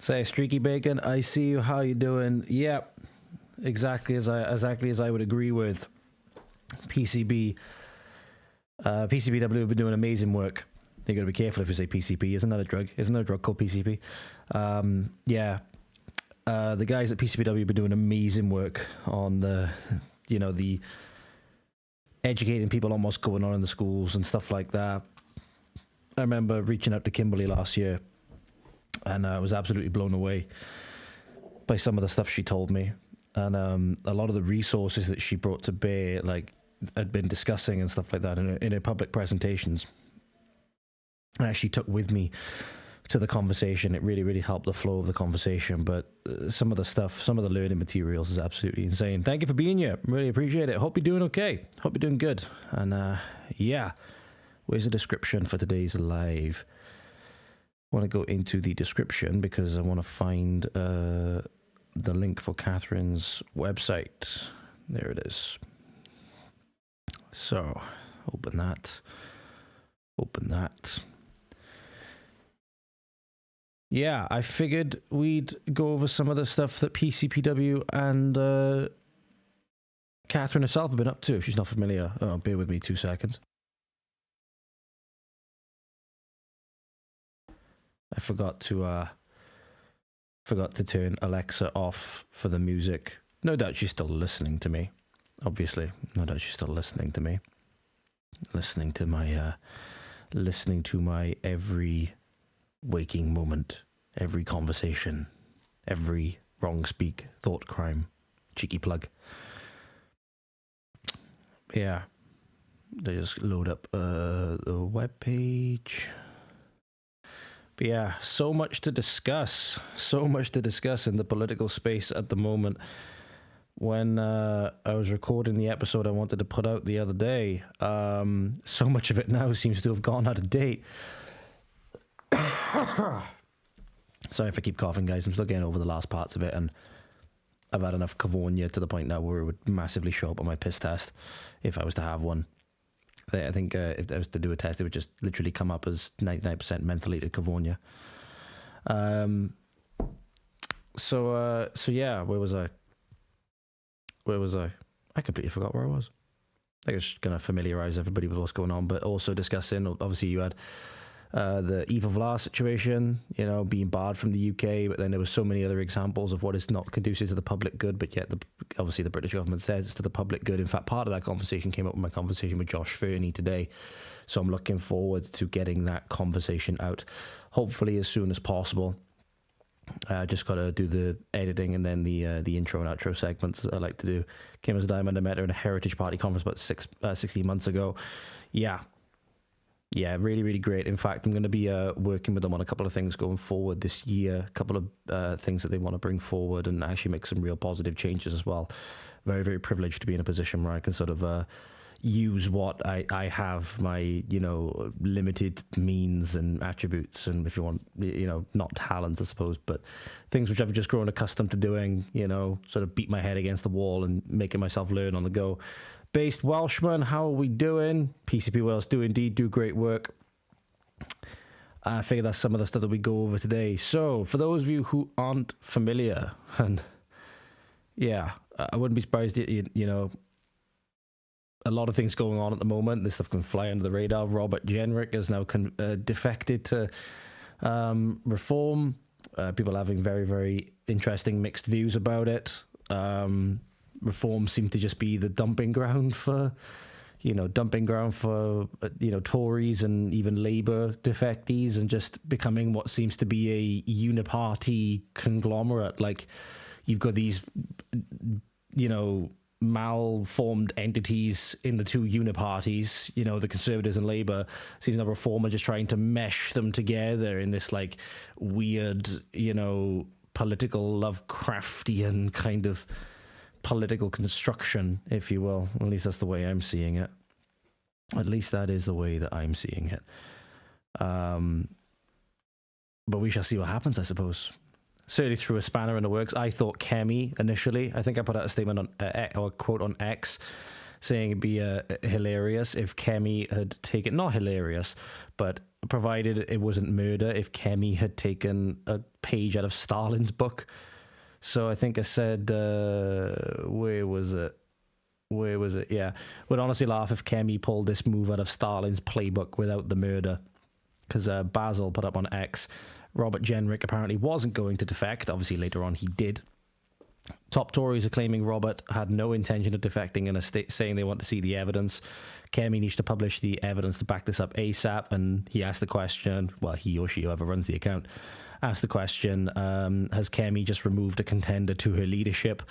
Say, Streaky Bacon, I see you. How you doing? Yep, exactly as I would agree with. PCPWV have been doing amazing work. You got to be careful if you say PCP. Isn't that a drug? Isn't there a drug called PCP? Yeah. The guys at PCPW have been doing amazing work on the educating people on what's going on in the schools and stuff like that. I remember reaching out to Kimberly last year, and I was absolutely blown away by some of the stuff she told me, and a lot of the resources that she brought to bear, like had been discussing and stuff like that in her public presentations. I actually took with me to the conversation. It really, really helped the flow of the conversation. But some of the stuff, some of the learning materials is absolutely insane. Thank you for being here. Really appreciate it. Hope you're doing okay. Hope you're doing good. And yeah, where's the description for today's live? I want to go into the description because I want to find the link for Kathryn's website. There it is. So open that. Open that. Yeah, I figured we'd go over some of the stuff that PCPW and Kathryn herself have been up to. If she's not familiar, bear with me 2 seconds. I forgot to turn Alexa off for the music. No doubt she's still listening to me. Obviously, no doubt she's still listening to me. Listening to my every waking moment, every conversation, every wrong speak, thought crime, cheeky plug. Yeah, they just load up the web page. But yeah, so much to discuss in the political space at the moment. When I was recording the episode I wanted to put out the other day, so much of it now seems to have gone out of date. Sorry if I keep coughing, guys. I'm still getting over the last parts of it, and I've had enough Cavonia to the point now where it would massively show up on my piss test if I was to have one. I think if I was to do a test, it would just literally come up as 99% mentholated Cavonia. So yeah, where was I? I completely forgot where I was. I was going to familiarize everybody with what's going on, but also discussing, obviously you had the Eva Vlaar situation, you know, being barred from the UK, but then there were so many other examples of what is not conducive to the public good, but yet obviously the British government says it's to the public good. In fact, part of that conversation came up with my conversation with Josh Fernie today, so I'm looking forward to getting that conversation out, hopefully as soon as possible. I just got to do the editing and then the intro and outro segments I like to do. Kim as a Diamond, I met her in a Heritage Party conference about 16 months ago. Yeah, really, really great. In fact, I'm going to be working with them on a couple of things going forward this year, a couple of things that they want to bring forward and actually make some real positive changes as well. Very, very privileged to be in a position where I can sort of use what I have, my, you know, limited means and attributes, and if you want, you know, not talents, I suppose, but things which I've just grown accustomed to doing, you know, sort of beat my head against the wall and making myself learn on the go. Based Welshman, how are we doing? PCP Wales do indeed do great work. I figure that's some of the stuff that we go over today. So, for those of you who aren't familiar, and yeah, I wouldn't be surprised, you know, a lot of things going on at the moment. This stuff can fly under the radar. Robert Jenrick has now defected to Reform. People having very, very interesting mixed views about it. Reform seemed to just be the dumping ground for Tories and even Labour defectees, and just becoming what seems to be a uniparty conglomerate. Like, you've got these, you know, malformed entities in the two uniparties, you know, the Conservatives and Labour. Seems like Reform are just trying to mesh them together in this like weird, you know, political Lovecraftian kind of political construction, if you will. At least that's the way I'm seeing it. At least that is the way that I'm seeing it. But we shall see what happens, I suppose. Certainly threw a spanner in the works. I thought Kemi initially. I think I put out a statement on or a quote on X saying it'd be hilarious if Kemi had taken, not hilarious, but provided it wasn't murder, if Kemi had taken a page out of Stalin's book. So I think I said, where was it? Yeah. Would honestly laugh if Kemi pulled this move out of Stalin's playbook without the murder. Because Basil put up on X, Robert Jenrick apparently wasn't going to defect. Obviously, later on he did. Top Tories are claiming Robert had no intention of defecting and are saying they want to see the evidence. Kemi needs to publish the evidence to back this up ASAP. And he asked the question, well, he or she, whoever runs the account, asked the question, has Kemi just removed a contender to her leadership?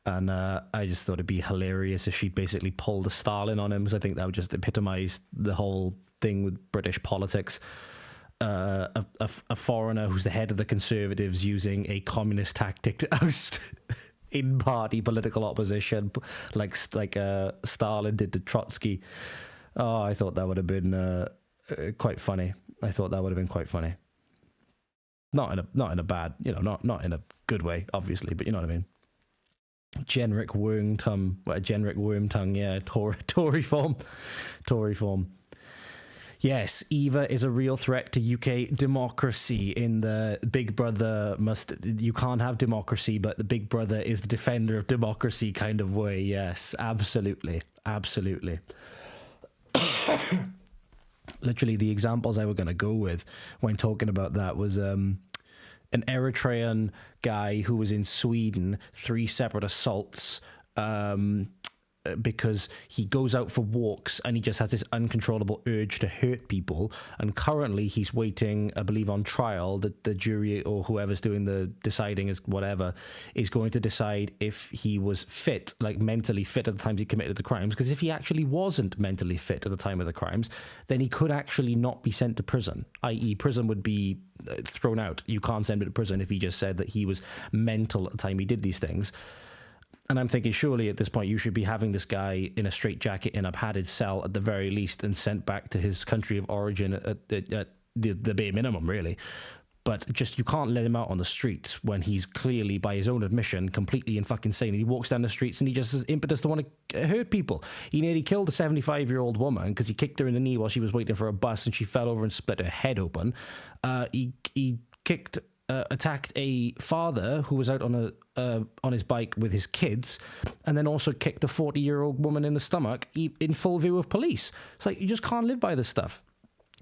And I just thought it'd be hilarious if she basically pulled a Stalin on him, because I think that would just epitomise the whole thing with British politics. A foreigner who's the head of the Conservatives using a communist tactic to oust in-party political opposition, like Stalin did to Trotsky. Oh, I thought that would have been quite funny. I thought that would have been quite funny. Not in a bad, not in a good way, obviously, but you know what I mean. Genric Wormtongue, yeah, Tory form. Yes, Eva is a real threat to UK democracy in the Big Brother you can't have democracy, but the Big Brother is the defender of democracy kind of way. Yes, absolutely. Literally, the examples I were going to go with when talking about that was an Eritrean guy who was in Sweden, 3 separate assaults, because he goes out for walks and he just has this uncontrollable urge to hurt people. And currently he's waiting, I believe, on trial. The jury or whoever's doing the deciding is going to decide if he was fit, like mentally fit at the times he committed the crimes. Because if he actually wasn't mentally fit at the time of the crimes, then he could actually not be sent to prison, i.e. prison would be thrown out. You can't send him to prison if he just said that he was mental at the time he did these things. And I'm thinking, surely at this point, you should be having this guy in a straitjacket in a padded cell at the very least and sent back to his country of origin at the bare minimum, really. But just, you can't let him out on the streets when he's clearly, by his own admission, completely and fucking sane. And he walks down the streets and he just has impetus to want to hurt people. He nearly killed a 75-year-old woman because he kicked her in the knee while she was waiting for a bus and she fell over and split her head open. He attacked a father who was out on his bike with his kids, and then also kicked a 40-year-old woman in the stomach in full view of police. It's like, you just can't live by this stuff.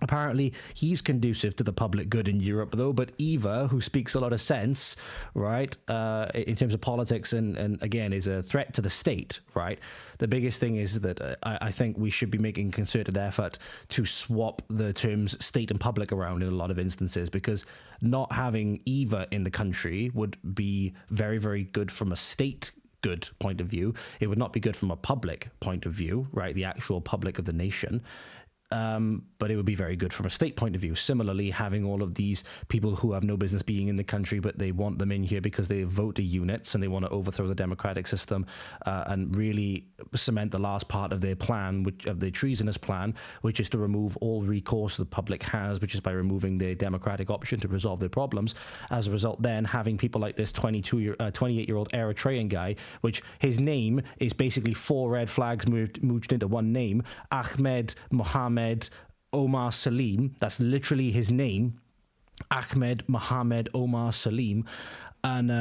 Apparently, he's conducive to the public good in Europe, though. But Eva, who speaks a lot of sense, right, in terms of politics and again, is a threat to the state, right? The biggest thing is that I think we should be making a concerted effort to swap the terms state and public around in a lot of instances, because not having Eva in the country would be very, very good from a state good point of view. It would not be good from a public point of view, right? The actual public of the nation. But it would be very good from a state point of view. Similarly, having all of these people who have no business being in the country, but they want them in here because they vote units and they want to overthrow the democratic system and really cement the last part of their plan, of their treasonous plan, which is to remove all recourse the public has, which is by removing their democratic option to resolve their problems. As a result, then having people like this 28-year-old Eritrean guy, which his name is basically 4 red flags moved into one name, Ahmed Mohammed Omar Salim. That's literally his name, Ahmed Mohammed Omar Salim. And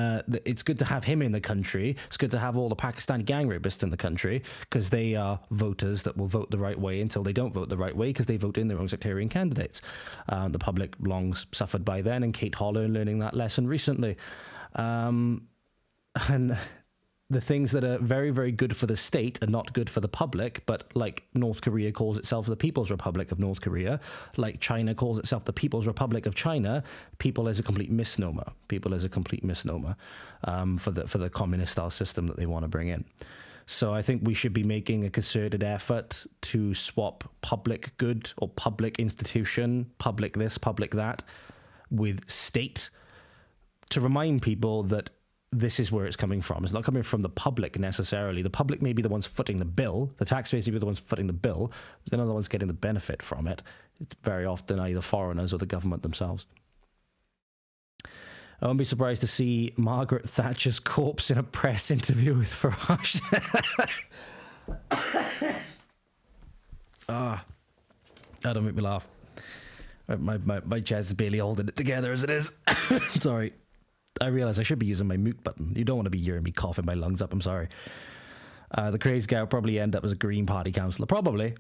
it's good to have him in the country. It's good to have all the Pakistani gang rapists in the country, because they are voters that will vote the right way until they don't vote the right way, because they vote in their own sectarian candidates. The public long suffered by then, and Kate Holler learning that lesson recently. And the things that are very, very good for the state are not good for the public, but like North Korea calls itself the People's Republic of North Korea, like China calls itself the People's Republic of China, people is a complete misnomer. People is a complete misnomer for the communist-style system that they want to bring in. So I think we should be making a concerted effort to swap public good or public institution, public this, public that, with state, to remind people that this is where it's coming from. It's not coming from the public necessarily. The public may be the ones footing the bill. The taxpayers may be the ones footing the bill. But they're not the ones getting the benefit from it. It's very often either foreigners or the government themselves. I won't be surprised to see Margaret Thatcher's corpse in a press interview with Farage. That don't make me laugh. My chest is barely holding it together as it is. Sorry. I realize I should be using my mute button. You don't want to be hearing me coughing my lungs up. I'm sorry. The crazy guy will probably end up as a Green Party councillor. Probably.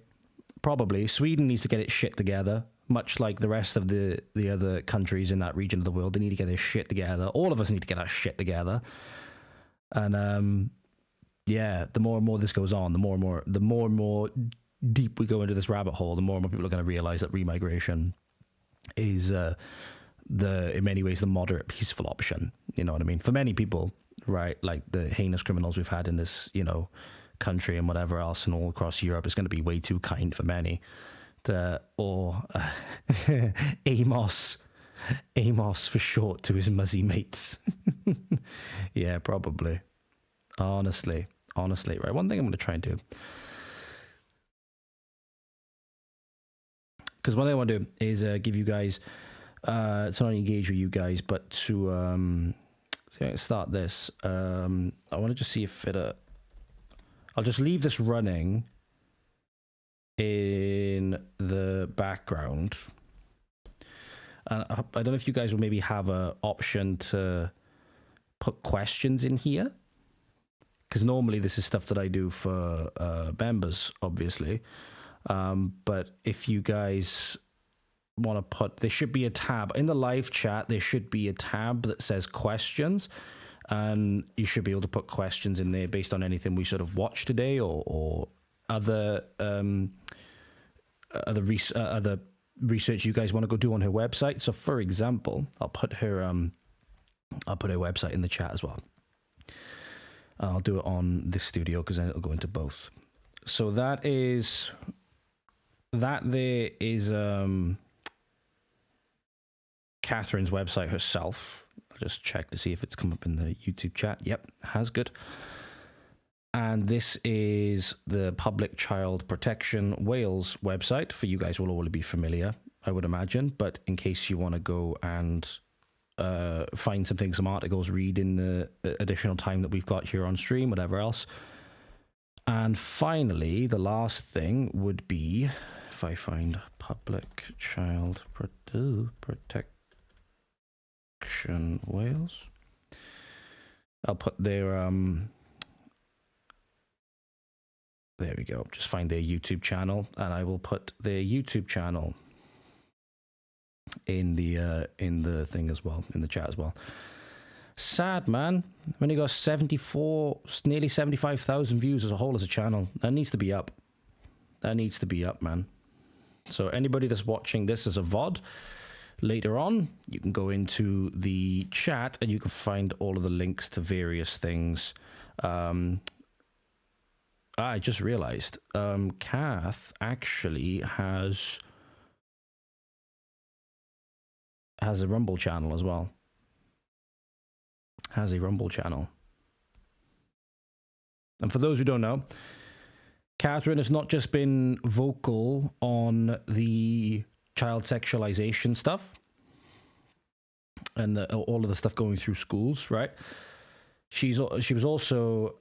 Sweden needs to get its shit together, much like the rest of the other countries in that region of the world. They need to get their shit together. All of us need to get our shit together. And yeah, the more and more this goes on, the more and more deep we go into this rabbit hole, the more and more people are going to realize that remigration is in many ways the moderate, peaceful option. You know what I mean? For many people, right? Like the heinous criminals we've had in this, country and whatever else, and all across Europe, is going to be way too kind for many. Amos for short to his muzzy mates. Yeah, probably. Honestly, right? One thing I'm going to try and do, because one thing I want to do is give you guys, to not only engage with you guys, but to see, I can start this. I want to just see if it. I'll just leave this running in the background. And I don't know if you guys will maybe have an option to put questions in here, because normally this is stuff that I do for members, obviously. But if you guys want to put, there should be a tab in the live chat. There should be a tab that says questions, and you should be able to put questions in there based on anything we sort of watched today, or other research you guys want to go do on her website. So, for example, I'll put her website in the chat as well. I'll do it on this studio because then it'll go into both. So that there is Kathryn's website herself. I'll just check to see if it's come up in the YouTube chat. Yep, has, good. And this is the Public Child Protection Wales website. For you guys will already be familiar, I would imagine. But in case you want to go and find some articles, read in the additional time that we've got here on stream, whatever else. And finally, the last thing would be, if I find Public Child Protection Wales, I'll put their there we go. Just find their YouTube channel, and I will put their YouTube channel in the thing as well, in the chat as well. Sad, man. When you got 74, nearly 75,000 views as a whole as a channel, that needs to be up. That needs to be up, man. So anybody that's watching this as a VOD later on, you can go into the chat and you can find all of the links to various things. I just realized Kath actually has a Rumble channel as well. Has a Rumble channel. And for those who don't know, Kathryn has not just been vocal on the child sexualization stuff and all of the stuff going through schools, right? She was also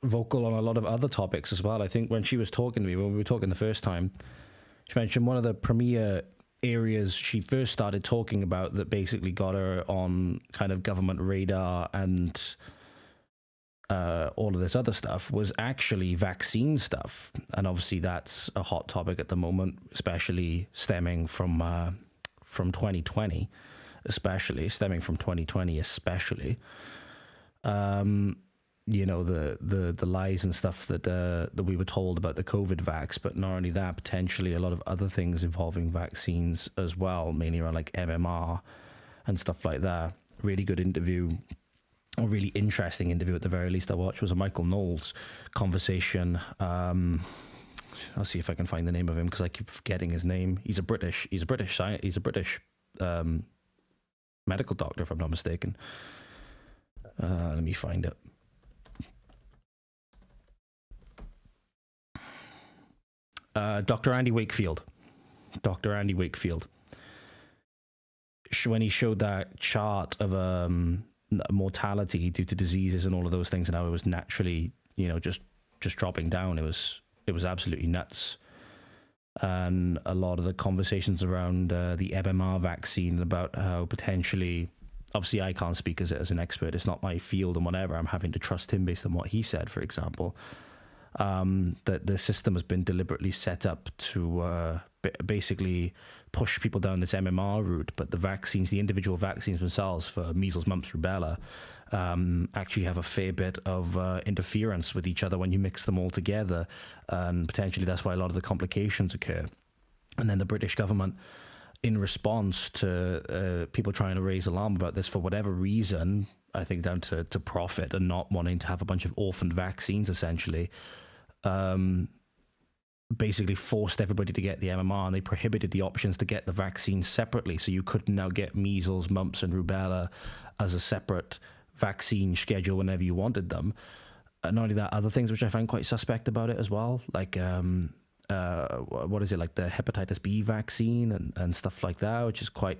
vocal on a lot of other topics as well. I think when she was talking to me, when we were talking the first time, she mentioned one of the premier areas she first started talking about that basically got her on kind of government radar and all of this other stuff was actually vaccine stuff. And obviously that's a hot topic at the moment, especially stemming from 2020, especially. You know, the lies and stuff that we were told about the COVID vax, but not only that, potentially a lot of other things involving vaccines as well, mainly around like MMR and stuff like that. Really good interview, or really interesting interview at the very least I watched, was a Michael Knowles conversation. I'll see if I can find the name of him because I keep forgetting his name. He's a British medical doctor, if I'm not mistaken. Let me find it. Dr. Andy Wakefield. When he showed that chart of mortality due to diseases and all of those things, and how it was naturally, just dropping down, it was absolutely nuts. and a lot of the conversations around the MMR vaccine, about how potentially, obviously I can't speak as an expert, it's not my field and whatever, I'm having to trust him based on what he said, for example, that the system has been deliberately set up to basically push people down this MMR route, but the vaccines, the individual vaccines themselves for measles, mumps, rubella, actually have a fair bit of interference with each other when you mix them all together, and potentially that's why a lot of the complications occur. And then the British government, in response to people trying to raise alarm about this for whatever reason, I think down to profit and not wanting to have a bunch of orphaned vaccines, essentially, basically forced everybody to get the MMR, and they prohibited the options to get the vaccine separately. So you could now get measles, mumps, and rubella as a separate vaccine schedule whenever you wanted them. And not only that, other things which I find quite suspect about it as well, like what is it, like the hepatitis B vaccine and stuff like that, which is quite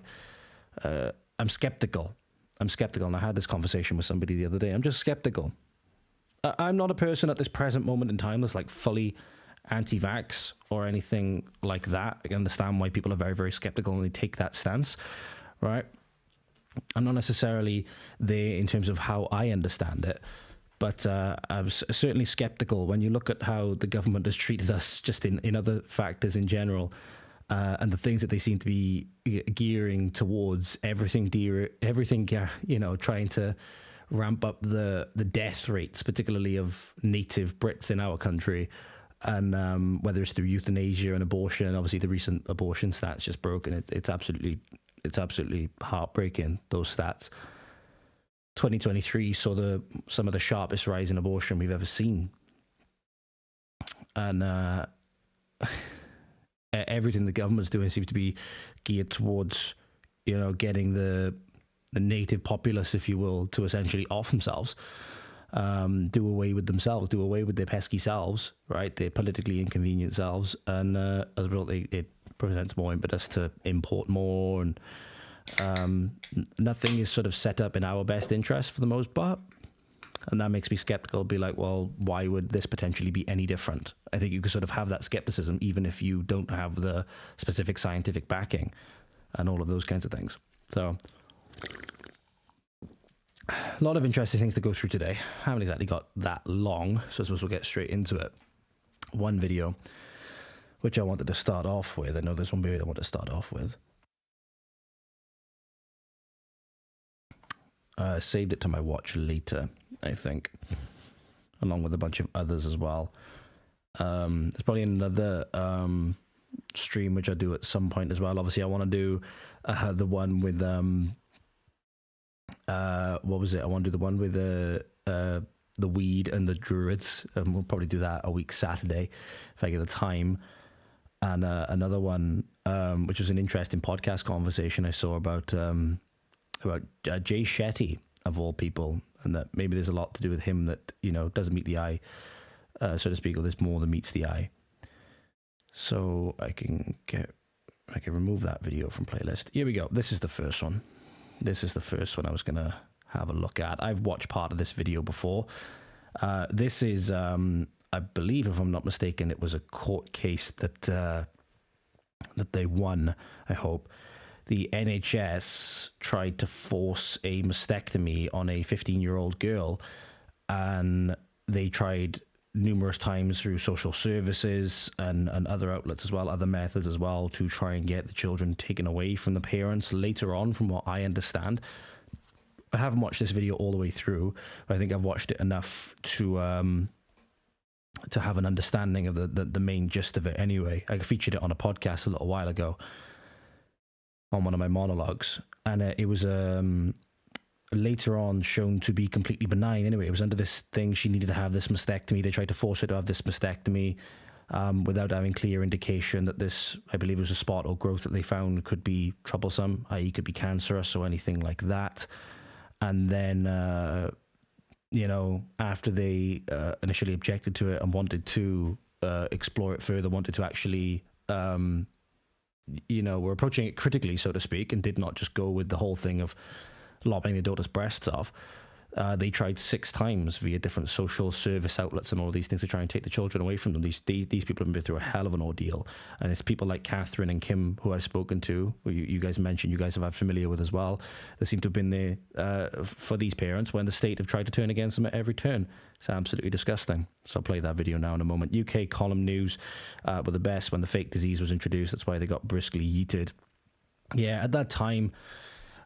I'm skeptical, and I had this conversation with somebody the other day. I'm just skeptical. I'm not a person at this present moment in time that's like fully anti-vax or anything like that. I can understand why people are very, very skeptical and they take that stance, right? I'm not necessarily there in terms of how I understand it, but I was certainly skeptical when you look at how the government has treated us just in other factors in general, and the things that they seem to be gearing towards, everything, you know, trying to ramp up the death rates, particularly of native Brits in our country, and whether it's through euthanasia and abortion. Obviously, the recent abortion stats just broke, and it's absolutely heartbreaking, those stats. 2023 saw some of the sharpest rise in abortion we've ever seen, and everything the government's doing seems to be geared towards, you know, getting the native populace, if you will, to essentially off themselves, do away with themselves, do away with their pesky selves, right? Their politically inconvenient selves, and as a result, it presents more impetus to import more, and nothing is sort of set up in our best interest for the most part. And that makes me skeptical, be like, well, why would this potentially be any different? I think you can sort of have that skepticism even if you don't have the specific scientific backing and all of those kinds of things. So a lot of interesting things to go through today. I haven't exactly got that long, so I suppose we'll get straight into it. One video which I wanted to start off with. I know there's one video I want to start off with. I saved it to my watch later, I think, along with a bunch of others as well. There's probably another stream which I do at some point as well. Obviously, I want to do the one with what was it? I want to do the one with the weed and the druids, and we'll probably do that a week Saturday if I get the time. And another one which was an interesting podcast conversation I saw about Jay Shetty, of all people, and that maybe there's a lot to do with him that, you know, doesn't meet the eye, so to speak, or there's more than meets the eye. So I can remove that video from playlist. Here we go. This is the first one. This is the first one I was gonna have a look at. I've watched part of this video before. This is, I believe, if I'm not mistaken, it was a court case that that they won, I hope. The NHS tried to force a mastectomy on a 15-year-old girl, and they tried numerous times through social services and other outlets as well, other methods as well, to try and get the children taken away from the parents later on, from what I understand. I haven't watched this video all the way through, but I think I've watched it enough to have an understanding of the main gist of it anyway. I featured it on a podcast a little while ago, on one of my monologues, and it was later on shown to be completely benign. Anyway, it was under this thing, she needed to have this mastectomy. They tried to force her to have this mastectomy without having clear indication that this, I believe it was a spot or growth that they found, could be troublesome, i.e. could be cancerous or anything like that. And then you know, after they initially objected to it and wanted to explore it further, wanted to actually you know, were approaching it critically, so to speak, and did not just go with the whole thing of lopping their daughter's breasts off. They tried 6 times via different social service outlets and all these things to try and take the children away from them. These people have been through a hell of an ordeal. And it's people like Kathryn and Kim, who I've spoken to, who you guys mentioned, you guys have had familiar with as well. They seem to have been there for these parents when the state have tried to turn against them at every turn. It's absolutely disgusting. So I'll play that video now in a moment. UK column news were the best when the fake disease was introduced. That's why they got briskly yeeted. Yeah, at that time,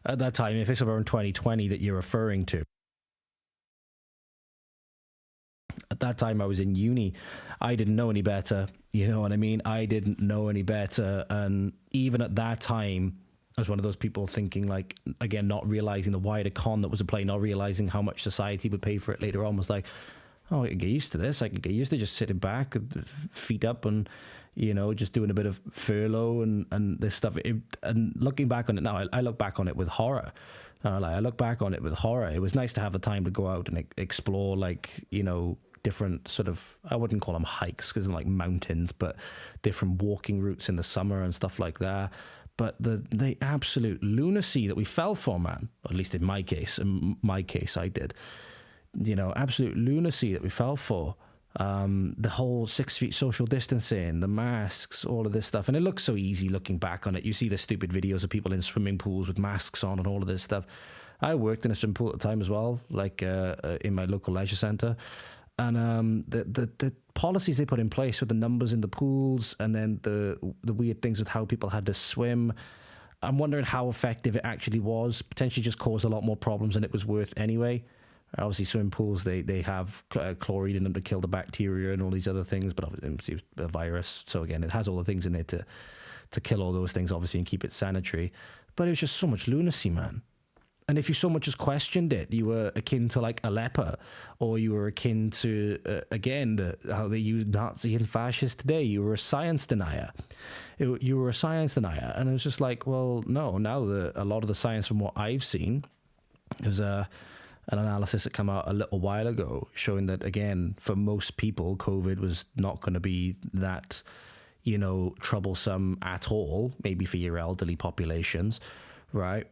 if it's around 2020 that you're referring to, at that time I was in uni. I didn't know any better. You know what I mean? I didn't know any better. And even at that time, I was one of those people thinking, like, again, not realizing the wider con that was at play, not realizing how much society would pay for it later on. Was like, oh, I could get used to this. I could get used to just sitting back, feet up, and, you know, just doing a bit of furlough and this stuff. And looking back on it now, I look back on it with horror. I look back on it with horror. It was nice to have the time to go out and explore, like, you know, different sort of, I wouldn't call them hikes because they're like mountains, but different walking routes in the summer and stuff like that. But the absolute lunacy that we fell for, man, at least in my case, I did, you know, absolute lunacy that we fell for. The whole 6 feet social distancing, the masks, all of this stuff. And it looks so easy looking back on it. You see the stupid videos of people in swimming pools with masks on and all of this stuff. I worked in a swimming pool at the time as well, like in my local leisure centre. And the policies they put in place with the numbers in the pools, and then the weird things with how people had to swim, I'm wondering how effective it actually was. Potentially just caused a lot more problems than it was worth anyway. Obviously, swimming pools, they have chlorine in them to kill the bacteria and all these other things, but obviously it's a virus. So again, it has all the things in there to kill all those things, obviously, and keep it sanitary. But it was just so much lunacy, man. And if you so much as questioned it, you were akin to like a leper, or you were akin to, again, how they use Nazi and fascist today. You were a science denier. You were a science denier. And it was just like, well, no, now a lot of the science from what I've seen, there's an analysis that came out a little while ago showing that, again, for most people, COVID was not going to be that, you know, troublesome at all, maybe for your elderly populations, right?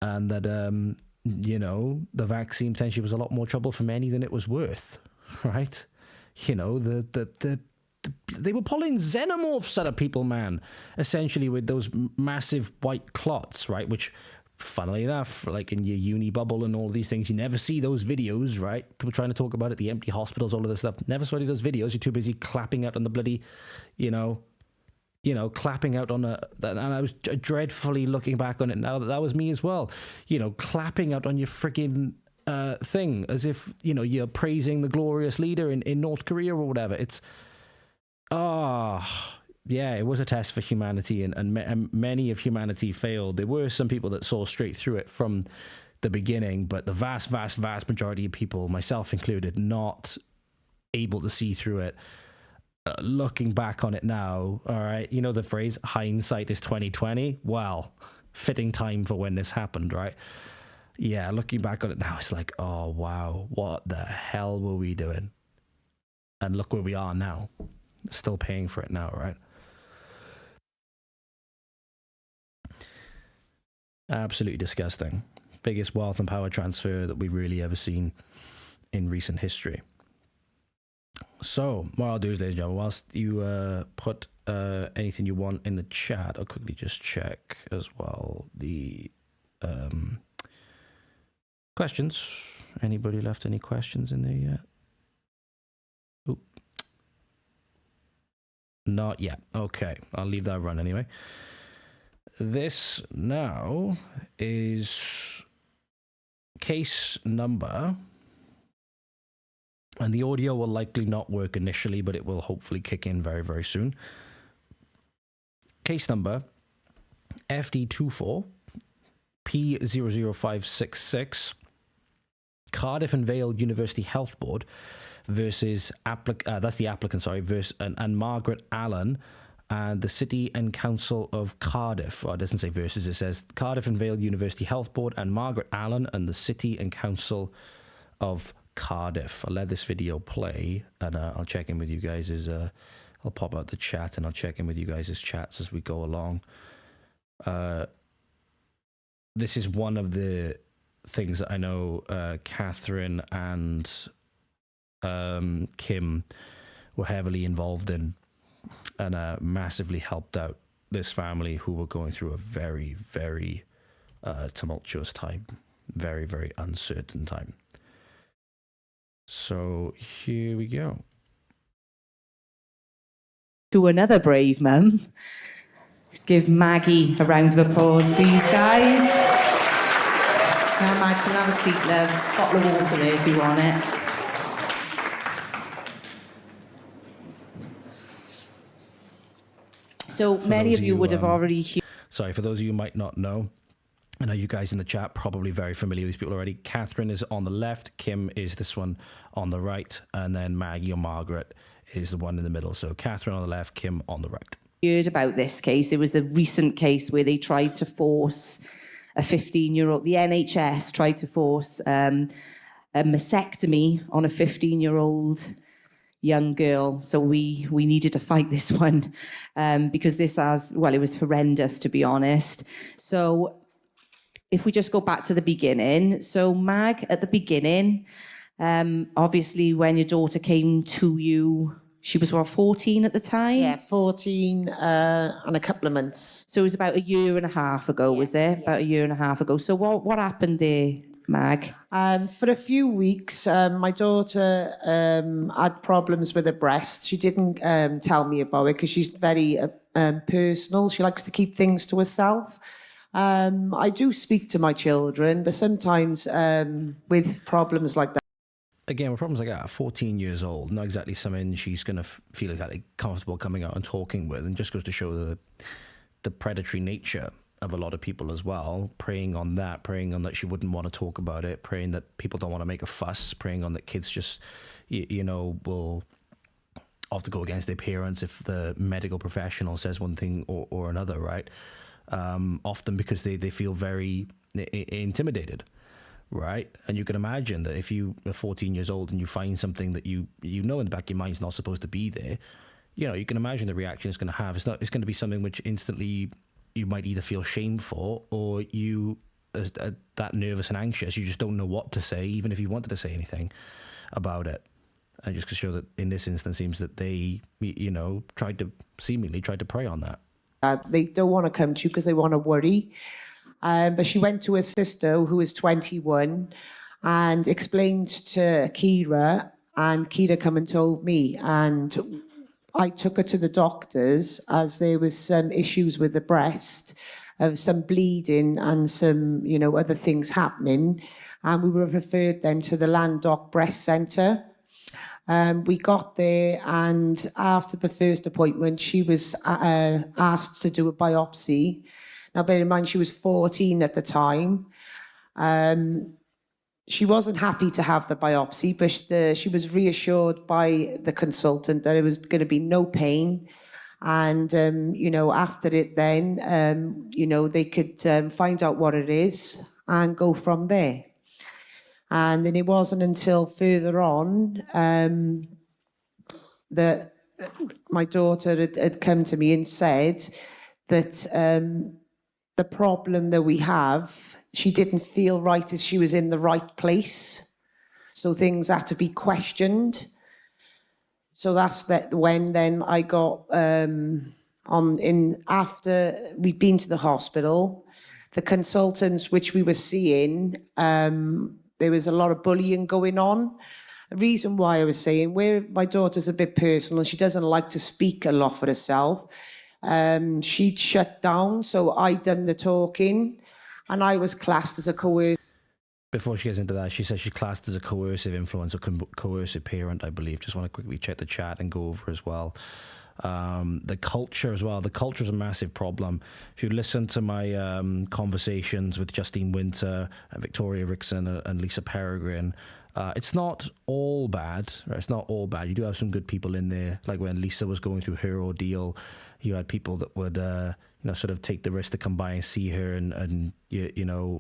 And that, you know, the vaccine potentially was a lot more trouble for many than it was worth, right? You know, they were pulling xenomorphs out of people, man, essentially with those massive white clots, right? Which, funnily enough, like in your uni bubble and all these things, you never see those videos, right? People trying to talk about it, the empty hospitals, all of this stuff. Never saw any of those videos. You're too busy clapping out on the bloody, you know, clapping out on and I was dreadfully looking back on it now that was me as well, you know, clapping out on your friggin' thing as if, you know, you're praising the glorious leader in North Korea or whatever. It's, yeah, it was a test for humanity, and many of humanity failed. There were some people that saw straight through it from the beginning, but the vast, vast, vast majority of people, myself included, not able to see through it. Looking back on it now, all right, you know the phrase hindsight is 2020. Well, fitting time for when this happened, right? Yeah, looking back on it now, it's like, oh wow, what the hell were we doing? And look where we are now, still paying for it now, right? Absolutely disgusting. Biggest wealth and power transfer that we've really ever seen in recent history. So, what I'll do is, ladies and gentlemen, whilst you put anything you want in the chat, I'll quickly just check as well the questions. Anybody left any questions in there yet? Oop. Not yet. Okay, I'll leave that run anyway. This now is case number, and the audio will likely not work initially, but it will hopefully kick in very, very soon. Case number FD24 P00566, Cardiff and Vale University Health Board versus that's the applicant, sorry, versus and Margaret Allen and the City and Council of Cardiff. Well, it doesn't say versus, it says Cardiff and Vale University Health Board and Margaret Allen and the City and Council of Cardiff. I'll let this video play, and I'll check in with you guys as I'll pop out the chat, and I'll check in with you guys as chats as we go along. This is one of the things that I know Kathryn and Kim were heavily involved in, and massively helped out this family who were going through a very, very tumultuous time, very, very uncertain time. So here we go. To another brave mum. Give Maggie a round of applause, please, guys. Now, Mag, can have a seat, love. Bottle of water there if you want it. So many of you would have already... Sorry, for those of you who might not know, I know you guys in the chat probably very familiar with these people already. Kathryn is on the left, Kim is this one on the right, and then Maggie or Margaret is the one in the middle. So Kathryn on the left, Kim on the right. Heard about this case. It was a recent case where they tried to force a 15-year-old, the NHS tried to force a mastectomy on a 15-year-old young girl. So we needed to fight this one because this it was horrendous, to be honest. So if we just go back to the beginning. So Mag, at the beginning, obviously when your daughter came to you, she was, 14 at the time? Yeah, 14 and a couple of months. So it was about a year and a half ago, was it? Yeah. About a year and a half ago. So what happened there, Mag? For a few weeks, my daughter had problems with her breast. She didn't tell me about it because she's very personal. She likes to keep things to herself. I do speak to my children, but sometimes with problems like that. Again, with problems like that, 14 years old, not exactly something she's going to feel exactly comfortable coming out and talking with, and just goes to show the predatory nature of a lot of people as well, preying on that she wouldn't want to talk about it, praying that people don't want to make a fuss, preying on that kids just, will often go against their parents if the medical professional says one thing or another, right? Often because they feel very intimidated. Right, and you can imagine that if you are 14 years old and you find something that you know in the back of your mind is not supposed to be there, you can imagine the reaction it's going to have. It's going to be something which instantly you might either feel shame for, or you are that nervous and anxious you just don't know what to say, even if you wanted to say anything about it. And just to show that in this instance, seems that they tried to prey on that. They don't want to come to you because they want to worry. But she went to her sister, who is 21, and explained to Kira, and Kira come and told me. And I took her to the doctors as there was some issues with the breast, some bleeding and some, other things happening. And we were referred then to the Landoc Breast Centre. We got there, and after the first appointment, she was asked to do a biopsy. Now, bear in mind, she was 14 at the time. She wasn't happy to have the biopsy, but she was reassured by the consultant that it was going to be no pain. And, after it then, they could find out what it is and go from there. And then it wasn't until further on that my daughter had come to me and said that the problem that we have, she didn't feel right as she was in the right place. So things had to be questioned. So that's when then I got after we'd been to the hospital, the consultants which we were seeing, there was a lot of bullying going on. The reason why I was saying, where my daughter's a bit personal, she doesn't like to speak a lot for herself. She'd shut down, so I done the talking, and I was classed as a coercive. Before she gets into that, she says she's classed as a coercive influence or coercive parent, I believe. Just want to quickly check the chat and go over as well. The culture as well. The culture is a massive problem. If you listen to my conversations with Justine Winter, Victoria Rickson, and Lisa Peregrine, it's not all bad. Right? It's not all bad. You do have some good people in there. Like when Lisa was going through her ordeal, you had people that would, sort of take the risk to come by and see her and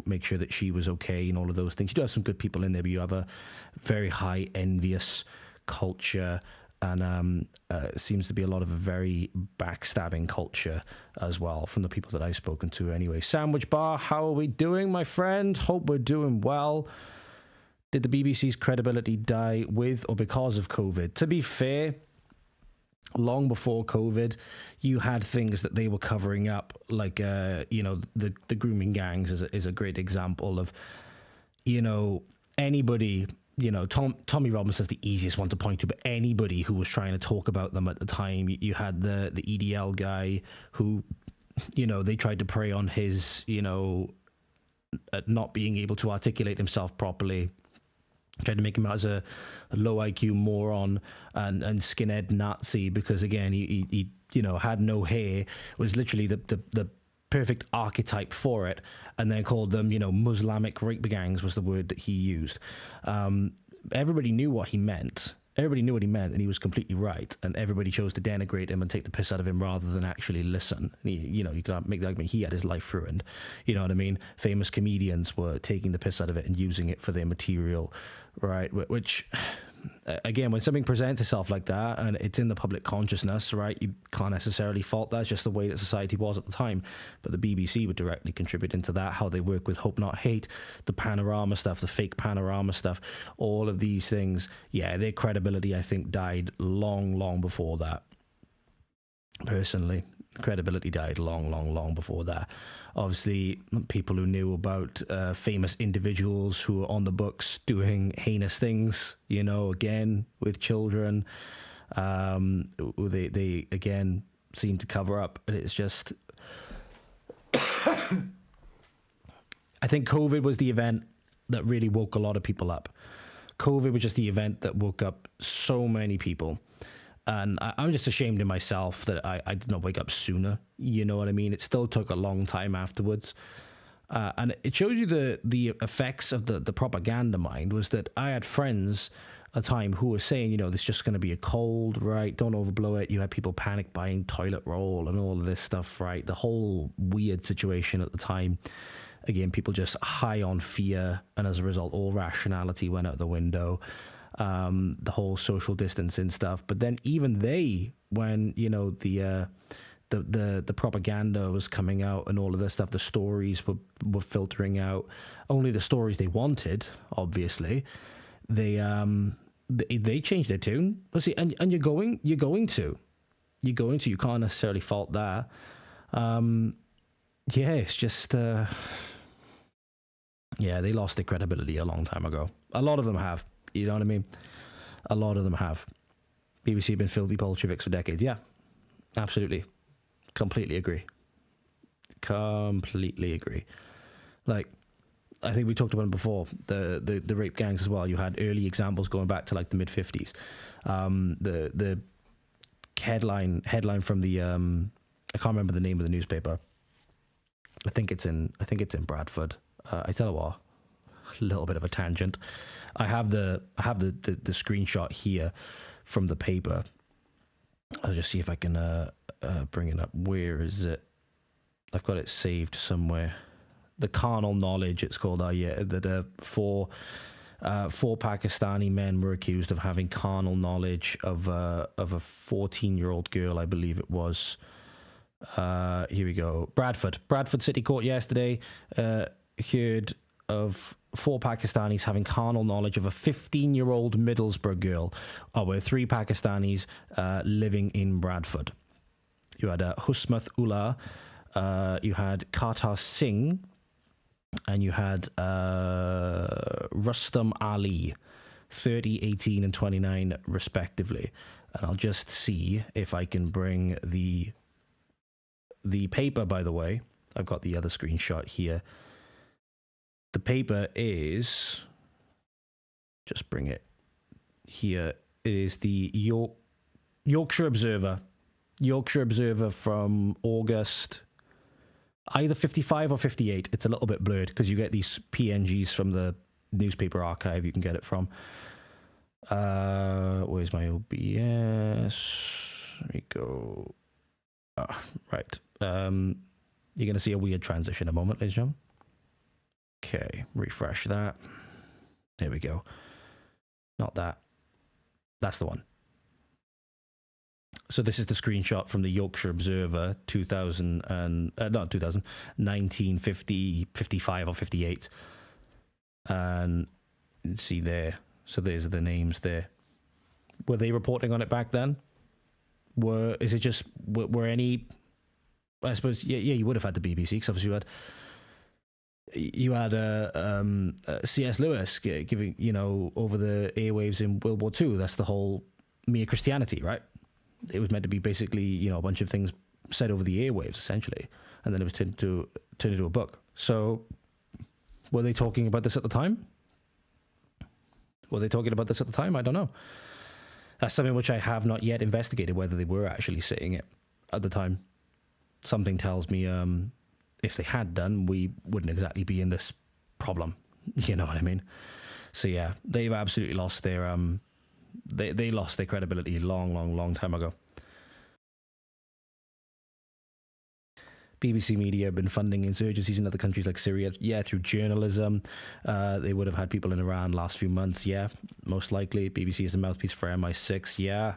make sure that she was okay and all of those things. You do have some good people in there, but you have a very high envious culture And seems to be a lot of a very backstabbing culture as well from the people that I've spoken to anyway. Sandwich Bar, how are we doing, my friend? Hope we're doing well. Did the BBC's credibility die with or because of COVID? To be fair, long before COVID, you had things that they were covering up, like, the grooming gangs is a great example of, anybody... Tommy Robinson's the easiest one to point to, but anybody who was trying to talk about them at the time, you had the EDL guy who, they tried to prey on his, not being able to articulate himself properly, tried to make him out as a low IQ moron and skinhead Nazi because, again, he had no hair, was literally the perfect archetype for it, and then called them, Muslimic rape gangs was the word that he used. Everybody knew what he meant. Everybody knew what he meant, and he was completely right. And everybody chose to denigrate him and take the piss out of him rather than actually listen. You could make the argument he had his life ruined. You know what I mean? Famous comedians were taking the piss out of it and using it for their material, right? Which, again, when something presents itself like that and it's in the public consciousness, right, you can't necessarily fault that. It's just the way that society was at the time. But the BBC would directly contribute into that, how they work with Hope Not Hate, the Panorama stuff, the fake Panorama stuff, all of these things. Yeah, their credibility, I think, died long before that. Personally, credibility died long before that. Obviously, people who knew about famous individuals who were on the books doing heinous things, again, with children, they again, seem to cover up. And it's just... I think COVID was the event that really woke a lot of people up. COVID was just the event that woke up so many people. And I'm just ashamed of myself that I did not wake up sooner. You know what I mean? It still took a long time afterwards. And it shows you the effects of the propaganda mind was that I had friends at the time who were saying, this is just going to be a cold, right? Don't overblow it. You had people panic buying toilet roll and all of this stuff, right? The whole weird situation at the time. Again, people just high on fear. And as a result, all rationality went out the window. The whole social distancing stuff, but then even when the propaganda was coming out and all of this stuff, the stories were filtering out, only the stories they wanted, obviously, they changed their tune. But see, and you can't necessarily fault that. It's just they lost their credibility a long time ago. A lot of them have. You know what I mean? A lot of them have. BBC have been filthy Bolsheviks for decades. Yeah, absolutely. Completely agree. Like, I think we talked about it before, the rape gangs as well. You had early examples going back to like the mid-50s. The headline from the, I can't remember the name of the newspaper. I think it's in Bradford. I tell you what, a little bit of a tangent. I have the screenshot here from the paper. I'll just see if I can bring it up. Where is it? I've got it saved somewhere. The carnal knowledge, it's called. That four Pakistani men were accused of having carnal knowledge of a 14-year-old girl, I believe it was. Here we go. Bradford City Court yesterday heard of 4 Pakistanis having carnal knowledge of a 15-year-old Middlesbrough girl. Were 3 Pakistanis living in Bradford. You had Husmath Ullah, you had Kartar Singh, and you had Rustam Ali, 30, 18, and 29, respectively. And I'll just see if I can bring the paper, by the way. I've got the other screenshot here. The paper is, just bring it here, it is the Yorkshire Observer. Yorkshire Observer from August, either 55 or 58. It's a little bit blurred because you get these PNGs from the newspaper archive you can get it from. Where's my OBS? There we go. Right. You're going to see a weird transition in a moment, ladies and gentlemen. Okay, refresh that. There we go. Not that. That's the one. So this is the screenshot from the Yorkshire Observer, 1950, 55 or 58. And you can see there. So there's the names there. Were they reporting on it back then? Were any? I suppose you would have had the BBC, because obviously you had C.S. Lewis giving, over the airwaves in World War II. That's the whole mere Christianity, right? It was meant to be basically, a bunch of things said over the airwaves, essentially, and then it was turned into a book. So, were they talking about this at the time? I don't know. That's something which I have not yet investigated, whether they were actually saying it at the time. Something tells me if they had done, we wouldn't exactly be in this problem. You know what I mean? So yeah, they've absolutely lost their they lost their credibility long time ago. BBC Media have been funding insurgencies in other countries like Syria, through journalism. They would have had people in Iran last few months, most likely. BBC is the mouthpiece for MI6, yeah.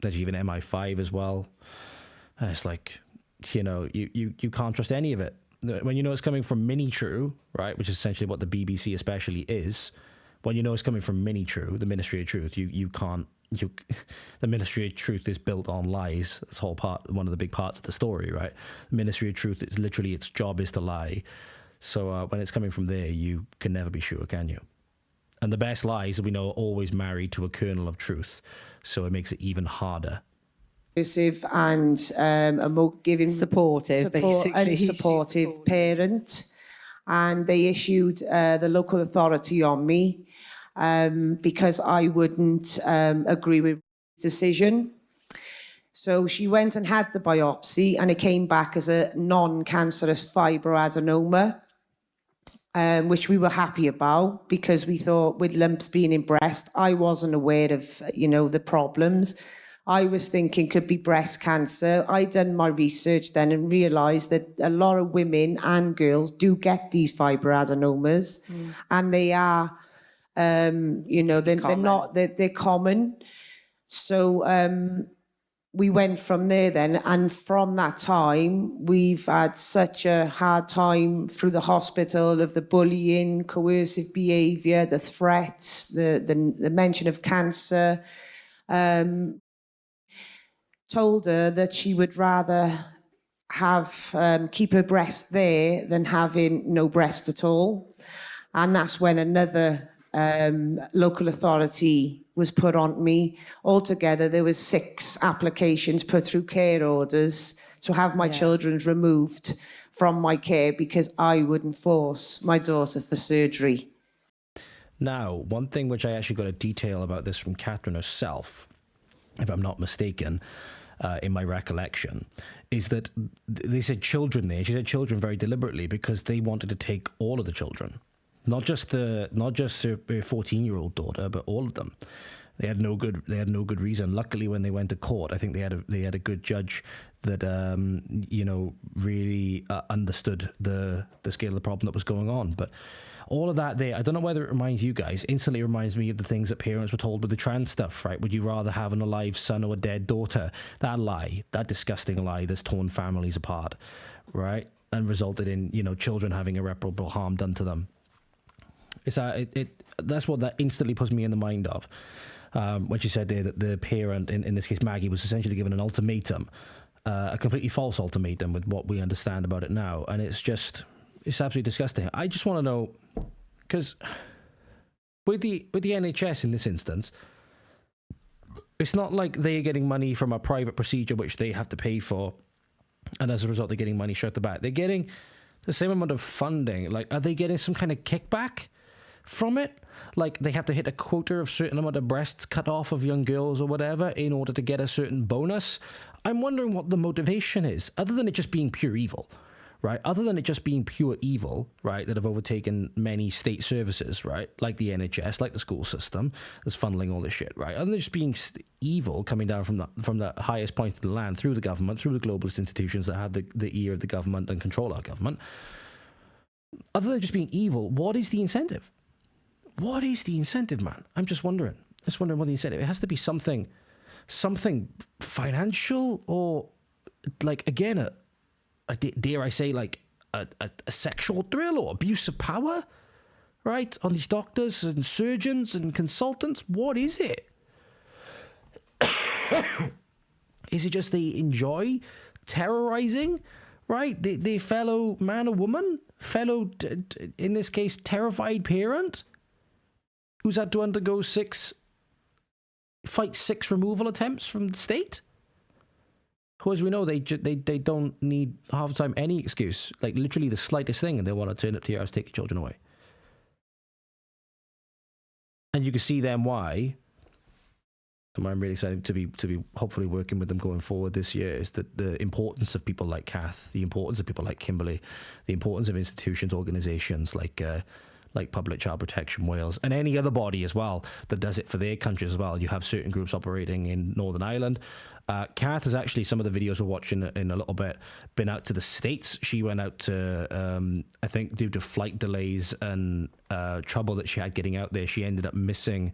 There's even MI5 as well. It's like, you can't trust any of it. When it's coming from Mini-True, right, which is essentially what the BBC especially is, when it's coming from Mini-True, the Ministry of Truth, the Ministry of Truth is built on lies. That's one of the big parts of the story, right? The Ministry of Truth is literally, its job is to lie. So when it's coming from there, you can never be sure, can you? And the best lies, we know, are always married to a kernel of truth. So it makes it even harder. And giving Supportive, basically. Unsupportive parent. And they issued the local authority on me because I wouldn't agree with the decision. So she went and had the biopsy, and it came back as a non-cancerous fibroadenoma, which we were happy about, because we thought with lumps being in breast, I wasn't aware of, the problems. I was thinking could be breast cancer. I'd done my research then and realised that a lot of women and girls do get these fibroadenomas, and they are, they're common. So we went from there then, and from that time, we've had such a hard time through the hospital of the bullying, coercive behaviour, the threats, the mention of cancer. Told her that she would rather have keep her breast there than having no breast at all. And that's when another local authority was put on me. Altogether, there was 6 applications put through care orders to have my children removed from my care because I wouldn't force my daughter for surgery. Now, one thing which I actually got a detail about this from Kathryn herself, if I'm not mistaken, in my recollection, is that they said children there. She said children very deliberately because they wanted to take all of the children, not just her 14-year-old daughter, but all of them. They had no good reason. Luckily, when they went to court, I think they had a good judge that really understood the scale of the problem that was going on. But all of that there, I don't know whether it reminds you guys, instantly reminds me of the things that parents were told with the trans stuff, right? Would you rather have an alive son or a dead daughter? That lie, that disgusting lie that's torn families apart, right? And resulted in, children having irreparable harm done to them. That's what that instantly puts me in the mind of. When she said there that the parent, in this case Maggie, was essentially given an ultimatum, a completely false ultimatum with what we understand about it now. And it's absolutely disgusting. I just want to know, because with the NHS in this instance, it's not like they're getting money from a private procedure which they have to pay for, and as a result they're getting money straight to the back. They're getting the same amount of funding. Like, are they getting some kind of kickback from it? Like, they have to hit a quota of certain amount of breasts cut off of young girls or whatever in order to get a certain bonus? I'm wondering what the motivation is, other than it just being pure evil. Right? Other than it just being pure evil, right, that have overtaken many state services, right, like the NHS, like the school system, that's funneling all this shit, right? Other than just being evil coming down from the highest point of the land through the government, through the globalist institutions that have the ear of the government and control our government. Other than just being evil, what is the incentive? What is the incentive, man? I'm just wondering. What the incentive. It has to be something something financial, or like, again, dare I say, like a sexual thrill or abuse of power, right? On these doctors and surgeons and consultants. What is it? Is it just they enjoy terrorizing, right? Their fellow man or woman, fellow, in this case, terrified parent, who's had to undergo 6 removal attempts from the state? Who, as we know, they don't need half the time any excuse, like literally the slightest thing, and they want to turn up to your house, take your children away. And you can see then why. And I'm really excited to be hopefully working with them going forward this year, is that the importance of people like Kath, the importance of people like Kimberly, the importance of institutions, organisations like Public Child Protection Wales, and any other body as well that does it for their countries as well. You have certain groups operating in Northern Ireland. Kath has actually, some of the videos we're watching in a little bit, been out to the States. She went out to, I think due to flight delays and trouble that she had getting out there, she ended up missing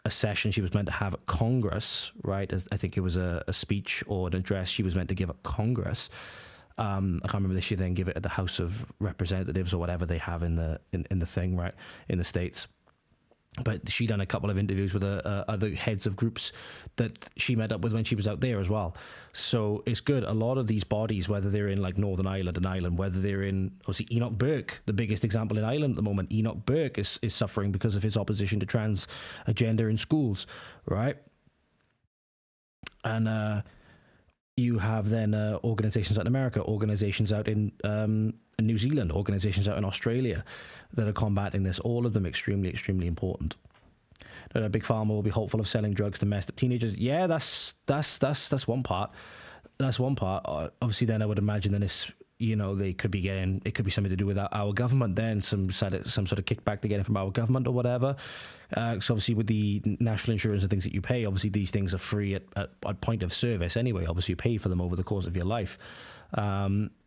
a session she was meant to have at Congress, right? I think it was a speech or an address she was meant to give at Congress. I can't remember if she then give it at the House of Representatives or whatever they have in the thing, right, in the States. But she done a couple of interviews with other heads of groups that she met up with when she was out there as well. So it's good. A lot of these bodies, whether they're in like Northern Ireland and Ireland, whether they're in, obviously, Enoch Burke, the biggest example in Ireland at the moment. Enoch Burke is suffering because of his opposition to transgender in schools, right? And you have then organizations out in America, organizations out in New Zealand, organizations out in Australia that are combating this. All of them extremely, extremely important. A big pharma will be hopeful of selling drugs to messed up teenagers. Yeah, that's one part. That's one part. Obviously, then I would imagine that it's, you know, they could be getting, it could be something to do with our government. Then some sort of kickback they're getting from our government or whatever. So obviously with the national insurance and things that you pay, obviously these things are free at point of service anyway. Obviously you pay for them over the course of your life.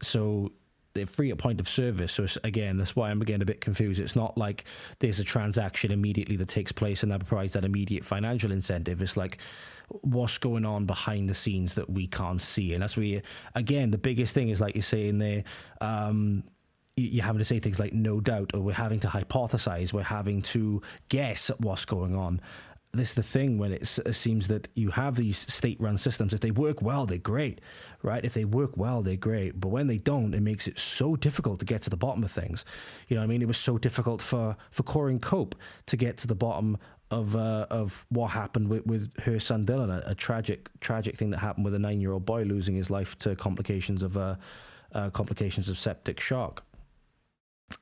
So they're free at point of service. So again, that's why I'm getting a bit confused. It's not like there's a transaction immediately that takes place and that provides that immediate financial incentive. It's like what's going on behind the scenes that we can't see. And that's where, again, the biggest thing is, like you're saying there, you're having to say things like no doubt, or we're having to hypothesize, we're having to guess at what's going on. This is the thing when it seems that you have these state-run systems. If they work well, they're great, right? If they work well, they're great. But when they don't, it makes it so difficult to get to the bottom of things. You know what I mean? It was so difficult for Corinne Cope to get to the bottom of what happened with her son Dylan, a tragic thing that happened with a 9-year-old boy losing his life to complications of septic shock.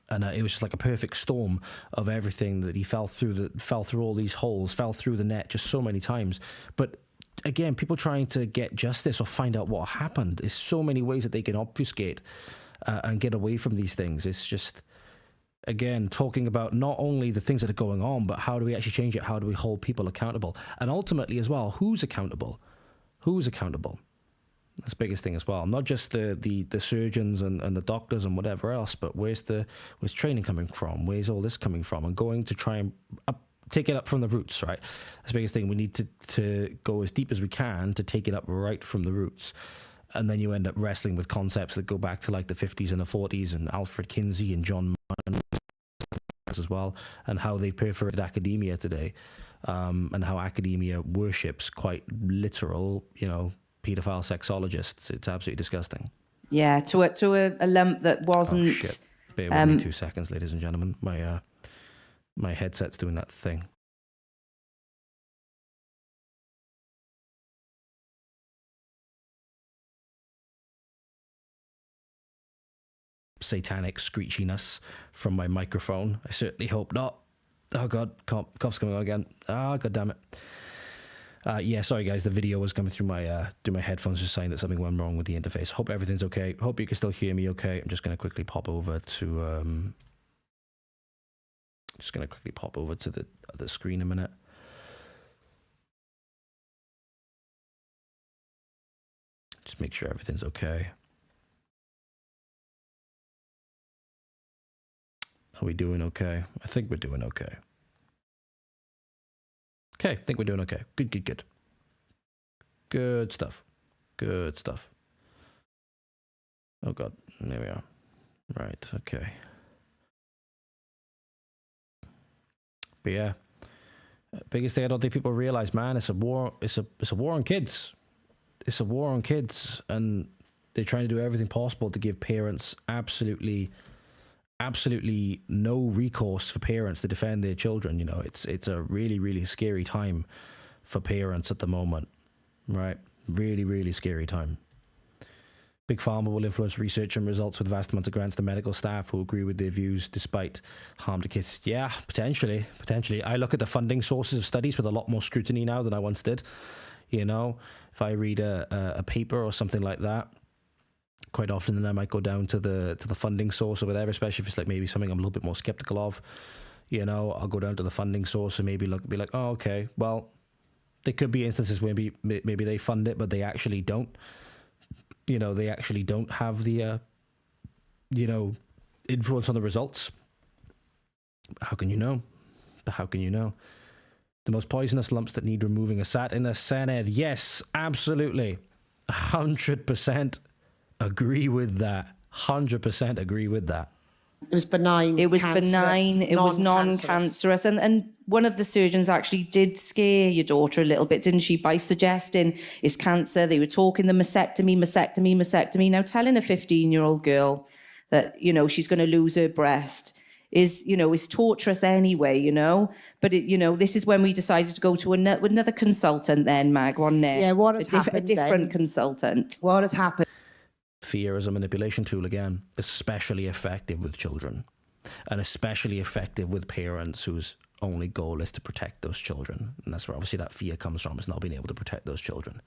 And it was just like a perfect storm of everything that he fell through all these holes, fell through the net just so many times. But again, people trying to get justice or find out what happened, there's so many ways that they can obfuscate and get away from these things. It's just, again, talking about not only the things that are going on, but how do we actually change it? How do we hold people accountable? And ultimately as well, who's accountable? Who's accountable? That's the biggest thing as well. Not just the surgeons and the doctors and whatever else, but where's training coming from? Where's all this coming from? And going to try and take it up from the roots, right? That's the biggest thing. We need to go as deep as we can to take it up right from the roots. And then you end up wrestling with concepts that go back to like the 50s and the 40s and Alfred Kinsey and John Munn as well, and how they perforated academia today, and how academia worships quite literal, you know, pedophile sexologists. It's absolutely disgusting. Yeah, to a lump that wasn't. Oh, shit. Bear with me 2 seconds, ladies and gentlemen. My headset's doing that thing. Satanic screechiness from my microphone. I certainly hope not. Oh god, cough's coming on again. Ah, god damn it. Yeah, sorry guys, the video was coming through my headphones, just saying that something went wrong with the interface. Hope everything's okay. Hope you can still hear me okay. I'm just going to quickly pop over to the screen a minute. Just make sure everything's okay. Are we doing okay? I think we're doing okay. Okay, I think we're doing okay. Good. Good stuff. Good stuff. Oh God, there we are. Right, okay. But yeah, biggest thing I don't think people realize, man, it's a war. It's a war on kids. It's a war on kids, and they're trying to do everything possible to give parents absolutely no recourse for parents to defend their children. You know, it's a really, really scary time for parents at the moment, right? Really, really scary time. Big Pharma will influence research and results with vast amounts of grants to medical staff who agree with their views despite harm to kids. Yeah, potentially. I look at the funding sources of studies with a lot more scrutiny now than I once did. You know, if I read a paper or something like that, quite often then I might go down to the funding source or whatever, especially if it's like maybe something I'm a little bit more skeptical of. You know, I'll go down to the funding source and maybe be like, oh, okay, well, there could be instances where maybe they fund it, but they actually don't. You know, they actually don't have the, influence on the results. How can you know? How can you know? The most poisonous lumps that need removing are sat in the Senedd. Yes, absolutely. 100% agree with that. 100% agree with that. It was benign. It was cancerous, benign. It was non-cancerous. non-cancerous. And one of the surgeons actually did scare your daughter a little bit, didn't she, by suggesting it's cancer. They were talking the mastectomy. Now, telling a 15-year-old girl that, you know, she's going to lose her breast is torturous anyway, you know. But, this is when we decided to go to another consultant then, Mag, wasn't it? Yeah, what has happened A different then? consultant. What has happened? Fear as a manipulation tool, again, especially effective with children, and especially effective with parents whose only goal is to protect those children. And that's where obviously that fear comes from, is not being able to protect those children.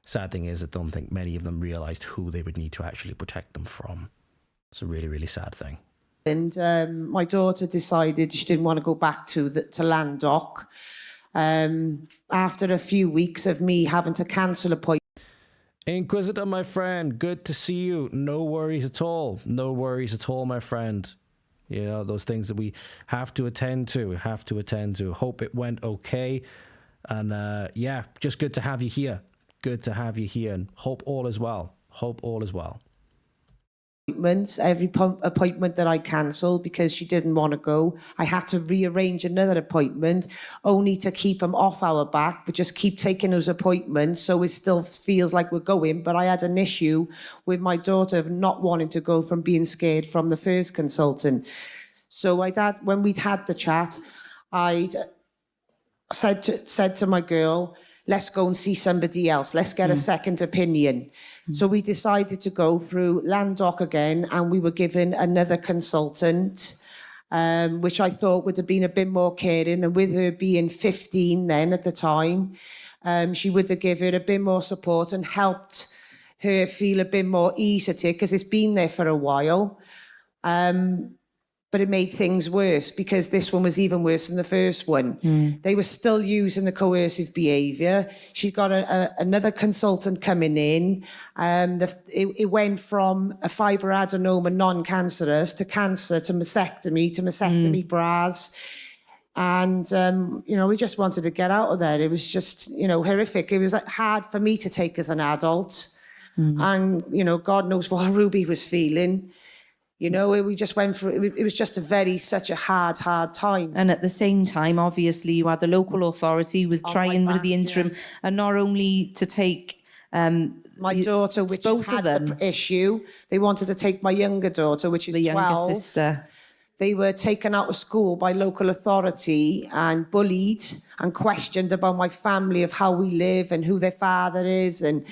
Sad thing is, I don't think many of them realized who they would need to actually protect them from. It's a really, really sad thing. And my daughter decided she didn't want to go back to Landoc. After a few weeks of me having to cancel appointments. Inquisitor, my friend, good to see you. No worries at all. No worries at all, my friend. You know, those things that we have to attend to. Hope it went okay. And yeah, just good to have you here. Good to have you here. And hope all is well. Every appointment that I cancelled because she didn't want to go, I had to rearrange another appointment only to keep them off our back, but just keep taking those appointments so it still feels like we're going. But I had an issue with my daughter of not wanting to go from being scared from the first consultant. So when we'd had the chat, I'd said to my girl, let's go and see somebody else. Let's get a second opinion. So we decided to go through Landoc again, and we were given another consultant, which I thought would have been a bit more caring. And with her being 15 then at the time, she would have given her a bit more support and helped her feel a bit more ease at it, because it's been there for a while. But it made things worse because this one was even worse than the first one. They were still using the coercive behaviour. She got another consultant coming in. It went from a fibroadenoma non-cancerous to cancer to mastectomy bras. And, we just wanted to get out of there. It was just, horrific. It was hard for me to take as an adult. And, God knows what Ruby was feeling. We just went through, it was just such a hard time. And at the same time, obviously, you had the local authority with trying with the interim, and not only to take my daughter, which both had of them. the issue, they wanted to take my younger daughter, which is the 12. younger sister. They were taken out of school by local authority and bullied and questioned about my family, of how we live and who their father is. And,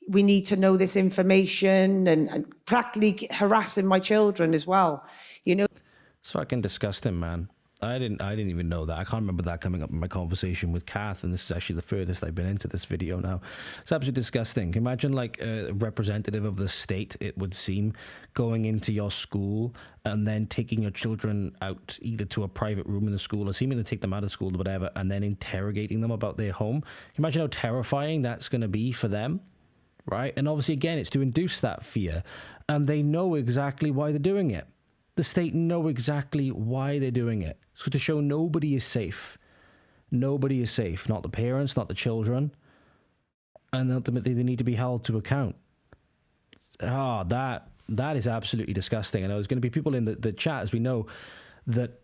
we need to know this information, and practically harassing my children as well. It's fucking disgusting, man. I didn't even know that. I can't remember that coming up in my conversation with Kath, and this is actually the furthest I've been into this video now. It's absolutely disgusting. Imagine like a representative of the state, it would seem, going into your school and then taking your children out either to a private room in the school or seeming to take them out of school or whatever, and then interrogating them about their home. Imagine how terrifying that's going to be for them. Right? And obviously, again, it's to induce that fear. And they know exactly why they're doing it. The state know exactly why they're doing it. It's to show nobody is safe. Nobody is safe, not the parents, not the children, and ultimately they need to be held to account. That is absolutely disgusting. And there's going to be people in the chat, as we know, that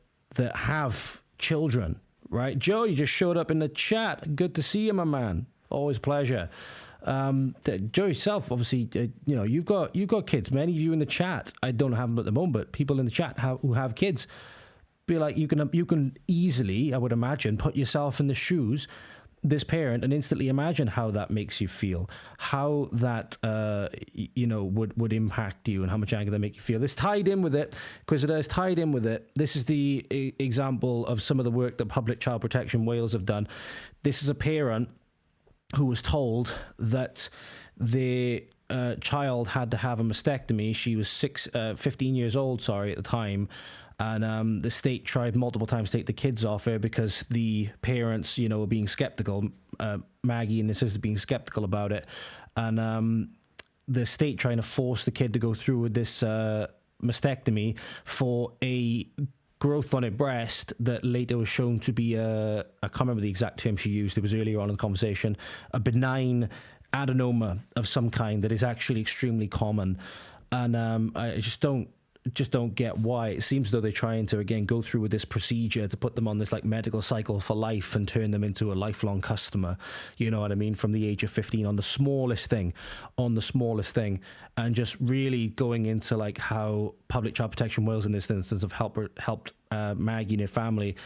have children, right? Joe, you just showed up in the chat. Good to see you, my man. Always a pleasure. Joe yourself, obviously, you've got kids. Many of you in the chat, I don't have them at the moment, but people in the chat who have kids, be like, you can easily, I would imagine, put yourself in the shoes this parent and instantly imagine how that makes you feel, how that would impact you, and how much anger that make you feel. This tied in with it, Quisitor is tied in with it. This is the example of some of the work that Public Child Protection Wales have done. This is a parent who was told that their child had to have a mastectomy. She was 15 years old, at the time. And the state tried multiple times to take the kids off her because the parents, were being skeptical. Maggie and the sister being skeptical about it. And the state trying to force the kid to go through with this mastectomy for a growth on her breast that later was shown to be I can't remember the exact term she used. It was earlier on in the conversation. A benign adenoma of some kind that is actually extremely common. And I just don't get why. It seems though they're trying to again go through with this procedure to put them on this like medical cycle for life and turn them into a lifelong customer, you know what I mean, from the age of 15 on the smallest thing, and just really going into like how Public Child Protection Wales in this instance have helped Maggie and her family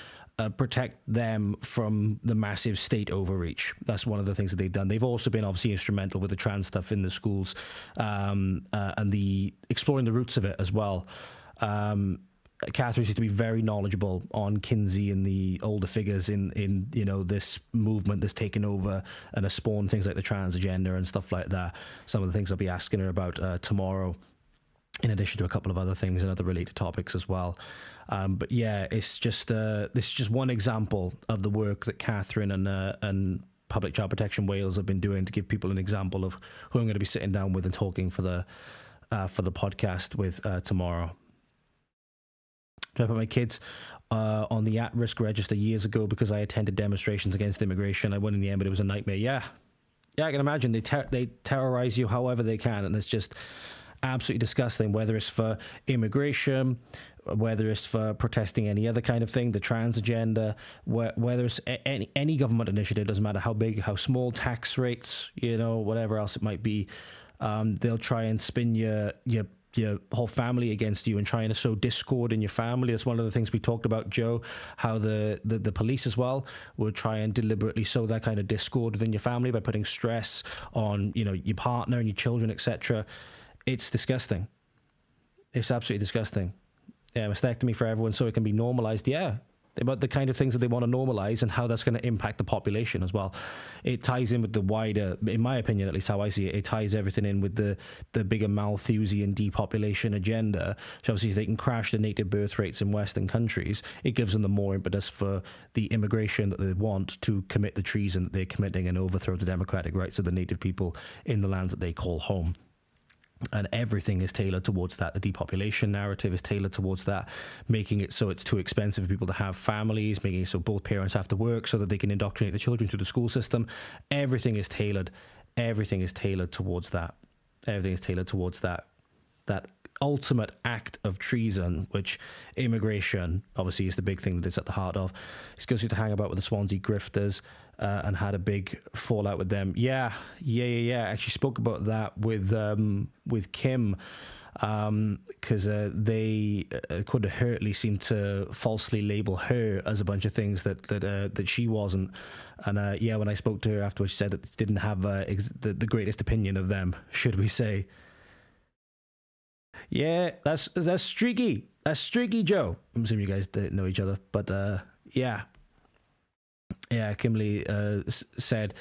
protect them from the massive state overreach. That's one of the things that they've done. They've also been obviously instrumental with the trans stuff in the schools and the exploring the roots of it as well. Kathryn seems to be very knowledgeable on Kinsey and the older figures in this movement that's taken over and has spawned things like the trans agenda and stuff like that. Some of the things I'll be asking her about tomorrow, in addition to a couple of other things and other related topics as well. But yeah, it's just this is just one example of the work that Kathryn and Public Child Protection Wales have been doing to give people an example of who I'm going to be sitting down with and talking for the podcast with tomorrow. I put my kids on the at-risk register years ago because I attended demonstrations against immigration. I won in the end, but it was a nightmare. Yeah, I can imagine they terrorize you however they can, and it's just absolutely disgusting, whether it's for immigration, whether it's for protesting any other kind of thing, the trans agenda, whether it's any government initiative, doesn't matter how big, how small, tax rates, whatever else it might be. They'll try and spin your whole family against you and trying to sow discord in your family. That's one of the things we talked about, Joe, how the police as well would try and deliberately sow that kind of discord within your family by putting stress on, your partner and your children, etc. It's disgusting. It's absolutely disgusting. Yeah, mastectomy for everyone so it can be normalized. Yeah, about the kind of things that they want to normalize and how that's going to impact the population as well. It ties in with the wider, in my opinion, at least how I see it, it ties everything in with the bigger Malthusian depopulation agenda. So obviously if they can crash the native birth rates in Western countries, it gives them the more impetus for the immigration that they want to commit the treason that they're committing and overthrow the democratic rights of the native people in the lands that they call home. And everything is tailored towards that. The depopulation narrative is tailored towards that, making it so it's too expensive for people to have families, making it so both parents have to work so that they can indoctrinate the children through the school system. Everything is tailored. Everything is tailored towards that. Everything is tailored towards that ultimate act of treason, which immigration obviously is the big thing that it's at the heart of. He goes to hang about with the Swansea grifters and had a big fallout with them. Yeah. I actually spoke about that with Kim because they could have hurtly seemed to falsely label her as a bunch of things that she wasn't. And when I spoke to her afterwards, she said that she didn't have the greatest opinion of them, should we say. Yeah, that's streaky. That's streaky, Joe. I'm assuming you guys didn't know each other, but yeah, Kimberly said,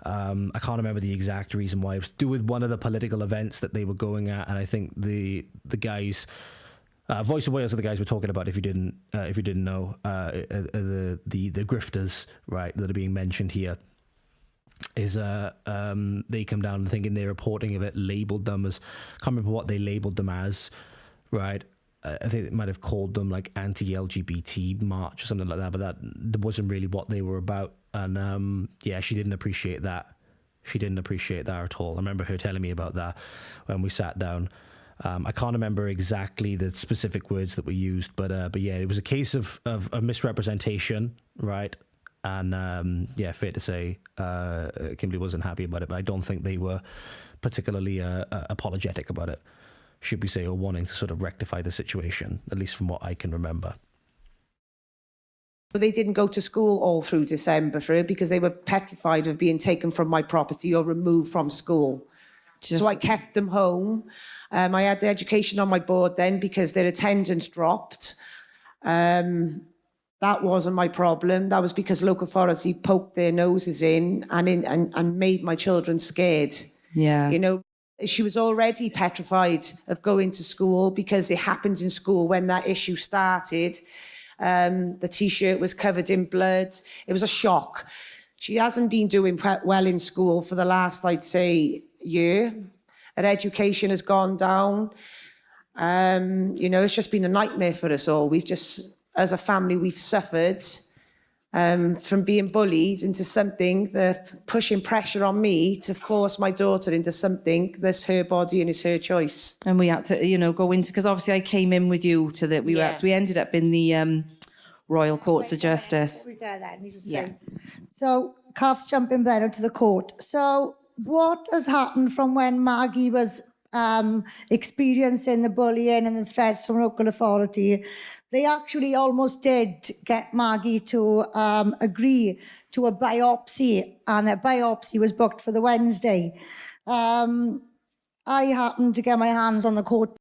I can't remember the exact reason why. It was to do with one of the political events that they were going at, and I think the guys, Voice of Wales are the guys we're talking about. If you didn't know, the grifters, right, that are being mentioned here. Is they come down and thinking their reporting of it labeled them as, I can't remember what they labeled them as, right? I think it might have called them like anti-LGBT march or something like that, but that wasn't really what they were about. And yeah, she didn't appreciate that. She didn't appreciate that at all. I remember her telling me about that when we sat down. I can't remember exactly the specific words that were used, but yeah, it was a case of misrepresentation, right? And yeah, fair to say, Kimberly wasn't happy about it, but I don't think they were particularly apologetic about it, should we say, or wanting to sort of rectify the situation, at least from what I can remember. But they didn't go to school all through December for it because they were petrified of being taken from my property or removed from school. So I kept them home. I had the education on my board then because their attendance dropped. That wasn't my problem. That was because local authority poked their noses in and made my children scared. Yeah. You know, she was already petrified of going to school because it happened in school when that issue started. The T-shirt was covered in blood. It was a shock. She hasn't been doing well in school for the last, I'd say, year. Her education has gone down. You know, it's just been a nightmare for us all. We've just, as a family, we've suffered from being bullied into something, pushing pressure on me to force my daughter into something that's her body and it's her choice. And we had to, you know, go into, because obviously I came in with you to the, we ended up in the Royal Courts of Justice. Yeah. So, Kath's jumping then into the court. So, what has happened from when Maggie was experiencing the bullying and the threats from local authority? They actually almost did get Maggie to agree to a biopsy, and that biopsy was booked for the Wednesday. I happened to get my hands on the court.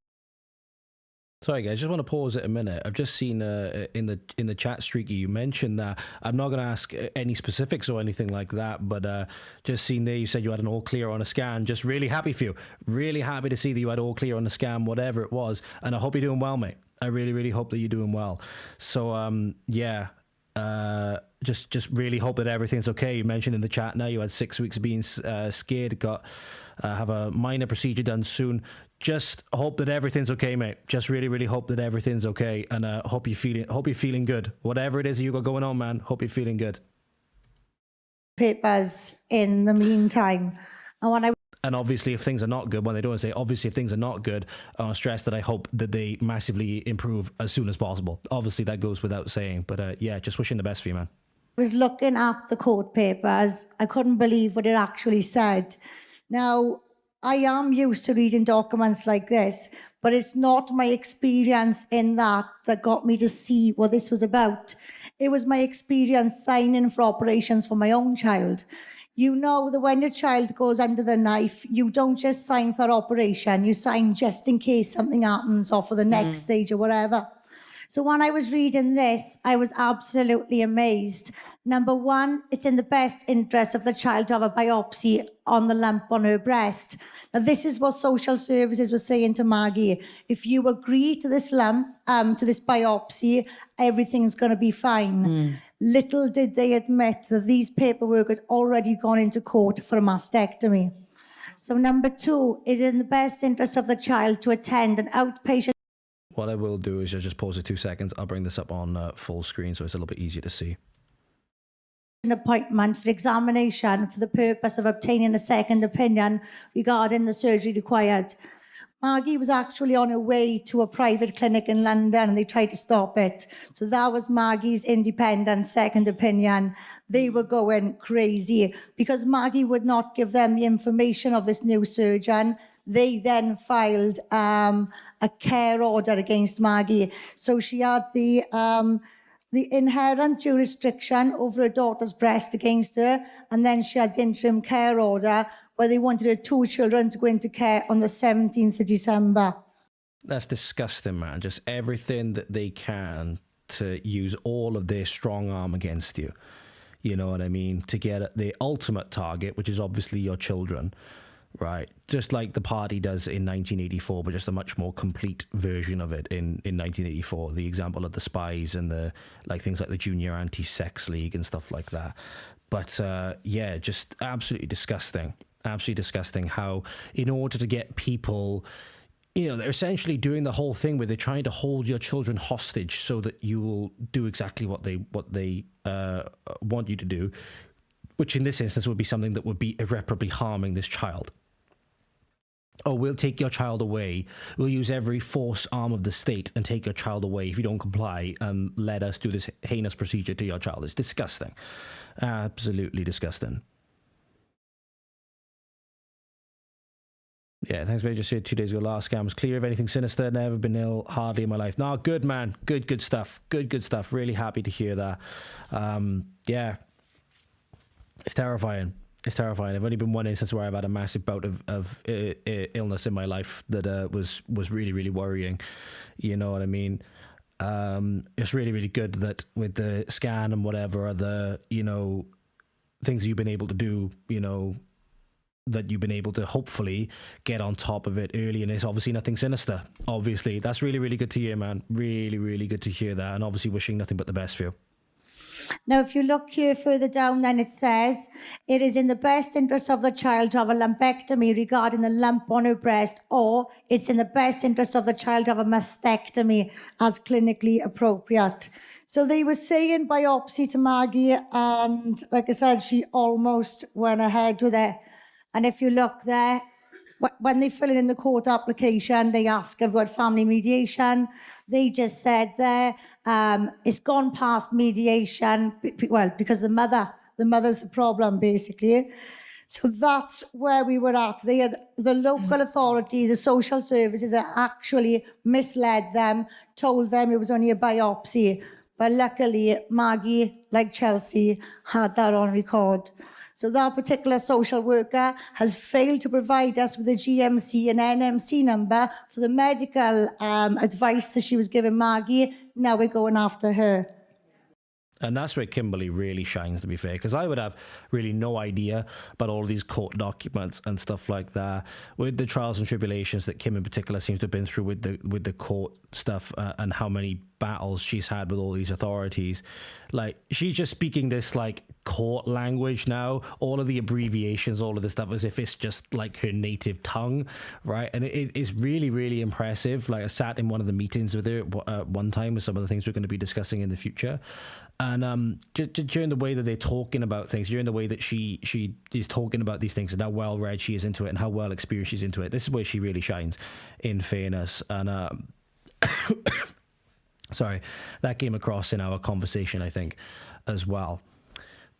Sorry, guys, just want to pause it a minute. I've just seen in the chat, Streaky, you mentioned that. I'm not going to ask any specifics or anything like that, but just seen there, you said you had an all clear on a scan. Just really happy for you. Really happy to see that you had all clear on the scan, whatever it was. And I hope you're doing well, mate. I really, really hope that you're doing well. So, yeah, just really hope that everything's okay. You mentioned in the chat now you had 6 weeks of being scared, have a minor procedure done soon. Just hope that everything's okay, mate. Just really, really hope that everything's okay, and hope you're feeling good. Whatever it is you got going on, man. Hope you're feeling good. Papers in the meantime, and obviously, if things are not good, when they don't say, obviously, if things are not good, I stress that I hope that they massively improve as soon as possible. Obviously, that goes without saying, but yeah, just wishing the best for you, man. I was looking at the court papers. I couldn't believe what it actually said. Now, I am used to reading documents like this, but it's not my experience in that got me to see what this was about. It was my experience signing for operations for my own child. You know that when your child goes under the knife, you don't just sign for operation, you sign just in case something happens or for the next stage or whatever. So when I was reading this, I was absolutely amazed. Number one, it's in the best interest of the child to have a biopsy on the lump on her breast. Now, this is what social services were saying to Maggie. If you agree to this lump, to this biopsy, everything's going to be fine. Little did they admit that these paperwork had already gone into court for a mastectomy. So number two, is in the best interest of the child to attend an outpatient. What I will do is I'll just pause it 2 seconds. I'll bring this up on full screen so it's a little bit easier to see. An appointment for examination for the purpose of obtaining a second opinion regarding the surgery required. Maggie was actually on her way to a private clinic in London and they tried to stop it. So that was Maggie's independent second opinion. They were going crazy because Maggie would not give them the information of this new surgeon. They then filed a care order against Maggie. So she had the inherent jurisdiction over her daughter's breast against her, and then she had the interim care order where they wanted her two children to go into care on the 17th of December. That's disgusting, man. Just everything that they can to use all of their strong arm against you. You know what I mean? To get at the ultimate target, which is obviously your children. Right, just like the party does in 1984, but just a much more complete version of it in 1984. The example of the spies and the things like the Junior Anti-Sex League and stuff like that. But yeah, just absolutely disgusting. Absolutely disgusting how, in order to get people you know, they're essentially doing the whole thing where they're trying to hold your children hostage so that you will do exactly what they want you to do, which in this instance would be something that would be irreparably harming this child. Oh, we'll take your child away. We'll use every force arm of the state and take your child away if you don't comply and let us do this heinous procedure to your child. It's disgusting. Absolutely disgusting. Yeah, thanks, mate. Just said 2 days ago, last scam was clear of anything sinister. Never been ill, hardly in my life. No, good, man. Good stuff. Good stuff. Really happy to hear that. Yeah. It's terrifying. It's terrifying. I've only been one instance where I've had a massive bout of illness in my life that was really, really worrying. You know what I mean? It's really, really good that with the scan and whatever other, you know, things you've been able to do, you know, that you've been able to hopefully get on top of it early, and it's obviously nothing sinister. Obviously, that's really, really good to hear, man. Really, really good to hear that, and obviously wishing nothing but the best for you. Now, if you look here further down, then it says, it is in the best interest of the child to have a lumpectomy regarding the lump on her breast, or it's in the best interest of the child to have a mastectomy as clinically appropriate. So they were saying biopsy to Maggie, and like I said, she almost went ahead with it. And if you look there, when they fill in the court application, they ask about family mediation. They just said there, it's gone past mediation, well, because the mother's the problem, basically. So that's where we were at. They had the local authority, the social services, actually misled them, told them it was only a biopsy. But luckily, Maggie, like Chelsea, had that on record. So that particular social worker has failed to provide us with a GMC and NMC number for the medical advice that she was giving Maggie. Now we're going after her. And that's where Kimberly really shines, to be fair, because I would have really no idea about all of these court documents and stuff like that, with the trials and tribulations that Kim in particular seems to have been through with the court stuff, and how many battles she's had with all these authorities. Like, she's just speaking this like court language now, all of the abbreviations, all of this stuff, as if it's just like her native tongue, right? And it is really, really impressive. Like, I sat in one of the meetings with her one time with some of the things we're going to be discussing in the future. And during the way that they're talking about things, during the way that she is talking about these things, and how well read she is into it, and how well experienced she's into it, this is where she really shines, in fairness. And sorry, that came across in our conversation, I think, as well.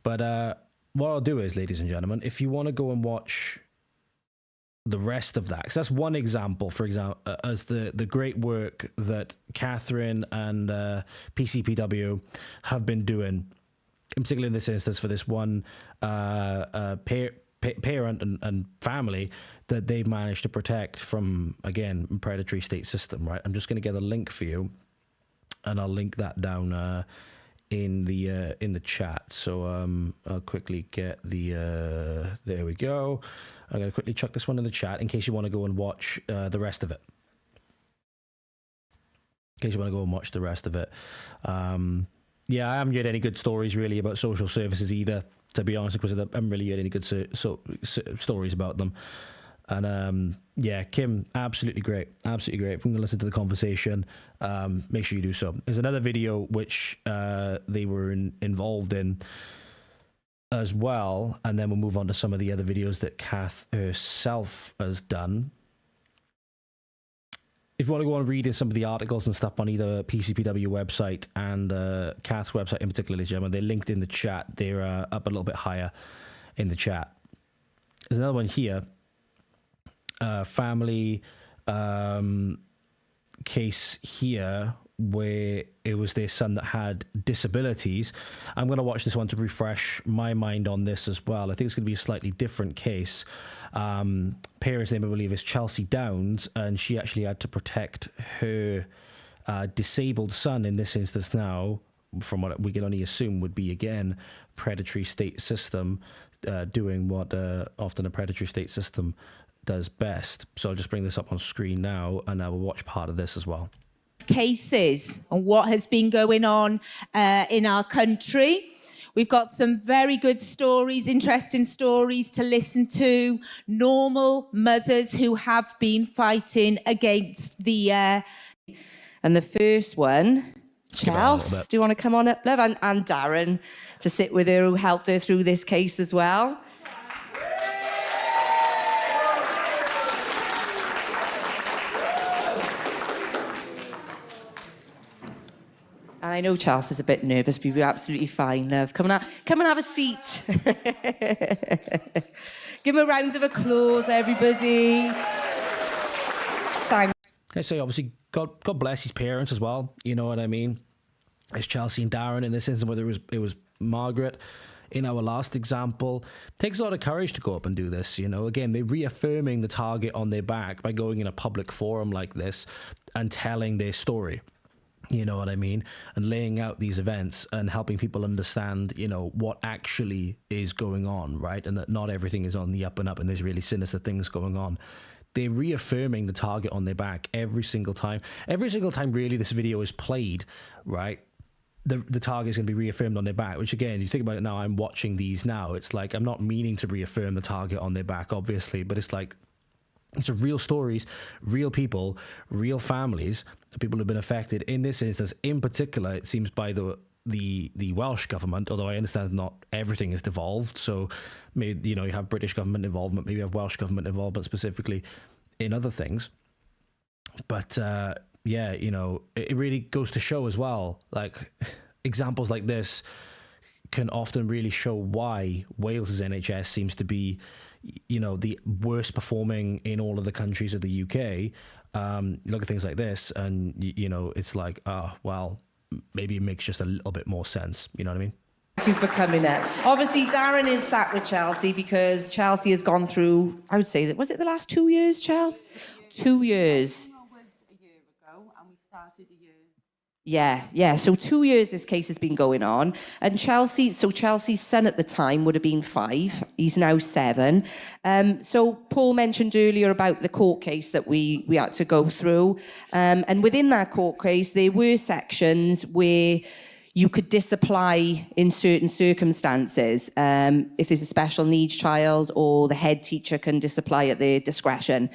But what I'll do is, ladies and gentlemen, if you want to go and watch the rest of that, because that's one example, for example, as the great work that Kathryn and PCPW have been doing, in particular in this instance for this one parent and family that they've managed to protect from, again, predatory state system, right? I'm just going to get a link for you, and I'll link that down in the chat. So I'll quickly get the there we go. I'm going to quickly chuck this one in the chat in case you want to go and watch the rest of it. In case you want to go and watch the rest of it. Yeah, I haven't heard any good stories really about social services either, to be honest, because I haven't really heard any good stories about them. And yeah, Kim, absolutely great. Absolutely great. If you want to listen to the conversation, make sure you do so. There's another video which they were involved in as well, and then we'll move on to some of the other videos that Kath herself has done. If you want to go on reading some of the articles and stuff on either PCPW website and Kath's website in particular, ladies and gentlemen, they're linked in the chat. They're up a little bit higher in the chat. There's another one here. Family case here where it was their son that had disabilities. I'm going to watch this one to refresh my mind on this as well. I think it's going to be a slightly different case. Parents' name, I believe, is Chelsea Downs, and she actually had to protect her disabled son in this instance now, from what we can only assume would be, again, predatory state system, doing what often a predatory state system does best. So I'll just bring this up on screen now, and I will watch part of this as well. Cases and what has been going on in our country. We've got some very good stories, interesting stories to listen to. Normal mothers who have been fighting against the... And the first one, Skip it on a little Chelsea, bit. do you want to come on up, love? And Darren, to sit with her, who helped her through this case as well. And I know Chelsea's a bit nervous, but you'll be absolutely fine, love. Come and have a seat. Give him a round of applause, everybody. Thanks. I say, obviously, God bless his parents as well. You know what I mean? It's Chelsea and Darren in this instance, whether it was Margaret. In our last example, it takes a lot of courage to go up and do this. You know, again, they're reaffirming the target on their back by going in a public forum like this and telling their story. You know what I mean? And laying out these events and helping people understand, you know, what actually is going on, right? And that not everything is on the up and up and there's really sinister things going on. They're reaffirming the target on their back every single time. Every single time, really, this video is played, right? The target is going to be reaffirmed on their back, which, again, you think about it now, I'm watching these now. It's like I'm not meaning to reaffirm the target on their back, obviously, but it's like, these are real stories, real people, real families, people who've been affected. In this instance, in particular, it seems by the Welsh government, although I understand not everything is devolved. So, maybe, you know, you have British government involvement, maybe you have Welsh government involvement specifically in other things. But yeah, you know, it really goes to show as well, like examples like this can often really show why Wales's NHS seems to be, you know, the worst performing in all of the countries of the UK. Look at things like this and, you know, it's like, well, maybe it makes just a little bit more sense. You know what I mean? Thank you for coming up. Obviously, Darren is sat with Chelsea because Chelsea has gone through, I would say, that was it the last 2 years, Chelsea? 2 years. Was a year ago, and we started a year. Yeah. So 2 years this case has been going on. And Chelsea's son at the time would have been 5. He's now 7. So Paul mentioned earlier about the court case that we had to go through. And within that court case, there were sections where you could disapply in certain circumstances if there's a special needs child, or the head teacher can disapply at their discretion.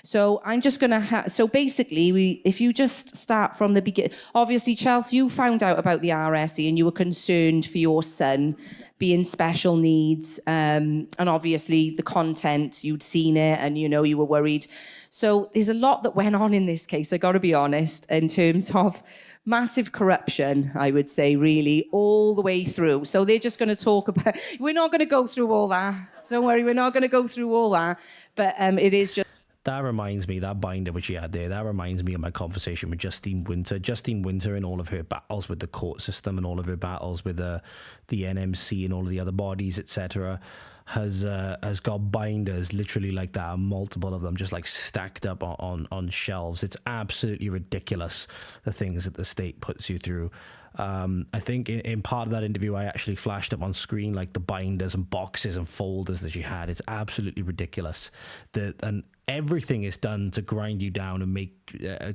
So I'm just going to so basically, if you just start from the beginning, obviously, Chelsea, you found out about the RSE and you were concerned for your son being special needs, and obviously the content, you'd seen it and, you know, you were worried. So there's a lot that went on in this case, I got to be honest, in terms of massive corruption, I would say, really, all the way through. So they're just going to talk about, we're not going to go through all that. Don't worry, we're not going to go through all that. But it is just... That reminds me, that binder which she had there, that reminds me of my conversation with Justine Winter. Justine Winter, in all of her battles with the court system and all of her battles with the NMC and all of the other bodies, etc., has got binders literally like that, multiple of them just like stacked up on shelves. It's absolutely ridiculous, the things that the state puts you through. I think in part of that interview, I actually flashed up on screen like the binders and boxes and folders that she had. It's absolutely ridiculous. And everything is done to grind you down and make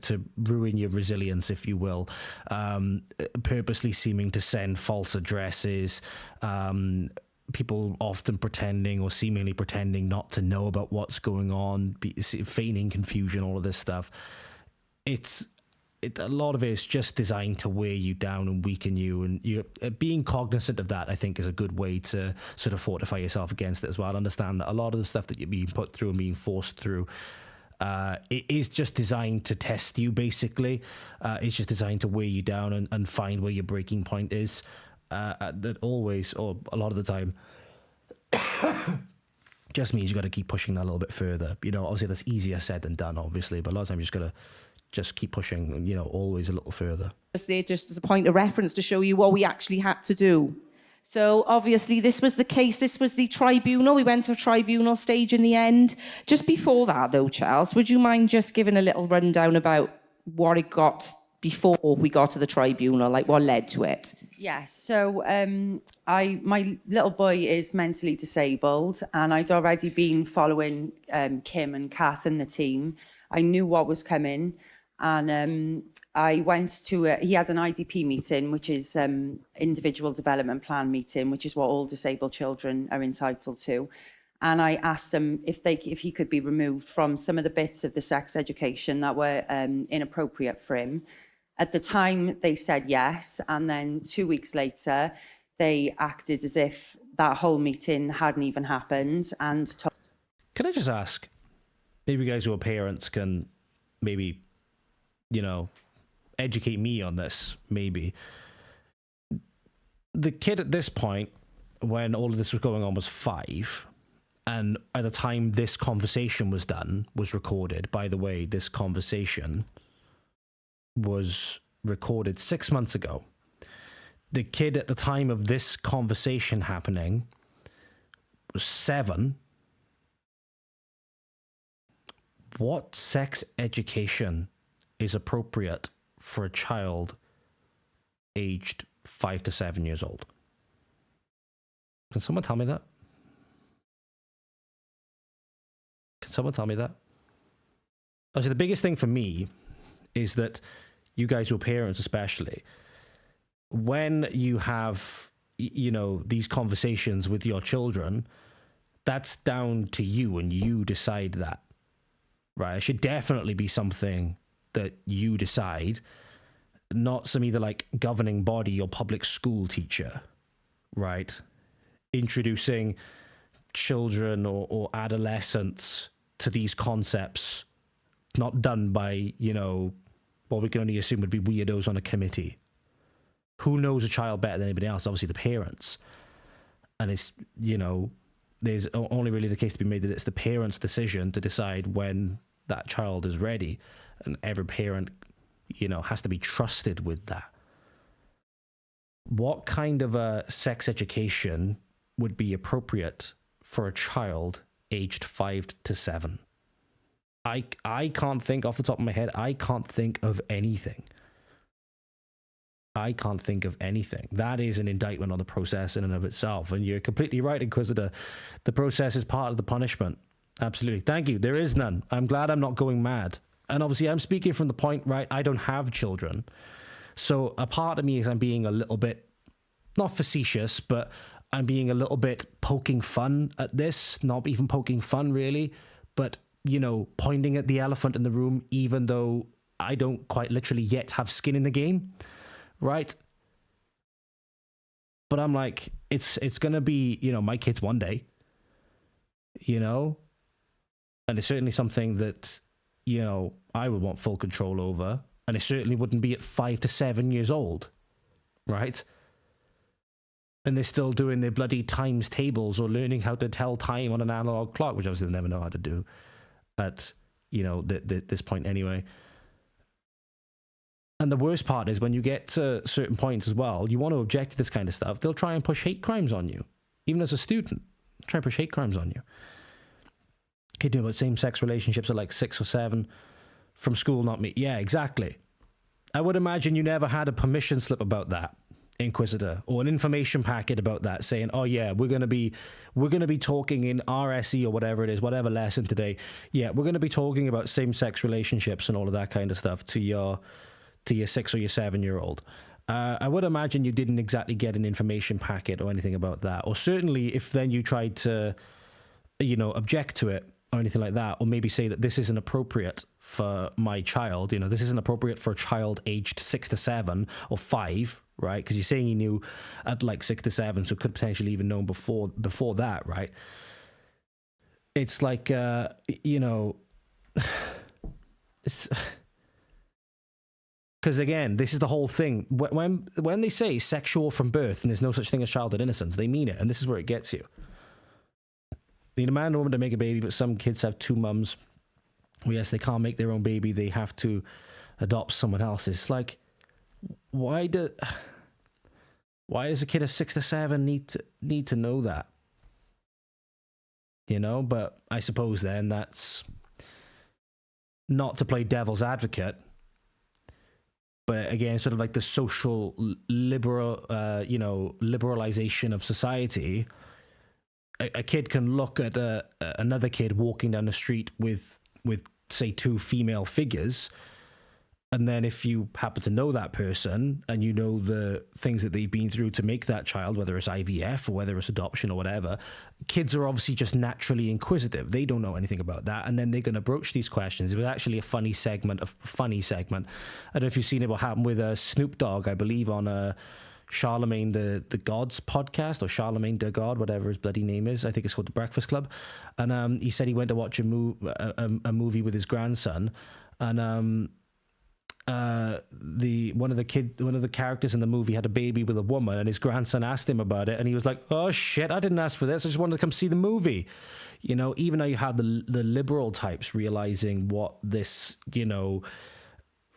to ruin your resilience, if you will. Purposely seeming to send false addresses. People often pretending or seemingly pretending not to know about what's going on, feigning confusion, all of this stuff. A lot of it is just designed to wear you down and weaken you, and you being cognizant of that, I think, is a good way to sort of fortify yourself against it as well. Understand that a lot of the stuff that you're being put through and being forced through, it is just designed to test you, basically. It's just designed to wear you down and find where your breaking point is. That always, or a lot of the time, just means you got to keep pushing that a little bit further. You know, obviously that's easier said than done, obviously, but a lot of times you just got to just keep pushing, you know, always a little further. Just as a point of reference to show you what we actually had to do. So obviously this was the case, this was the tribunal. We went to a tribunal stage in the end. Just before that though, Charles, would you mind just giving a little rundown about what it got before we got to the tribunal, like what led to it? Yes, so my little boy is mentally disabled, and I'd already been following Kim and Kath and the team. I knew what was coming, And I went to, he had an IDP meeting, which is individual development plan meeting, which is what all disabled children are entitled to. And I asked him if he could be removed from some of the bits of the sex education that were inappropriate for him. At the time, they said yes. And then 2 weeks later, they acted as if that whole meeting hadn't even happened. And Can I just ask, maybe you guys who are parents can maybe, you know, educate me on this, maybe. The kid at this point, when all of this was going on, was 5. And at the time this conversation was recorded. By the way, this conversation was recorded 6 months ago. The kid at the time of this conversation happening was 7. What sex education is appropriate for a child aged 5 to 7 years old? Can someone tell me that? Can someone tell me that? Actually, the biggest thing for me is that you guys who are parents especially, when you have, you know, these conversations with your children, that's down to you and you decide that, right? It should definitely be something that you decide, not some either like governing body or public school teacher, right? Introducing children or adolescents to these concepts, not done by, you know, what we can only assume would be weirdos on a committee. Who knows a child better than anybody else? Obviously the parents. And it's, you know, there's only really the case to be made that it's the parents' decision to decide when that child is ready. And every parent, you know, has to be trusted with that. What kind of a sex education would be appropriate for a child aged 5 to 7? I can't think off the top of my head. I can't think of anything. I can't think of anything. That is an indictment on the process in and of itself. And you're completely right, Inquisitor. The process is part of the punishment. Absolutely. Thank you. There is none. I'm glad I'm not going mad. And obviously I'm speaking from the point, right, I don't have children. So a part of me is I'm being a little bit, not facetious, but I'm being a little bit poking fun at this. Not even poking fun, really. But, you know, pointing at the elephant in the room, even though I don't quite literally yet have skin in the game. Right? But I'm like, it's going to be, you know, my kids one day, you know? And it's certainly something that, you know, I would want full control over. And it certainly wouldn't be at 5 to 7 years old. Right? And they're still doing their bloody times tables or learning how to tell time on an analog clock, which obviously they never know how to do at, you know, this point anyway. And the worst part is when you get to certain points as well, you want to object to this kind of stuff, they'll try and push hate crimes on you. Even as a student, try and push hate crimes on you. Kid doing about same-sex relationships at like 6 or 7 from school, not me. Yeah, exactly. I would imagine you never had a permission slip about that, Inquisitor, or an information packet about that saying, oh yeah, we're going to be talking in RSE or whatever it is, whatever lesson today. Yeah, we're going to be talking about same-sex relationships and all of that kind of stuff to your 6 or your 7-year-old. I would imagine you didn't exactly get an information packet or anything about that. Or certainly if then you tried to, you know, object to it or anything like that, or maybe say that this isn't appropriate for my child, you know, this isn't appropriate for a child aged 6 to 7 or 5, right? Because you're saying he knew at like 6 to 7, so could potentially even known before that, right? It's like, you know, it's... Because again, this is the whole thing. When they say sexual from birth and there's no such thing as childhood innocence, they mean it. And this is where it gets you. You need a man and a woman to make a baby, but some kids have 2 mums. Well, yes, they can't make their own baby. They have to adopt someone else's. It's like, why does a kid of 6 to 7 need to know that? You know, but I suppose then that's not to play devil's advocate. But again, sort of like the social liberalization of society. A kid can look at another kid walking down the street with say 2 female figures, And then if you happen to know that person and you know the things that they've been through to make that child, whether it's IVF or whether it's adoption or whatever, kids are obviously just naturally inquisitive. They don't know anything about that. And then they're going to broach these questions. It was actually a funny segment. I don't know if you've seen it, what happened with Snoop Dogg, I believe, on Charlemagne the God's podcast, or Charlemagne the God, whatever his bloody name is. I think it's called The Breakfast Club. And he said he went to watch a movie with his grandson, and one of the characters in the movie had a baby with a woman, and his grandson asked him about it, and he was like, "Oh shit, I didn't ask for this. I just wanted to come see the movie." You know, even though you have the liberal types realizing what this, you know,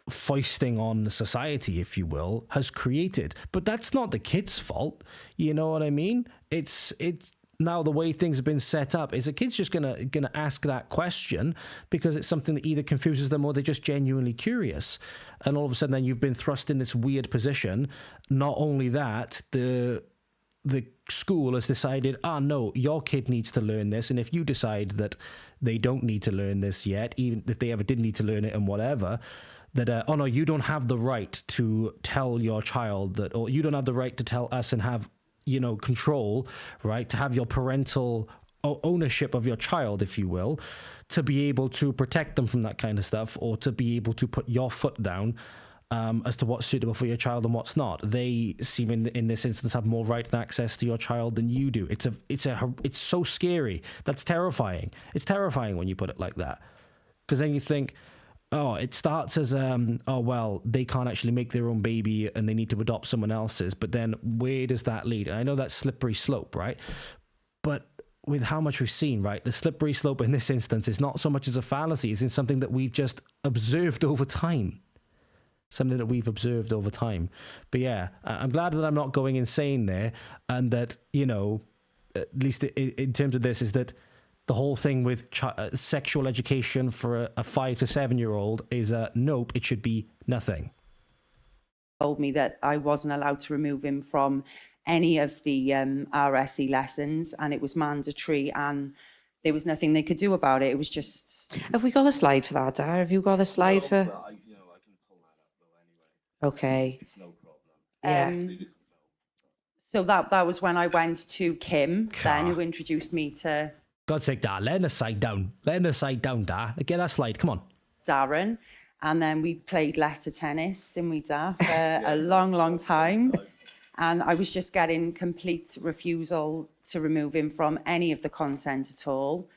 foisting on society, if you will, has created. But that's not the kid's fault. You know what I mean? It's now the way things have been set up is a kid's just gonna ask that question because it's something that either confuses them or they're just genuinely curious. And all of a sudden then you've been thrust in this weird position. Not only that, the school has decided, no, your kid needs to learn this. And if you decide that they don't need to learn this yet, even if they ever did need to learn it and whatever, that, oh no, you don't have the right to tell your child that, or you don't have the right to tell us and have, you know, control, right, to have your parental ownership of your child, if you will, to be able to protect them from that kind of stuff, or to be able to put your foot down as to what's suitable for your child and what's not. They seem in this instance have more right and access to your child than you do. It's so scary. That's terrifying. It's terrifying when you put it like that, because then you think, oh, it starts as, oh, well, they can't actually make their own baby and they need to adopt someone else's. But then where does that lead? And I know that's slippery slope, right? But with how much we've seen, right, the slippery slope in this instance is not so much as a fallacy, it's in something that we've just observed over time. Something that we've observed over time. But yeah, I'm glad that I'm not going insane there, and that, you know, at least in terms of this, is that the whole thing with sexual education for a 5 to 7 year old is nope, it should be nothing. Told me that I wasn't allowed to remove him from any of the RSE lessons, and it was mandatory, and there was nothing they could do about it. It was just... Have we got a slide for that, Dar? Have you got a slide for... I can pull that up though anyway. Okay. It's no problem. Yeah. So that was when I went to Kim, then, who introduced me to... God's sake, Dar, let the side down. Let the side down, Dar. Get that slide, come on. Darren. And then we played letter tennis, didn't we, Dar, for a long, long time. And I was just getting complete refusal to remove him from any of the content at all.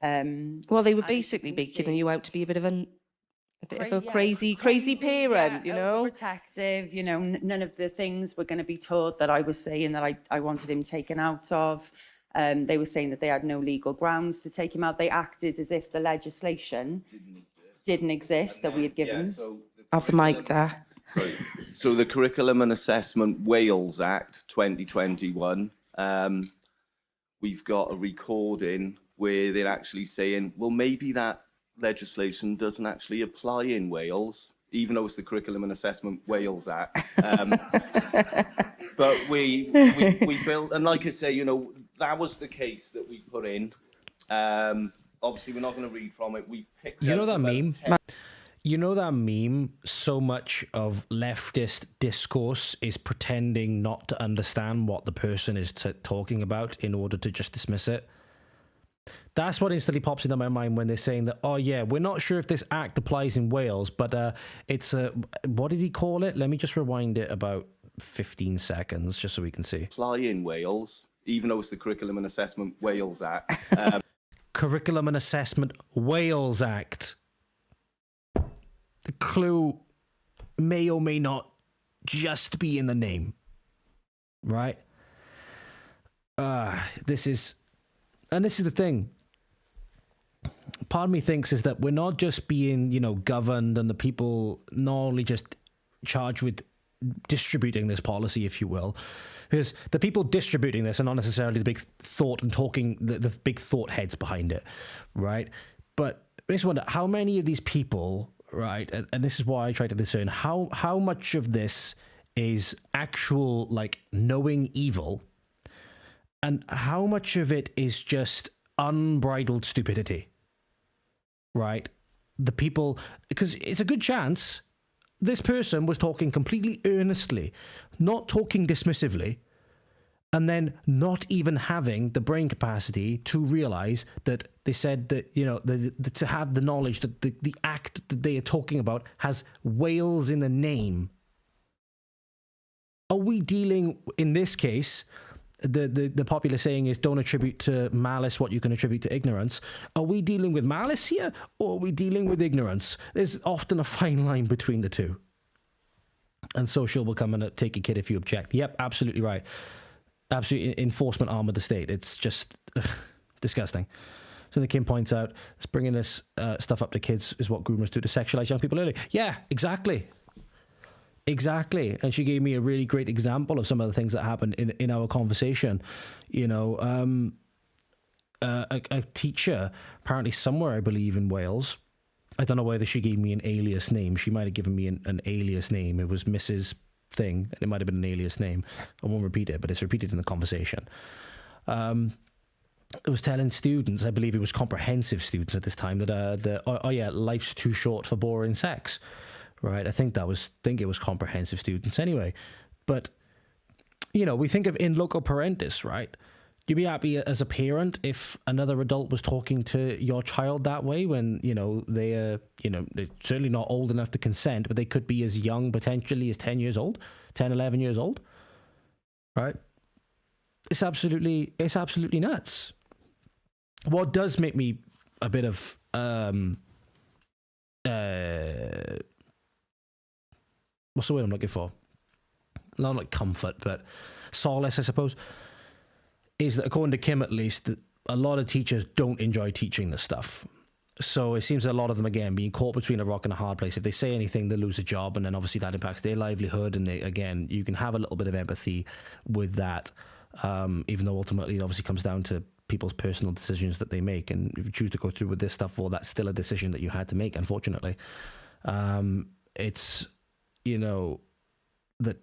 Well, they were basically making you out to be a bit of a crazy parent, you know? Protective, you know, none of the things were going to be taught that I was saying that I wanted him taken out of. They were saying that they had no legal grounds to take him out. They acted as if the legislation didn't exist that we had given. Off the mic, Dar. So the Curriculum and Assessment Wales Act 2021, we've got a recording where they're actually saying, well, maybe that legislation doesn't actually apply in Wales, even though it's the Curriculum and Assessment Wales Act. But we built, and like I say, you know, that was the case that we put in. Obviously, we're not going to read from it. We've picked. You know that meme? You know that meme? So much of leftist discourse is pretending not to understand what the person is talking about in order to just dismiss it. That's what instantly pops into my mind when they're saying that, oh yeah, we're not sure if this act applies in Wales, but it's a, what did he call it? Let me just rewind it about 15 seconds just so we can see. Apply in Wales, even though it's the Curriculum and Assessment Wales Act. Curriculum and Assessment Wales Act. The clue may or may not just be in the name, right? This is the thing. Part of me thinks is that we're not just being, you know, governed, and the people not only just charged with distributing this policy, if you will, because the people distributing this are not necessarily the big thought and talking, the big thought heads behind it, right? But I just wonder how many of these people, right, and this is why I try to discern how much of this is actual, like, knowing evil, and how much of it is just unbridled stupidity, right? The people, because it's a good chance this person was talking completely earnestly, not talking dismissively, and then not even having the brain capacity to realize that they said that, you know, to have the knowledge that the act that they are talking about has Wales in the name. Are we dealing, in this case, the popular saying is don't attribute to malice what you can attribute to ignorance. Are we dealing with malice here, or are we dealing with ignorance? There's often a fine line between the two. And social will come and take a kid if you object. Yep, absolutely right. Absolutely enforcement arm of the state. It's just disgusting. So the Kim points out, it's bringing this stuff up to kids is what groomers do to sexualize young people early. Yeah, exactly. Exactly. And she gave me a really great example of some of the things that happened in our conversation. You know, a teacher, apparently somewhere, I believe, in Wales, I don't know whether she gave me an alias name. She might have given me an alias name. It was Mrs. Thing, and it might have been an alias name. I won't repeat it, but it's repeated in the conversation. It was telling students, I believe it was comprehensive students at this time, that life's too short for boring sex, right? I think it was comprehensive students anyway. But you know, we think of in loco parentis, right? You'd be happy as a parent if another adult was talking to your child that way when, you know, they're certainly not old enough to consent, but they could be as young potentially as 10 years old, 10, 11 years old, right? It's absolutely nuts. What does make me a bit of, what's the word I'm looking for? Not like comfort, but solace, I suppose, is that according to Kim, at least, that a lot of teachers don't enjoy teaching this stuff. So it seems that a lot of them, again, being caught between a rock and a hard place. If they say anything, they lose a job, and then obviously that impacts their livelihood. And again, you can have a little bit of empathy with that, even though ultimately it obviously comes down to people's personal decisions that they make. And if you choose to go through with this stuff, well, that's still a decision that you had to make, unfortunately. It's, you know, that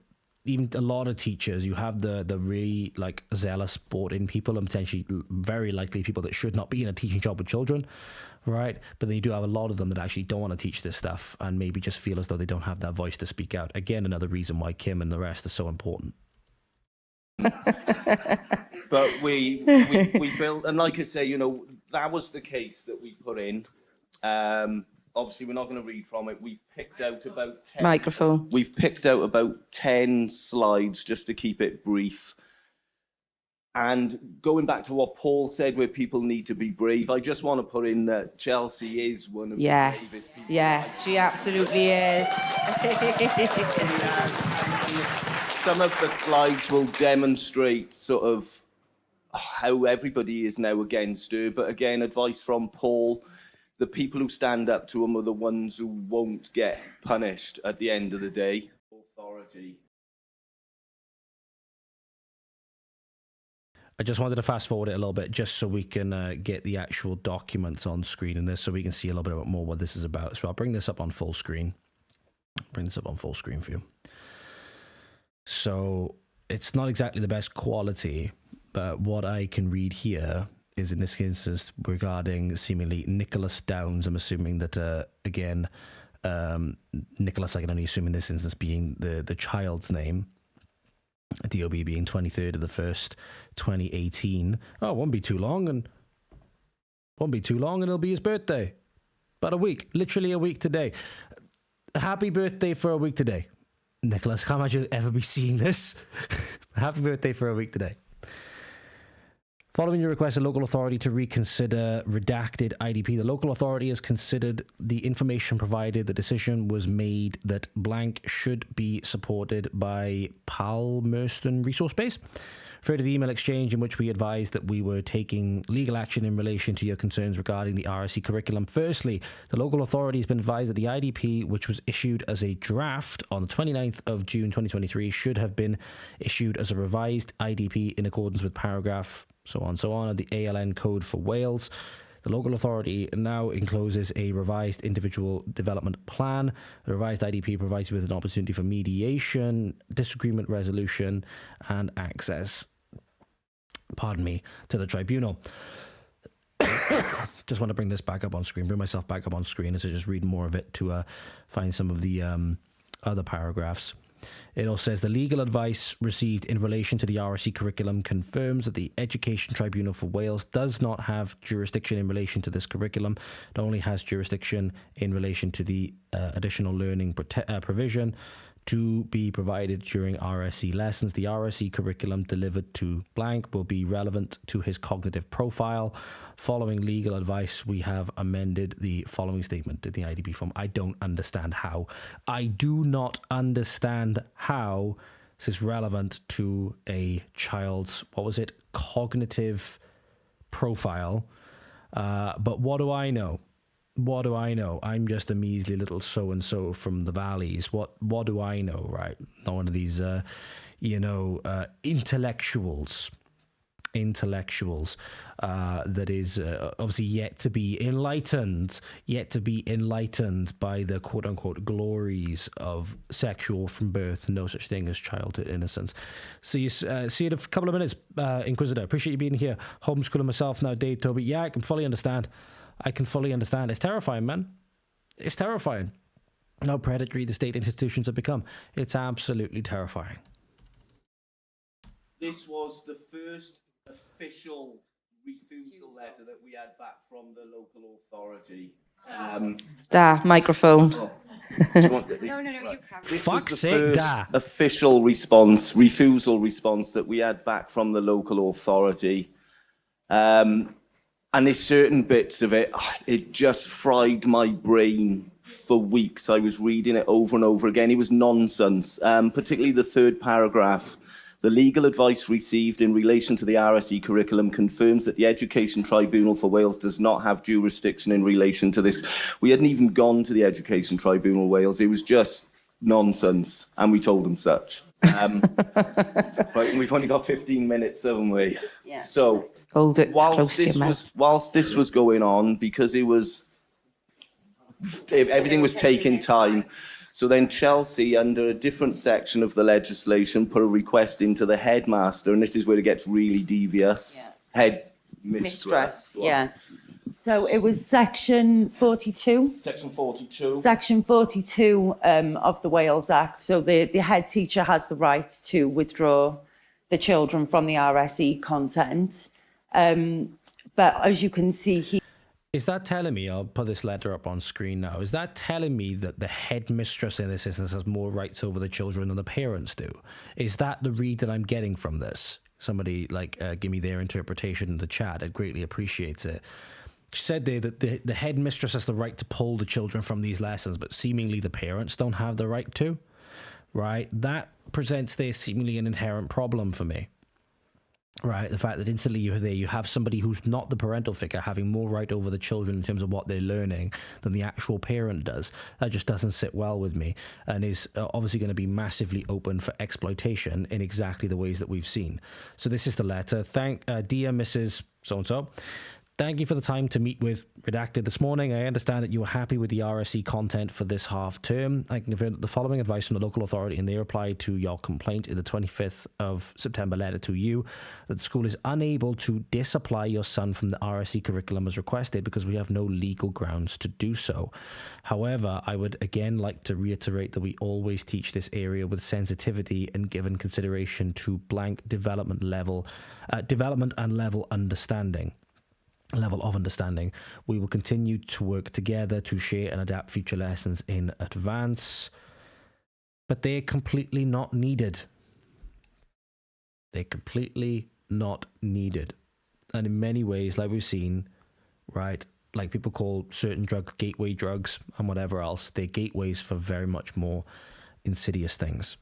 even a lot of teachers, you have the really like zealous, bought-in people, and potentially very likely people that should not be in a teaching job with children, right? But then you do have a lot of them that actually don't want to teach this stuff and maybe just feel as though they don't have that voice to speak out. Again, another reason why Kim and the rest are so important. But we built, and like I say, you know, that was the case that we put in. Obviously, we're not going to read from it. We've picked out about 10. Microphone. We've picked out about 10 slides just to keep it brief. And going back to what Paul said, where people need to be brave, I just want to put in that Chelsea is one of the bravest people. Yes, she absolutely is. Some of the slides will demonstrate sort of how everybody is now against her. But again, advice from Paul. The people who stand up to them are the ones who won't get punished at the end of the day. Authority. I just wanted to fast forward it a little bit just so we can get the actual documents on screen in this, so we can see a little bit more what this is about. So I'll bring this up on full screen. For you. So it's not exactly the best quality, but what I can read here is in this instance regarding seemingly Nicholas Downs. I'm assuming that, again, Nicholas, I can only assume in this instance being the child's name, DOB being 23rd of the 1st, 2018. Oh, it won't be too long, and it'll be his birthday. About a week, literally a week today. Happy birthday for a week today. Nicholas, can't imagine you'll ever be seeing this. Happy birthday for a week today. Following your request, a local authority to reconsider redacted IDP, the local authority has considered the information provided. The decision was made that blank should be supported by Palmerston Resource Base. Further, the email exchange in which we advised that we were taking legal action in relation to your concerns regarding the RSC curriculum. Firstly, the local authority has been advised that the IDP, which was issued as a draft on the 29th of June 2023, should have been issued as a revised IDP in accordance with paragraph so on of the ALN code for Wales. The local authority now encloses a revised individual development plan. The revised IDP provides you with an opportunity for mediation, disagreement resolution, and access, to the tribunal. Just want to bring this back up on screen, bring myself back up on screen as I just read more of it to find some of the other paragraphs. It also says the legal advice received in relation to the RSE curriculum confirms that the Education Tribunal for Wales does not have jurisdiction in relation to this curriculum. It only has jurisdiction in relation to the additional learning provision to be provided during RSE lessons. The RSE curriculum delivered to blank will be relevant to his cognitive profile. Following legal advice, we have amended the following statement in the IDP form. I don't understand how. I do not understand how this is relevant to a child's, cognitive profile. But what do I know? What do I know? I'm just a measly little so-and-so from the valleys. What do I know, right? Not one of these, intellectuals that is obviously yet to be enlightened by the quote-unquote glories of sexual from birth, no such thing as childhood innocence. See you in a couple of minutes, Inquisitor. Appreciate you being here. Homeschooling myself now, Dave, Toby. Yeah, I can fully understand. It's terrifying, man. It's terrifying how predatory the state institutions have become. It's absolutely terrifying. This was the first official refusal letter that we had back from the local authority. Microphone. Do you want the- No, Right. you carry. This Fuck's was the sake, first official refusal response that we had back from the local authority. And there's certain bits of it, it just fried my brain for weeks. I was reading it over and over again. It was nonsense, particularly the third paragraph. The legal advice received in relation to the RSE curriculum confirms that the Education Tribunal for Wales does not have jurisdiction in relation to this. We hadn't even gone to the Education Tribunal of Wales. It was just nonsense, and we told them such. Right, and we've only got 15 minutes, haven't we? Yeah. So, Hold it close to your mouth. whilst this was going on, because everything was taking time, so then Chelsea, under a different section of the legislation, put a request into the headmaster, and this is where it gets really devious. Yeah. Headmistress. Yeah. So it was section 42. Section 42. Section 42 of the Wales Act. So the head teacher has the right to withdraw the children from the RSE content. But as you can see, Is that telling me, I'll put this letter up on screen now, is that telling me that the headmistress in this instance has more rights over the children than the parents do? Is that the read that I'm getting from this? Somebody give me their interpretation in the chat. I'd greatly appreciate it. She said there that the headmistress has the right to pull the children from these lessons, but seemingly the parents don't have the right to, right? That presents there seemingly an inherent problem for me. Right, the fact that instantly you have somebody who's not the parental figure having more right over the children in terms of what they're learning than the actual parent does. That just doesn't sit well with me, and is obviously going to be massively open for exploitation in exactly the ways that we've seen. So this is the letter. Dear Mrs. So-and-so, thank you for the time to meet with Redacted this morning. I understand that you were happy with the RSE content for this half term. I can confirm that the following advice from the local authority in their reply to your complaint in the 25th of September letter to you, that the school is unable to disapply your son from the RSE curriculum as requested because we have no legal grounds to do so. However, I would again like to reiterate that we always teach this area with sensitivity and given consideration to blank development and level of understanding. We will continue to work together to share and adapt future lessons in advance, but they're completely not needed. They're completely not needed. And in many ways, like we've seen, right, like people call certain gateway drugs and whatever else, they're gateways for very much more insidious things,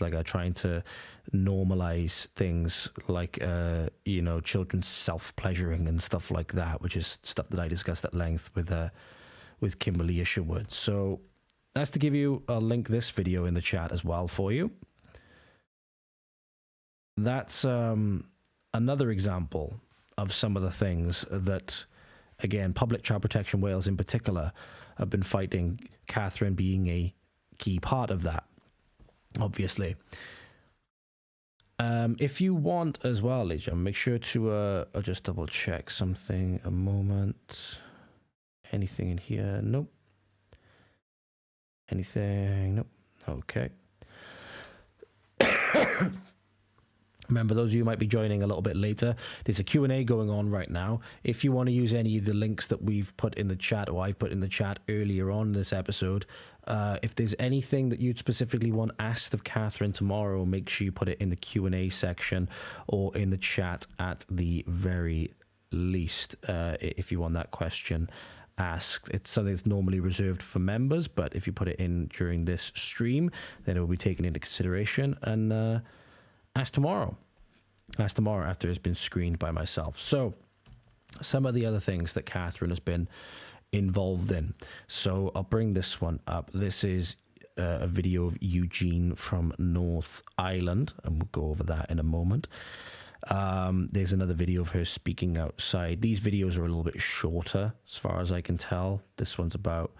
like trying to normalize things like children's self-pleasuring and stuff like that, which is stuff that I discussed at length with Kimberly Isherwood. So that's to give you a link this video in the chat as well for you. That's another example of some of the things that, again, Public Child Protection Wales in particular have been fighting, Kathryn being a key part of that. Obviously, if you want as well, Legion, make sure to I'll just double check something a moment. Anything in here? Nope. Anything? Nope. Okay. Remember, those of you who might be joining a little bit later, there's a Q&A going on right now. If you want to use any of the links that we've put in the chat, or I've put in the chat earlier on in this episode, if there's anything that you'd specifically want asked of Kathryn tomorrow, make sure you put it in the Q&A section or in the chat at the very least, if you want that question asked. It's something that's normally reserved for members, but if you put it in during this stream, then it will be taken into consideration and ask tomorrow after it's been screened by myself. So some of the other things that Kathryn has been involved in. So I'll bring this one up. This is a video of Eugene from North Island, and we'll go over that in a moment. There's another video of her speaking outside. These videos are a little bit shorter as far as I can tell. This one's about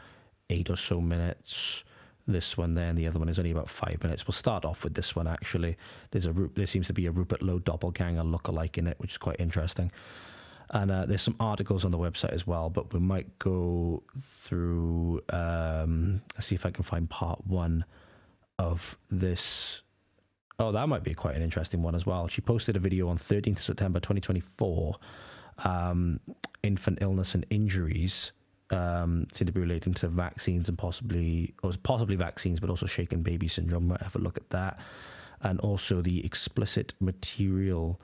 8 or so minutes. This one there, and the other one is only about 5 minutes. We'll start off with this one, actually. There seems to be a Rupert Lowe doppelganger lookalike in it, which is quite interesting. And there's some articles on the website as well, but we might go through, see if I can find part 1 of this. Oh, that might be quite an interesting one as well. She posted a video on 13th September 2024, infant illness and injuries, seem to be relating to vaccines and possibly vaccines, but also shaken baby syndrome. Might have a look at that. And also the explicit material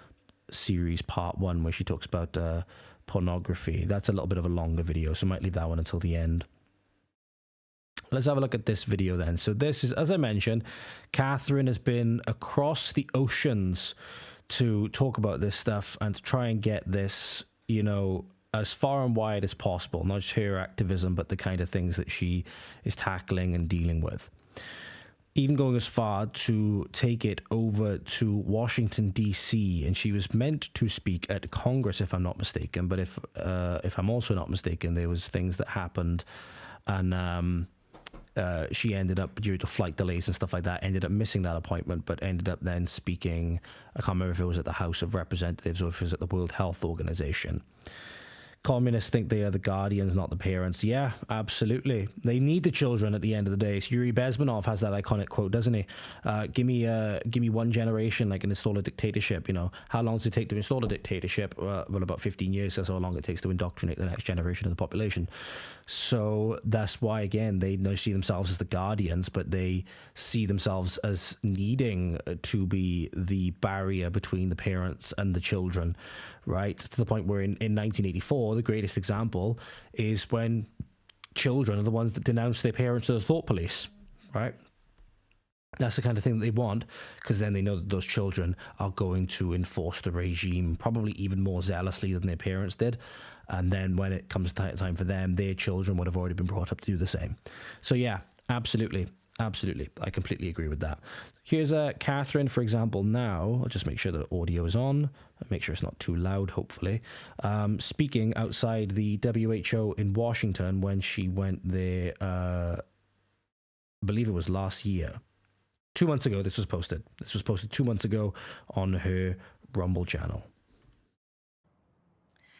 series part 1, where she talks about pornography. That's a little bit of a longer video, so I might leave that one until the end. Let's have a look at this video then. So this is, as I mentioned, Kathryn has been across the oceans to talk about this stuff and to try and get this, as far and wide as possible. Not just her activism, but the kind of things that she is tackling and dealing with. Even going as far to take it over to Washington, D.C., and she was meant to speak at Congress, if I'm not mistaken. But if I'm also not mistaken, there was things that happened, and she ended up, due to flight delays and stuff like that, ended up missing that appointment, but ended up then speaking, I can't remember if it was at the House of Representatives or if it was at the World Health Organization. Communists think they are the guardians, not the parents. Yeah, absolutely. They need the children at the end of the day. So Yuri Bezmenov has that iconic quote, doesn't he? Give me one generation, like, and install a dictatorship. How long does it take to install a dictatorship? Well, about 15 years. That's how long it takes to indoctrinate the next generation of the population. So that's why, again, they see themselves as the guardians, but they see themselves as needing to be the barrier between the parents and the children, right? To the point where in 1984, the greatest example is when children are the ones that denounce their parents to the thought police, right? That's the kind of thing that they want, because then they know that those children are going to enforce the regime probably even more zealously than their parents did. And then when it comes time for them, their children would have already been brought up to do the same. So yeah, absolutely. Absolutely. I completely agree with that. Here's Kathryn, for example, now. I'll just make sure the audio is on. Make sure it's not too loud, hopefully. Speaking outside the WHO in Washington when she went there, I believe it was last year. 2 months ago, this was posted. This was posted 2 months ago on her Rumble channel.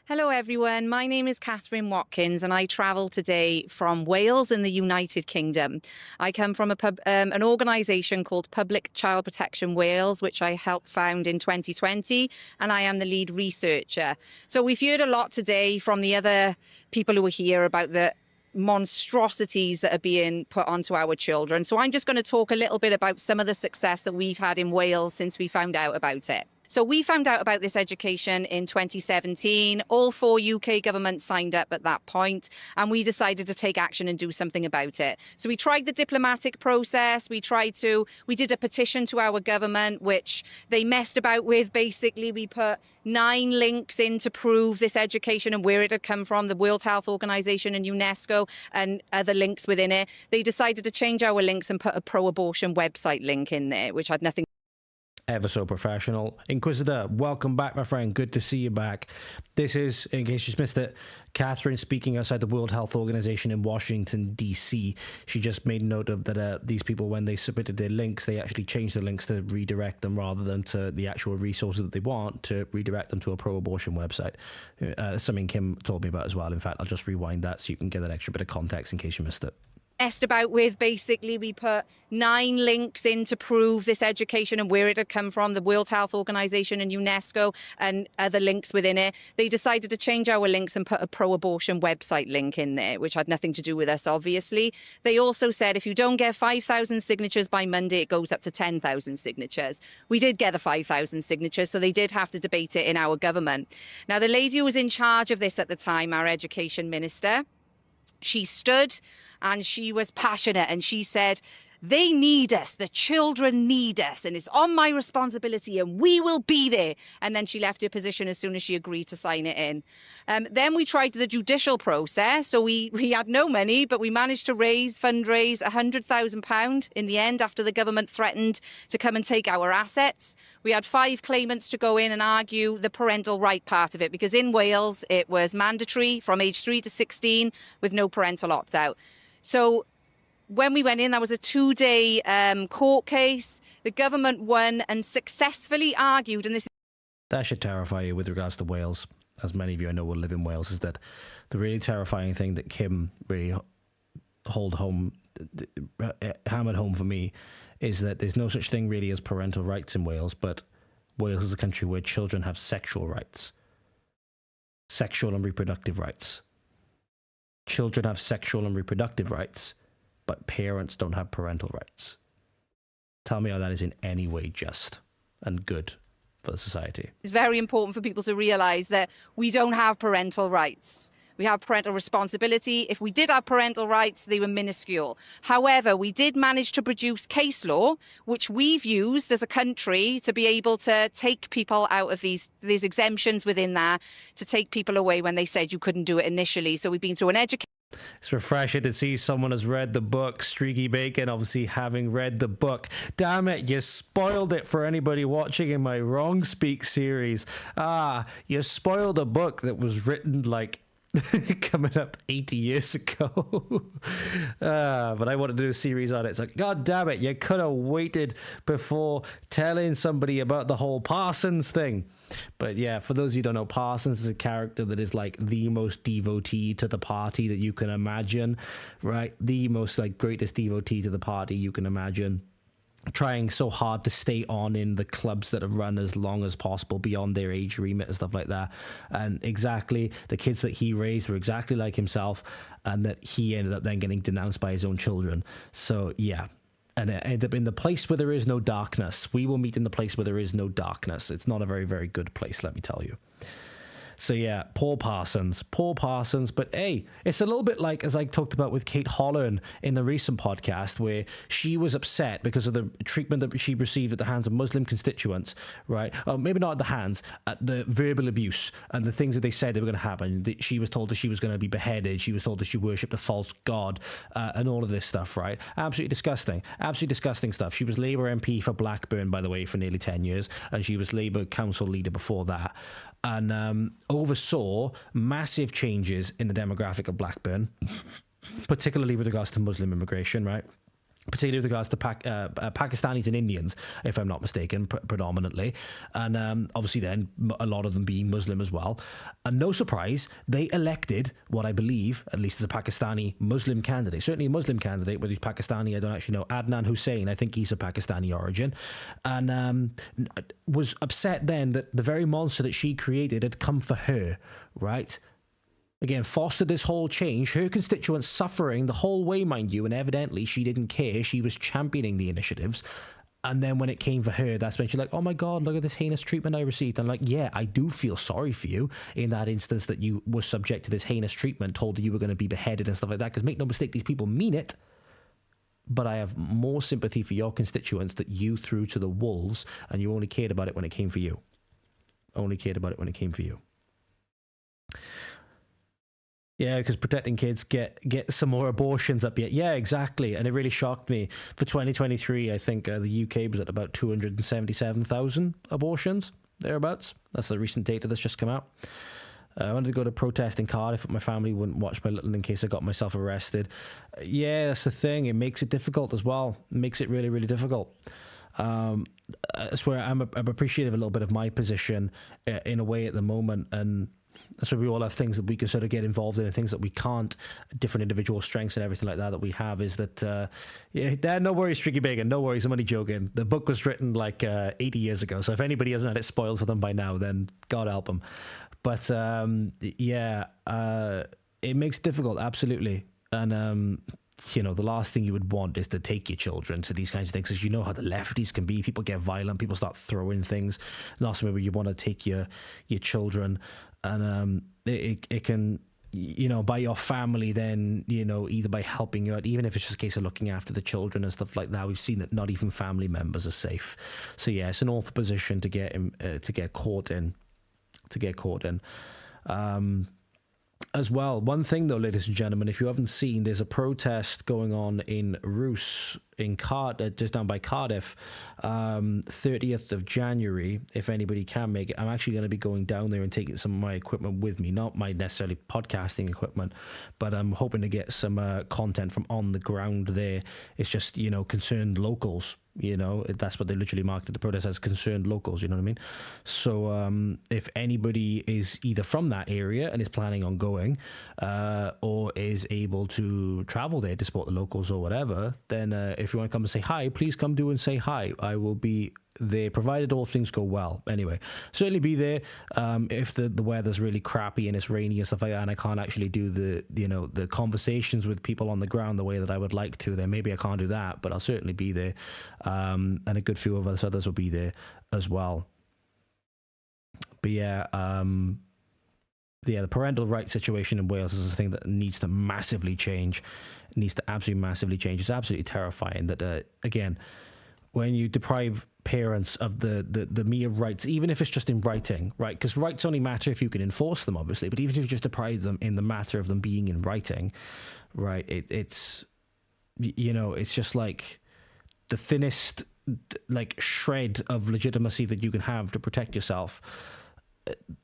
Hello everyone, my name is Kathryn Watkins and I travel today from Wales in the United Kingdom. I come from an organisation called Public Child Protection Wales, which I helped found in 2020, and I am the lead researcher. So we've heard a lot today from the other people who are here about the monstrosities that are being put onto our children. So I'm just going to talk a little bit about some of the success that we've had in Wales since we found out about it. So we found out about this education in 2017. All 4 UK governments signed up at that point, and we decided to take action and do something about it. So we tried the diplomatic process. We did a petition to our government, which they messed about with. Basically, we put 9 links in to prove this education and where it had come from, the World Health Organization and UNESCO, and other links within it. They decided to change our links and put a pro-abortion website link in there, which had nothing. Ever so professional. Inquisitor, welcome back, my friend. Good to see you back. This is, in case you just missed it, Kathryn speaking outside the World Health Organization in Washington, D.C. She just made note of that these people, when they submitted their links, they actually changed the links to redirect them rather than to the actual resources that they want, to redirect them to a pro-abortion website. Something Kim told me about as well. In fact, I'll just rewind that so you can get that extra bit of context in case you missed it. messed about with. Basically, we put 9 links in to prove this education and where it had come from, the World Health Organization and UNESCO, and other links within it. They decided to change our links and put a pro-abortion website link in there, which had nothing to do with us, obviously. They also said if you don't get 5,000 signatures by Monday, it goes up to 10,000 signatures. We did get the 5,000 signatures, so they did have to debate it in our government. Now, the lady who was in charge of this at the time, our education minister, she stood and she was passionate, and she said, they need us, the children need us, and it's on my responsibility, and we will be there. And then she left her position as soon as she agreed to sign it in. Then we tried the judicial process. So we had no money, but we managed to fundraise £100,000 in the end, after the government threatened to come and take our assets. We had 5 claimants to go in and argue the parental right part of it, because in Wales it was mandatory from age 3 to 16 with no parental opt-out. So when we went in, that was a 2-day court case. The government won and successfully argued, and this... That should terrify you with regards to Wales. As many of you I know will live in Wales, is that the really terrifying thing that Kim really hammered home for me is that there's no such thing really as parental rights in Wales, but Wales is a country where children have sexual rights. Sexual and reproductive rights. Children have sexual and reproductive rights, but parents don't have parental rights. Tell me how that is in any way just and good for the society. It's very important for people to realise that we don't have parental rights. We have parental responsibility. If we did have parental rights, they were minuscule. However, we did manage to produce case law, which we've used as a country to be able to take people out of these exemptions within that, to take people away when they said you couldn't do it initially. So we've been through an education. It's refreshing to see someone has read the book, Streaky Bacon, obviously having read the book. Damn it, you spoiled it for anybody watching in my Wrong Speak series. You spoiled a book that was written like coming up 80 years ago. But I wanted to do a series on it. It's like, God damn it, you could have waited before telling somebody about the whole Parsons thing. But yeah, for those of you who don't know, Parsons is a character that is like the most devotee to the party that you can imagine, right? The most like greatest devotee to the party you can imagine. Trying so hard to stay on in the clubs that have run as long as possible beyond their age remit and stuff like that. And exactly, the kids that he raised were exactly like himself, and that he ended up then getting denounced by his own children. So yeah. And it ended up in the place where there is no darkness. We will meet in the place where there is no darkness. It's not a very, very good place, let me tell you. So yeah, poor Parsons. But hey, it's a little bit like, as I talked about with Kate Holland in the recent podcast, where she was upset because of the treatment that she received at the hands of Muslim constituents, right? Maybe not at the hands, at the verbal abuse and the things that they said they were going to happen. She was told that she was going to be beheaded. She was told that she worshipped a false god and all of this stuff, right? Absolutely disgusting stuff. She was Labour MP for Blackburn, by the way, for nearly 10 years, and she was Labour council leader before that. And oversaw massive changes in the demographic of Blackburn, particularly with regards to Muslim immigration, right? Particularly with regards to Pakistanis and Indians, if I'm not mistaken, predominantly. And obviously then a lot of them being Muslim as well. And no surprise, they elected what I believe, at least as a Pakistani Muslim candidate, certainly a Muslim candidate, whether he's Pakistani, I don't actually know, Adnan Hussein, I think he's of Pakistani origin, and was upset then that the very monster that she created had come for her, right? Again, fostered this whole change, her constituents suffering the whole way, mind you, and evidently she didn't care. She was championing the initiatives. And then when it came for her, that's when she's like, oh my God, look at this heinous treatment I received. I'm like, yeah, I do feel sorry for you in that instance that you were subject to this heinous treatment, told that you were going to be beheaded and stuff like that. Because make no mistake, these people mean it. But I have more sympathy for your constituents that you threw to the wolves, and you only cared about it when it came for you. Only cared about it when it came for you. Yeah, because protecting kids get some more abortions up yet. Yeah, exactly. And it really shocked me. For 2023, I think the UK was at about 277,000 abortions, thereabouts. That's the recent data that's just come out. I wanted to go to protest in Cardiff, but my family wouldn't watch my little in case I got myself arrested. Yeah, that's the thing. It makes it difficult as well. It makes it really, really difficult. I swear I'm appreciative a little bit of my position in a way at the moment, and That's why we all have things that we can sort of get involved in and things that we can't, different individual strengths and everything like that we have, is that, no worries, Tricky Bacon, no worries, I'm only joking. The book was written like 80 years ago, so if anybody hasn't had it spoiled for them by now, then God help them. But it makes it difficult, absolutely. And, the last thing you would want is to take your children to these kinds of things, because you know how the lefties can be. People get violent, people start throwing things. Not somewhere where you want to take your children. And it can, by your family then, either by helping you out, even if it's just a case of looking after the children and stuff like that. We've seen that not even family members are safe. So yeah, it's an awful position to get caught in. As well, one thing though, ladies and gentlemen, if you haven't seen, there's a protest going on in Roos in just down by Cardiff, 30th of January. If anybody can make it, I'm actually going to be going down there and taking some of my equipment with me, not my necessarily podcasting equipment, but I'm hoping to get some content from on the ground there. It's just, concerned locals. That's what they literally marketed the protest as, concerned locals, you know what I mean? So if anybody is either from that area and is planning on going, or is able to travel there to support the locals or whatever, then if you want to come and say hi, please come do and say hi. I will be there, provided all things go well. Anyway, certainly be there. If the weather's really crappy and it's rainy and stuff like that, and I can't actually do the conversations with people on the ground the way that I would like to, then maybe I can't do that, but I'll certainly be there. And a good few of us others will be there as well. But the parental rights situation in Wales is a thing that needs to massively change. It needs to absolutely massively change. It's absolutely terrifying that, again, when you deprive parents of the mere rights, even if it's just in writing, right? Because rights only matter if you can enforce them, obviously. But even if you just deprive them in the matter of them being in writing, right? It's just like the thinnest shred of legitimacy that you can have to protect yourself.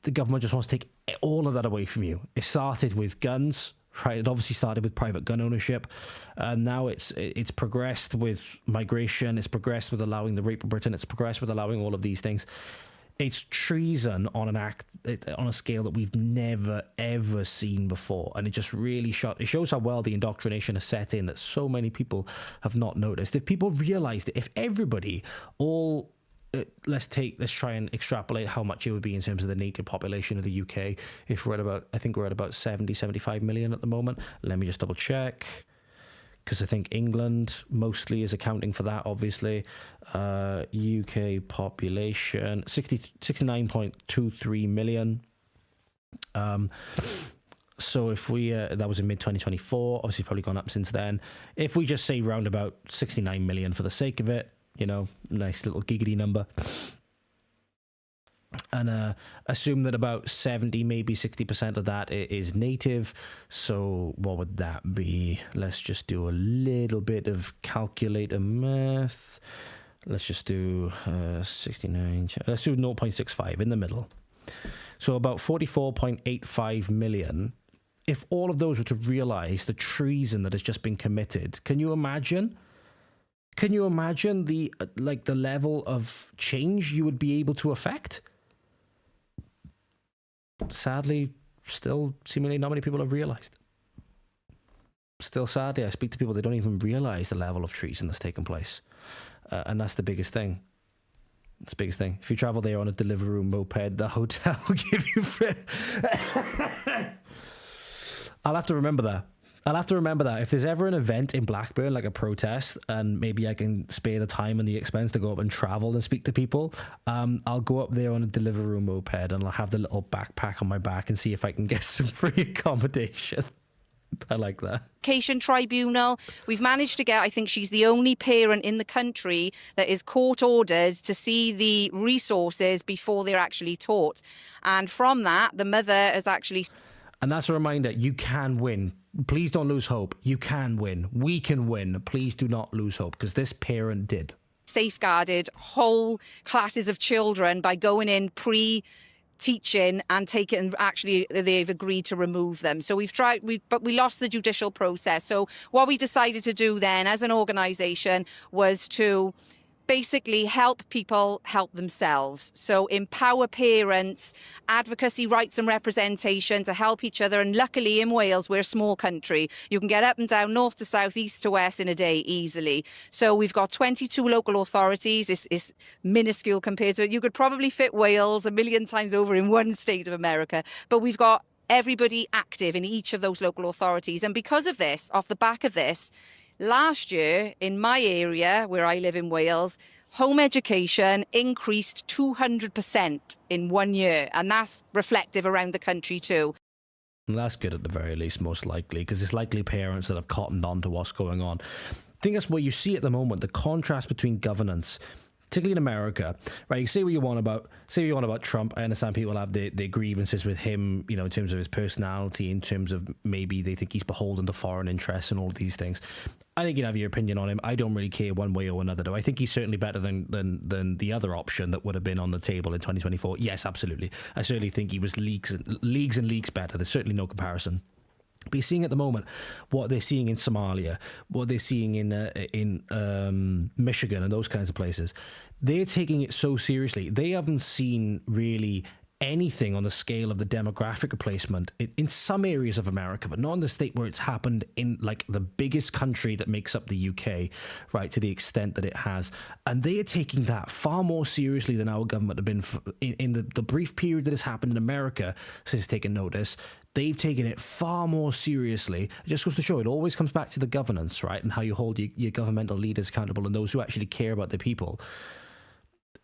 The government just wants to take all of that away from you. It started with guns, right? It obviously started with private gun ownership, and now it's progressed with migration. It's progressed with allowing the rape of Britain. It's progressed with allowing all of these things. It's treason on a scale that we've never ever seen before, and it just really it shows how well the indoctrination has set in that so many people have not noticed. If people realised it, if everybody all let's try and extrapolate how much it would be in terms of the native population of the UK. If I think we're at about 75 million at the moment. Let me just double check, because I think England mostly is accounting for that, obviously. UK population, 69.23 million. So if we, that was in mid-2024, obviously probably gone up since then. If we just say round about 69 million for the sake of it, nice little giggity number. And assume that about 70, maybe 60% of that is native. So what would that be? Let's just do a little bit of calculator math. Let's just do 69. Let's do 0.65 in the middle. So about 44.85 million. If all of those were to realise the treason that has just been committed, can you imagine? Can you imagine the level of change you would be able to affect? Sadly, still seemingly not many people have realised. Still, sadly, I speak to people, they don't even realise the level of treason that's taken place. And that's the biggest thing. It's the biggest thing. If you travel there on a Deliveroo moped, the hotel will give you free. I'll have to remember that. If there's ever an event in Blackburn, like a protest, and maybe I can spare the time and the expense to go up and travel and speak to people, I'll go up there on a Deliveroo moped and I'll have the little backpack on my back and see if I can get some free accommodation. I like that. Education Tribunal. We've managed to get, I think she's the only parent in the country that is court ordered to see the resources before they're actually taught. And from that, the mother has actually... And that's a reminder, you can win. Please don't lose hope. You can win. We can win. Please do not lose hope, because this parent did. Safeguarded whole classes of children by going in pre-teaching and taking, actually they've agreed to remove them. So we've tried, but we lost the judicial process. So what we decided to do then as an organisation was to basically help people help themselves. So empower parents, advocacy, rights and representation to help each other. And luckily in Wales, we're a small country. You can get up and down, north to south, east to west in a day easily. So we've got 22 local authorities. It's minuscule compared to it. You could probably fit Wales a million times over in one state of America. But we've got everybody active in each of those local authorities. And because of this, off the back of this, last year, in my area, where I live in Wales, home education increased 200% in 1 year. And that's reflective around the country too. And that's good at the very least, most likely, because it's likely parents that have cottoned on to what's going on. I think that's what you see at the moment, the contrast between governance, particularly in America, right? You say what you want about Trump. I understand people have their grievances with him, you know, in terms of his personality, in terms of maybe they think he's beholden to foreign interests and all of these things. I think you can have your opinion on him. I don't really care one way or another, though. I think he's certainly better than the other option that would have been on the table in 2024. Yes, absolutely. I certainly think he was leagues and leagues better. There's certainly no comparison. But you're seeing at the moment what they're seeing in Somalia, what they're seeing in Michigan and those kinds of places. They're taking it so seriously. They haven't seen really anything on the scale of the demographic replacement in some areas of America, but not in the state where it's happened in like the biggest country that makes up the UK, right, to the extent that it has. And they are taking that far more seriously than our government have been in the brief period that has happened in America since taking notice. They've taken it far more seriously. It just goes to show it always comes back to the governance, right, and how you hold your governmental leaders accountable and those who actually care about the people.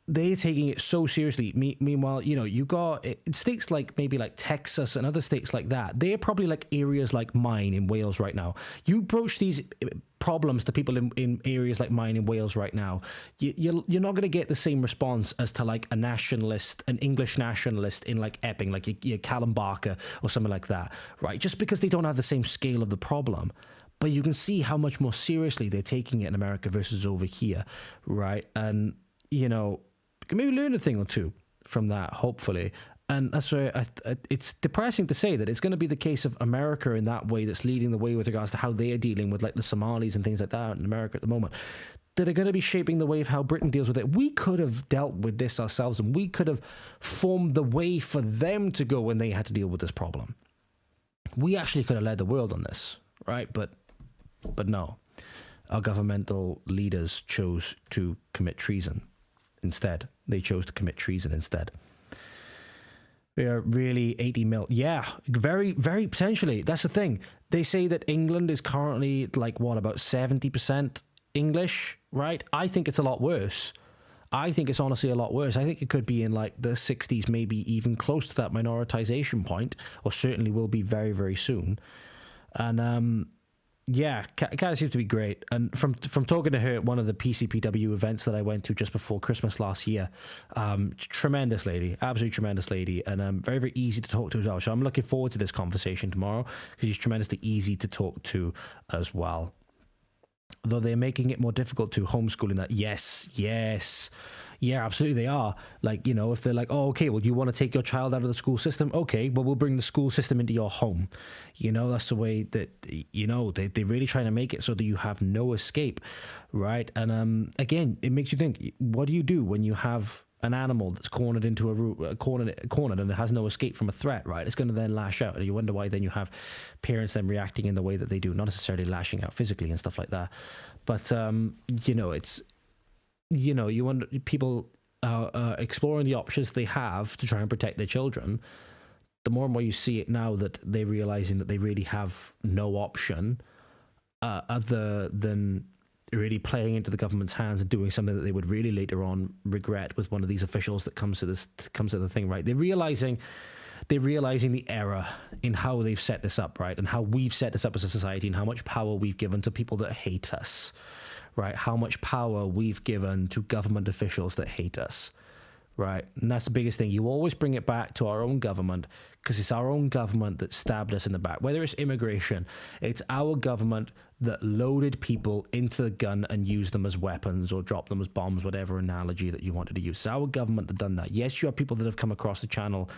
They're taking it so seriously. Meanwhile, you know, you got states like maybe like Texas and other states like that. They're probably like areas like mine in Wales right now. You broach these problems to people in areas like mine in Wales right now, you're not going to get the same response as to like a nationalist, an English nationalist in like Epping, like your Callum Barker or something like that, right? Just because they don't have the same scale of the problem. But you can see how much more seriously they're taking it in America versus over here, right? And, you know, you can maybe learn a thing or two from that, hopefully. And that's why it's depressing to say that it's going to be the case of America in that way that's leading the way with regards to how they are dealing with like the Somalis and things like that in America at the moment, that are going to be shaping the way of how Britain deals with it. We could have dealt with this ourselves and we could have formed the way for them to go when they had to deal with this problem. We actually could have led the world on this, right? But no, our governmental leaders chose to commit treason instead. They chose to commit treason instead. We are really 80 mil. Yeah, very, very potentially. That's the thing. They say that England is currently like, what, about 70% English, right? I think it's a lot worse. I think it's honestly a lot worse. I think it could be in like the 60s, maybe even close to that minoritization point, or certainly will be very, very soon. And yeah, it kind of seems to be great. And from talking to her at one of the PCPW events that I went to just before Christmas last year, tremendous lady, absolutely tremendous lady, and very, very easy to talk to as well. So I'm looking forward to this conversation tomorrow because she's tremendously easy to talk to as well. Though they're making it more difficult to homeschooling that. Yes. Yeah, absolutely they are. Like, you know, if they're like, oh, okay, well, you want to take your child out of the school system? Okay, well, we'll bring the school system into your home. You know, that's the way that, you know, they're really trying to make it so that you have no escape, right? And again, it makes you think, what do you do when you have an animal that's cornered into cornered and it has no escape from a threat, right? It's going to then lash out. And you wonder why then you have parents then reacting in the way that they do, not necessarily lashing out physically and stuff like that. But, you know, it's, you know, you wonder, people are exploring the options they have to try and protect their children. The more and more you see it now that they're realizing that they really have no option other than really playing into the government's hands and doing something that they would really later on regret with one of these officials that comes to the thing, right? They're realizing the error in how they've set this up, right? And how we've set this up as a society and how much power we've given to people that hate us, right? How much power we've given to government officials that hate us, right? And that's the biggest thing. You always bring it back to our own government because it's our own government that stabbed us in the back. Whether it's immigration, it's our government that loaded people into the gun and used them as weapons or dropped them as bombs, whatever analogy that you wanted to use. It's our government that done that. Yes, you have people that have come across the channel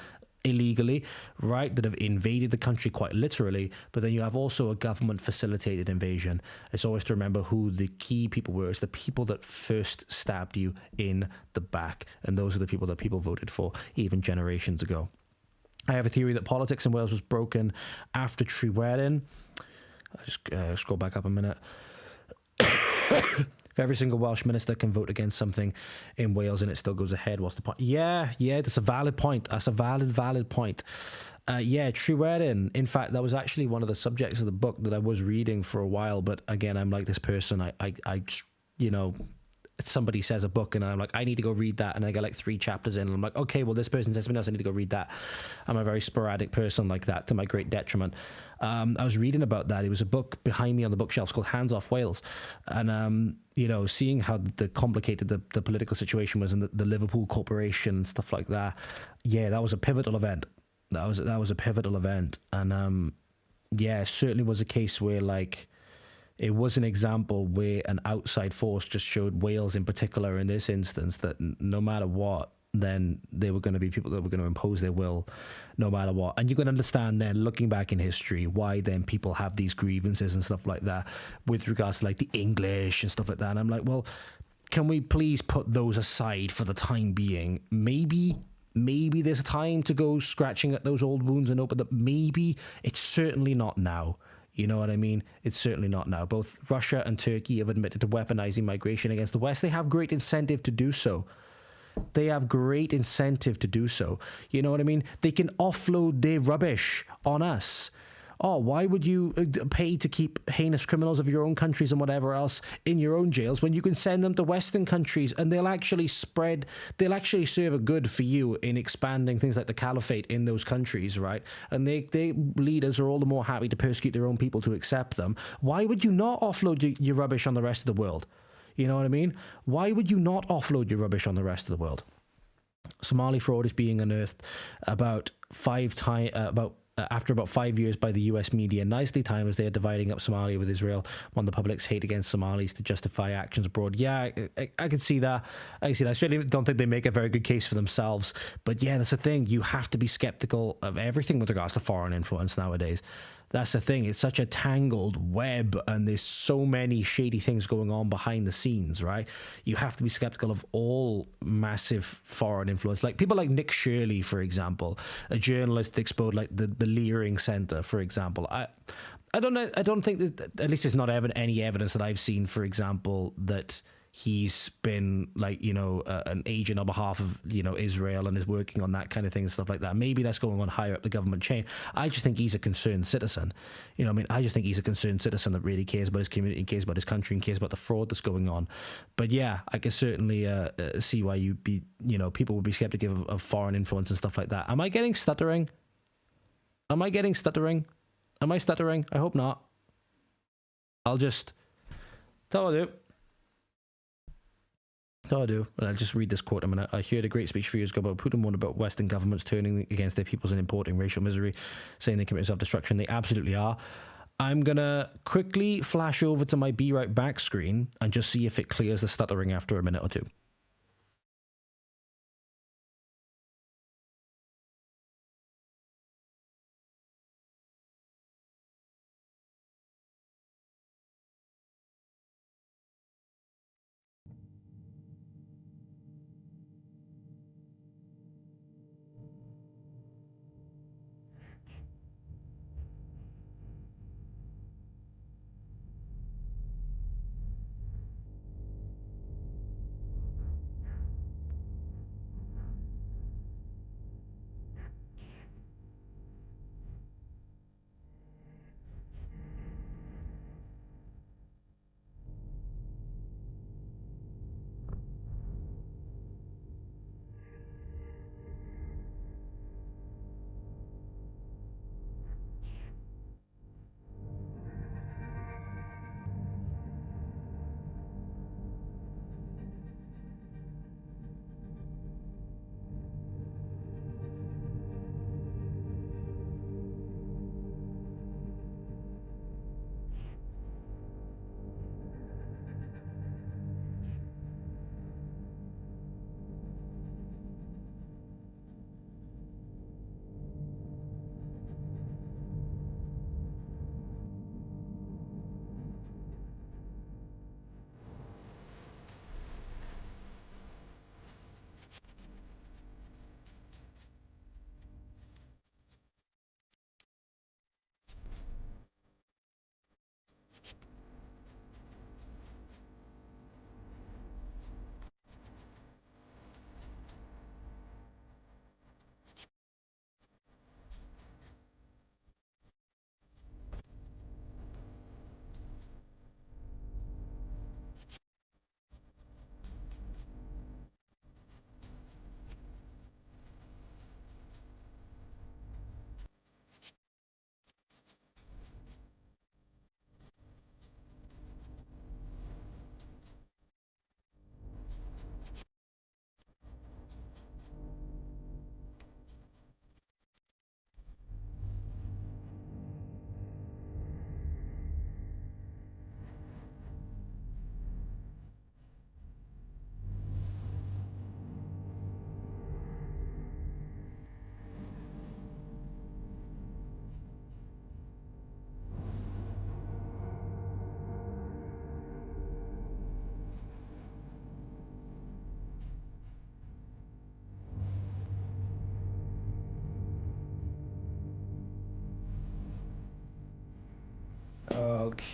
illegally, right, that have invaded the country quite literally, but then you have also a government-facilitated invasion. It's always to remember who the key people were. It's the people that first stabbed you in the back, and those are the people that people voted for even generations ago. I have a theory that politics in Wales was broken after Llywelyn. I'll just scroll back up a minute. If every single Welsh minister can vote against something in Wales and it still goes ahead, what's the point? Yeah, that's a valid point. That's a valid point. Llywelyn. In fact, that was actually one of the subjects of the book that I was reading for a while. But again, I'm like this person. I you know, somebody says a book and I'm like, I need to go read that, and I get like 3 chapters in and I'm like, okay, well, this person says something else, I need to go read that. I'm a very sporadic person like that, to my great detriment. I was reading about that. There was a book behind me on the bookshelves called Hands Off Wales, and you know, seeing how the complicated the political situation was, and the Liverpool Corporation and stuff like that. Yeah, that was a pivotal event. That was a pivotal event, and it certainly was a case where, like, it was an example where an outside force just showed Wales in particular in this instance that no matter what, then there were going to be people that were going to impose their will no matter what. And you can understand then, looking back in history, why then people have these grievances and stuff like that with regards to like the English and stuff like that. And I'm like, well, can we please put those aside for the time being? Maybe there's a time to go scratching at those old wounds and open that. Maybe it's certainly not now. You know what I mean? It's certainly not now. Both Russia and Turkey have admitted to weaponizing migration against the West. They have great incentive to do so. They have great incentive to do so. You know what I mean? They can offload their rubbish on us. Oh, why would you pay to keep heinous criminals of your own countries and whatever else in your own jails when you can send them to Western countries and they'll actually serve a good for you in expanding things like the caliphate in those countries, right? And their leaders are all the more happy to persecute their own people to accept them. Why would you not offload your rubbish on the rest of the world? You know what I mean? Why would you not offload your rubbish on the rest of the world? Somali fraud is being unearthed after about 5 years by the US media, nicely timed as they are dividing up Somalia with Israel, on the public's hate against Somalis to justify actions abroad. Yeah, I can see that. I certainly don't think they make a very good case for themselves. But yeah, that's the thing. You have to be skeptical of everything with regards to foreign influence nowadays. That's the thing. It's such a tangled web, and there's so many shady things going on behind the scenes, right? You have to be skeptical of all massive foreign influence. Like people like Nick Shirley, for example, a journalist that exposed like the Leering Center, for example. I don't know. I don't think that, at least there's not any evidence that I've seen, for example, that he's been like, you know, an agent on behalf of, you know, Israel and is working on that kind of thing and stuff like that. Maybe that's going on higher up the government chain. I just think he's a concerned citizen. You know what I mean? I just think he's a concerned citizen that really cares about his community, cares about his country, and cares about the fraud that's going on. But yeah, I can certainly see why people would be skeptical of foreign influence and stuff like that. Am I getting stuttering? Am I stuttering? I hope not. I'll just tell you. I do. And I'll just read this quote a minute. I heard a great speech a few years ago about Putin, one about Western governments turning against their peoples and importing racial misery, saying they commit self-destruction. They absolutely are. I'm going to quickly flash over to my Be Right Back screen and just see if it clears the stuttering after a minute or two.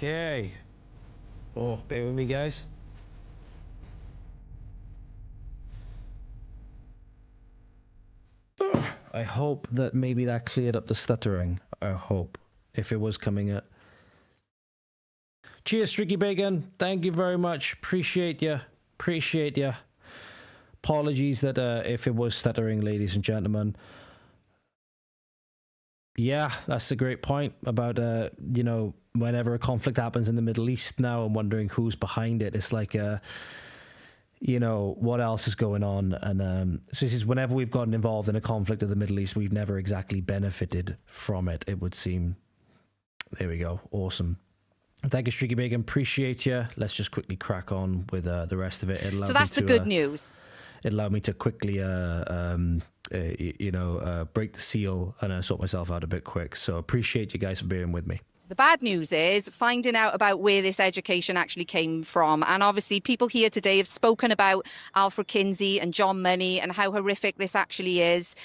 Okay. Oh, bear with me, guys. I hope that maybe that cleared up the stuttering. I hope. If it was coming at... Cheers, Streaky Bacon. Thank you very much. Appreciate you. Appreciate you. Apologies that if it was stuttering, ladies and gentlemen. Yeah, that's a great point about, you know, whenever a conflict happens in the Middle East now, I'm wondering who's behind it. It's like, you know, what else is going on? And so this is whenever we've gotten involved in a conflict in the Middle East, we've never exactly benefited from it, it would seem. There we go. Awesome. Thank you, Streaky Bacon. Appreciate you. Let's just quickly crack on with the rest of it. So that's the good news. It allowed me to quickly, you know, break the seal and sort myself out a bit quick. So appreciate you guys for being with me. The bad news is finding out about where this education actually came from. And obviously people here today have spoken about Alfred Kinsey and John Money and how horrific this actually is.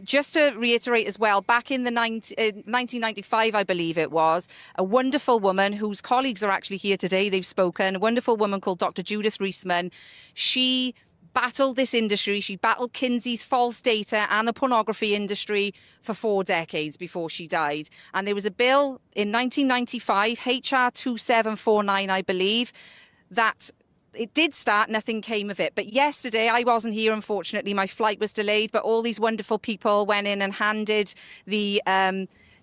Just to reiterate as well, back in the 1995, I believe it was, a wonderful woman whose colleagues are actually here today, they've spoken, a wonderful woman called Dr. Judith Reisman. She battled this industry. She battled Kinsey's false data and the pornography industry for 4 decades before she died. And there was a bill in 1995, HR 2749, I believe, that it did start, nothing came of it. But yesterday, I wasn't here, unfortunately. My flight was delayed, but all these wonderful people went in and handed the...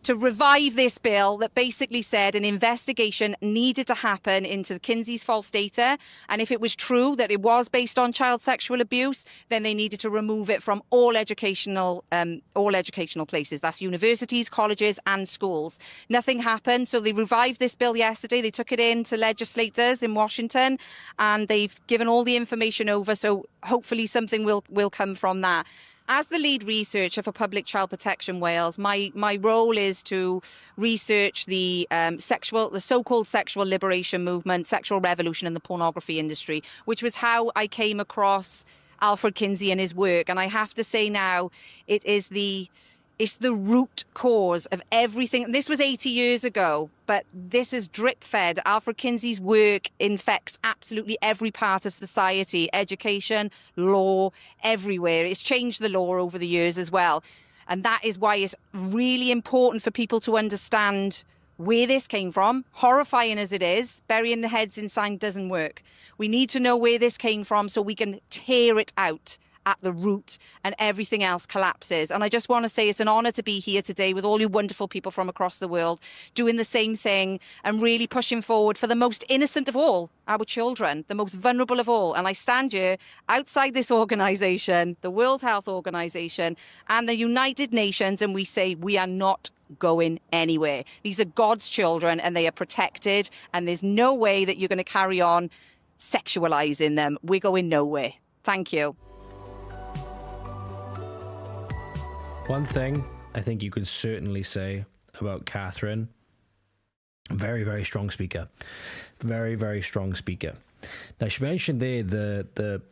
to revive this bill that basically said an investigation needed to happen into Kinsey's false data. And if it was true that it was based on child sexual abuse, then they needed to remove it from all educational places. That's universities, colleges and schools. Nothing happened. So they revived this bill yesterday. They took it in to legislators in Washington and they've given all the information over. So hopefully something will come from that. As the lead researcher for Public Child Protection Wales, my role is to research the so-called sexual liberation movement, sexual revolution in the pornography industry, which was how I came across Alfred Kinsey and his work. And I have to say now, it's the root cause of everything. This was 80 years ago, but this is drip-fed. Alfred Kinsey's work infects absolutely every part of society, education, law, everywhere. It's changed the law over the years as well. And that is why it's really important for people to understand where this came from. Horrifying as it is, burying the heads in sand doesn't work. We need to know where this came from so we can tear it out at the root and everything else collapses. And I just want to say it's an honor to be here today with all you wonderful people from across the world doing the same thing and really pushing forward for the most innocent of all, our children, the most vulnerable of all. And I stand here outside this organization, the World Health Organization and the United Nations, and we say we are not going anywhere. These are God's children and they are protected, and there's no way that you're going to carry on sexualizing them. We're going nowhere. Thank you. One thing I think you could certainly say about Kathryn, very, very strong speaker. Very, very strong speaker. Now, she mentioned there the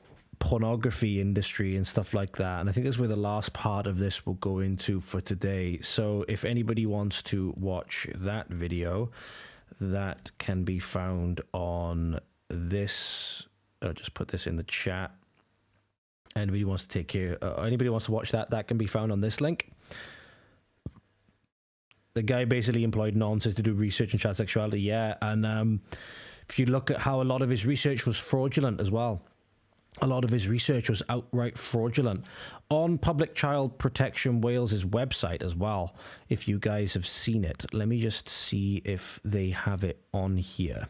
pornography industry and stuff like that, and I think that's where the last part of this will go into for today. So if anybody wants to watch that video, that can be found on this. I'll just put this in the chat. Anybody wants to take care, anybody wants to watch that, that can be found on this link. The guy basically employed nonsense to do research on child sexuality, yeah. And if you look at how a lot of his research was fraudulent as well. A lot of his research was outright fraudulent. On Public Child Protection Wales's website as well, if you guys have seen it. Let me just see if they have it on here.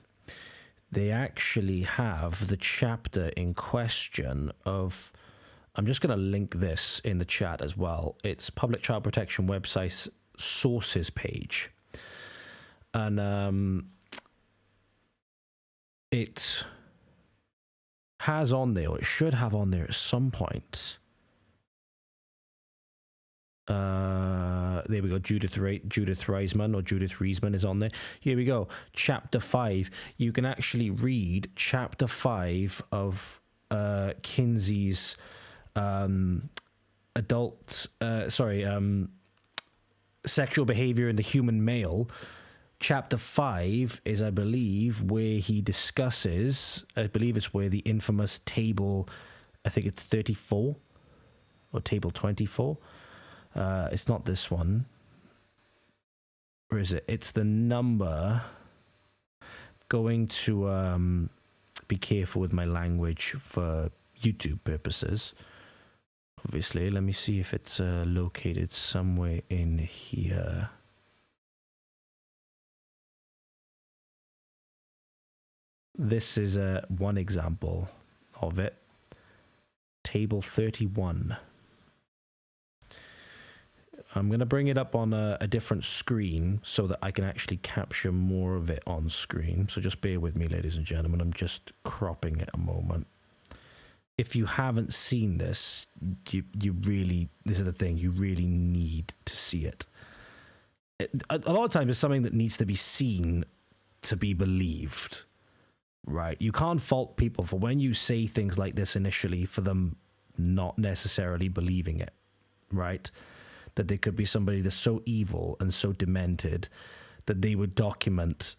They actually have the chapter in question of... I'm just going to link this in the chat as well. It's Public Child Protection website's sources page. And it has on there, or it should have on there at some point. There we go. Judith Reisman, or Judith Reisman is on there. Here we go. Chapter 5. You can actually read Chapter 5 of Kinsey's... sexual behavior in the human male, chapter 5 is, I believe, where he discusses, I believe it's where the infamous table, I think it's 34 or table 24. It's not this one. Where is it? It's the number. Going to be careful with my language for YouTube purposes. Obviously, let me see if it's located somewhere in here. This is one example of it. Table 31. I'm going to bring it up on a different screen so that I can actually capture more of it on screen. So just bear with me, ladies and gentlemen. I'm just cropping it a moment. If you haven't seen this, you really, this is the thing, you really need to see it. A lot of times it's something that needs to be seen to be believed, right? You can't fault people for when you say things like this initially for them not necessarily believing it, right? That there could be somebody that's so evil and so demented that they would document,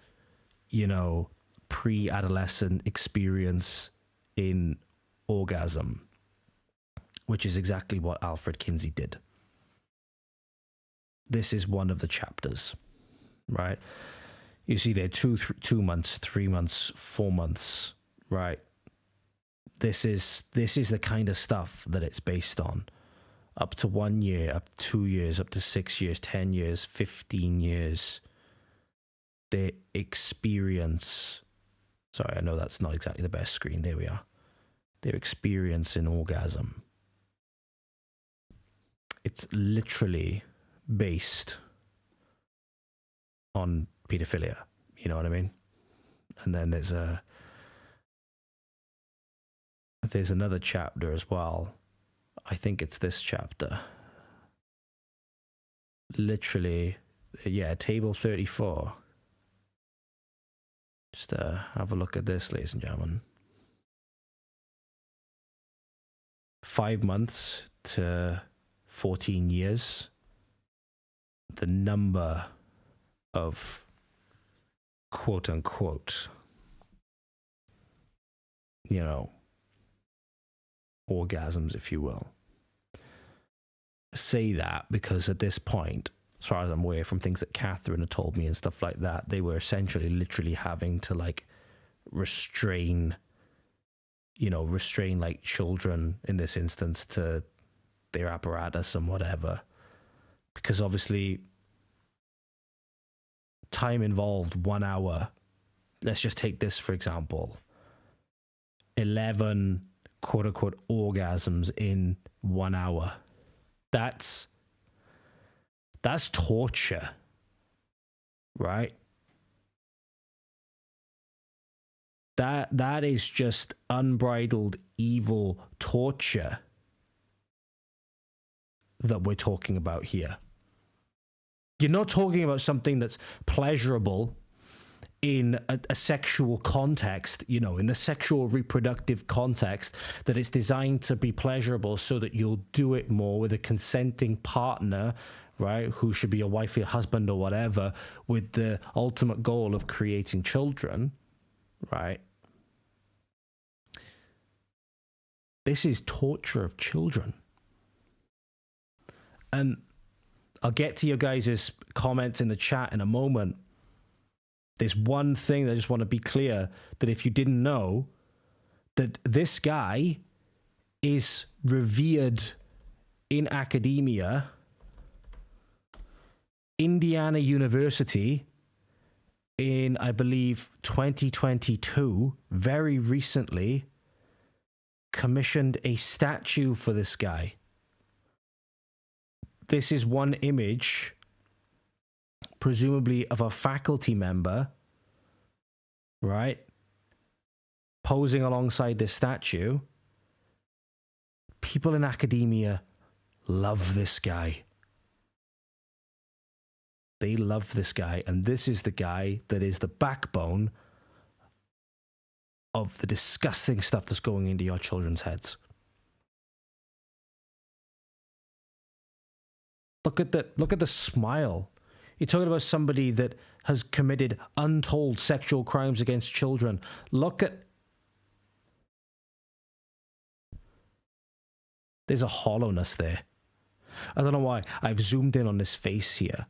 you know, pre-adolescent experience in orgasm, which is exactly what Alfred Kinsey did. This is one of the chapters, right? You see there 2 months, 3 months, 4 months, right? This is the kind of stuff that it's based on. Up to 1 year, up to 2 years, up to 6 years, 10 years, 15 years. Their experience. Sorry, I know that's not exactly the best screen. There we are. Their experience in orgasm. It's literally based on pedophilia. You know what I mean? And then there's another chapter as well. I think it's this chapter. Literally, yeah, table 34. Just have a look at this, ladies and gentlemen. 5 months to 14 years. The number of quote unquote, you know, orgasms, if you will. Say that because at this point, as far as I'm aware from things that Kathryn had told me and stuff like that, they were essentially literally having to like restrain like children in this instance to their apparatus and whatever. Because obviously time involved 1 hour. Let's just take this for example. 11 quote unquote orgasms in 1 hour. That's torture, right? That is just unbridled evil torture that we're talking about here. You're not talking about something that's pleasurable in a sexual context, you know, in the sexual reproductive context, that it's designed to be pleasurable so that you'll do it more with a consenting partner, right, who should be your wife, your husband or whatever, with the ultimate goal of creating children, right? This is torture of children. And I'll get to your guys' comments in the chat in a moment. There's one thing that I just want to be clear, that if you didn't know, that this guy is revered in academia. Indiana University in, I believe, 2022, very recently, commissioned a statue for this guy. This is one image, presumably of a faculty member, right, posing alongside this statue. People in academia love this guy. They love this guy, and this is the guy that is the backbone of the disgusting stuff that's going into your children's heads. Look at the smile. You're talking about somebody that has committed untold sexual crimes against children. Look at... There's a hollowness there. I don't know why. I've zoomed in on this face here,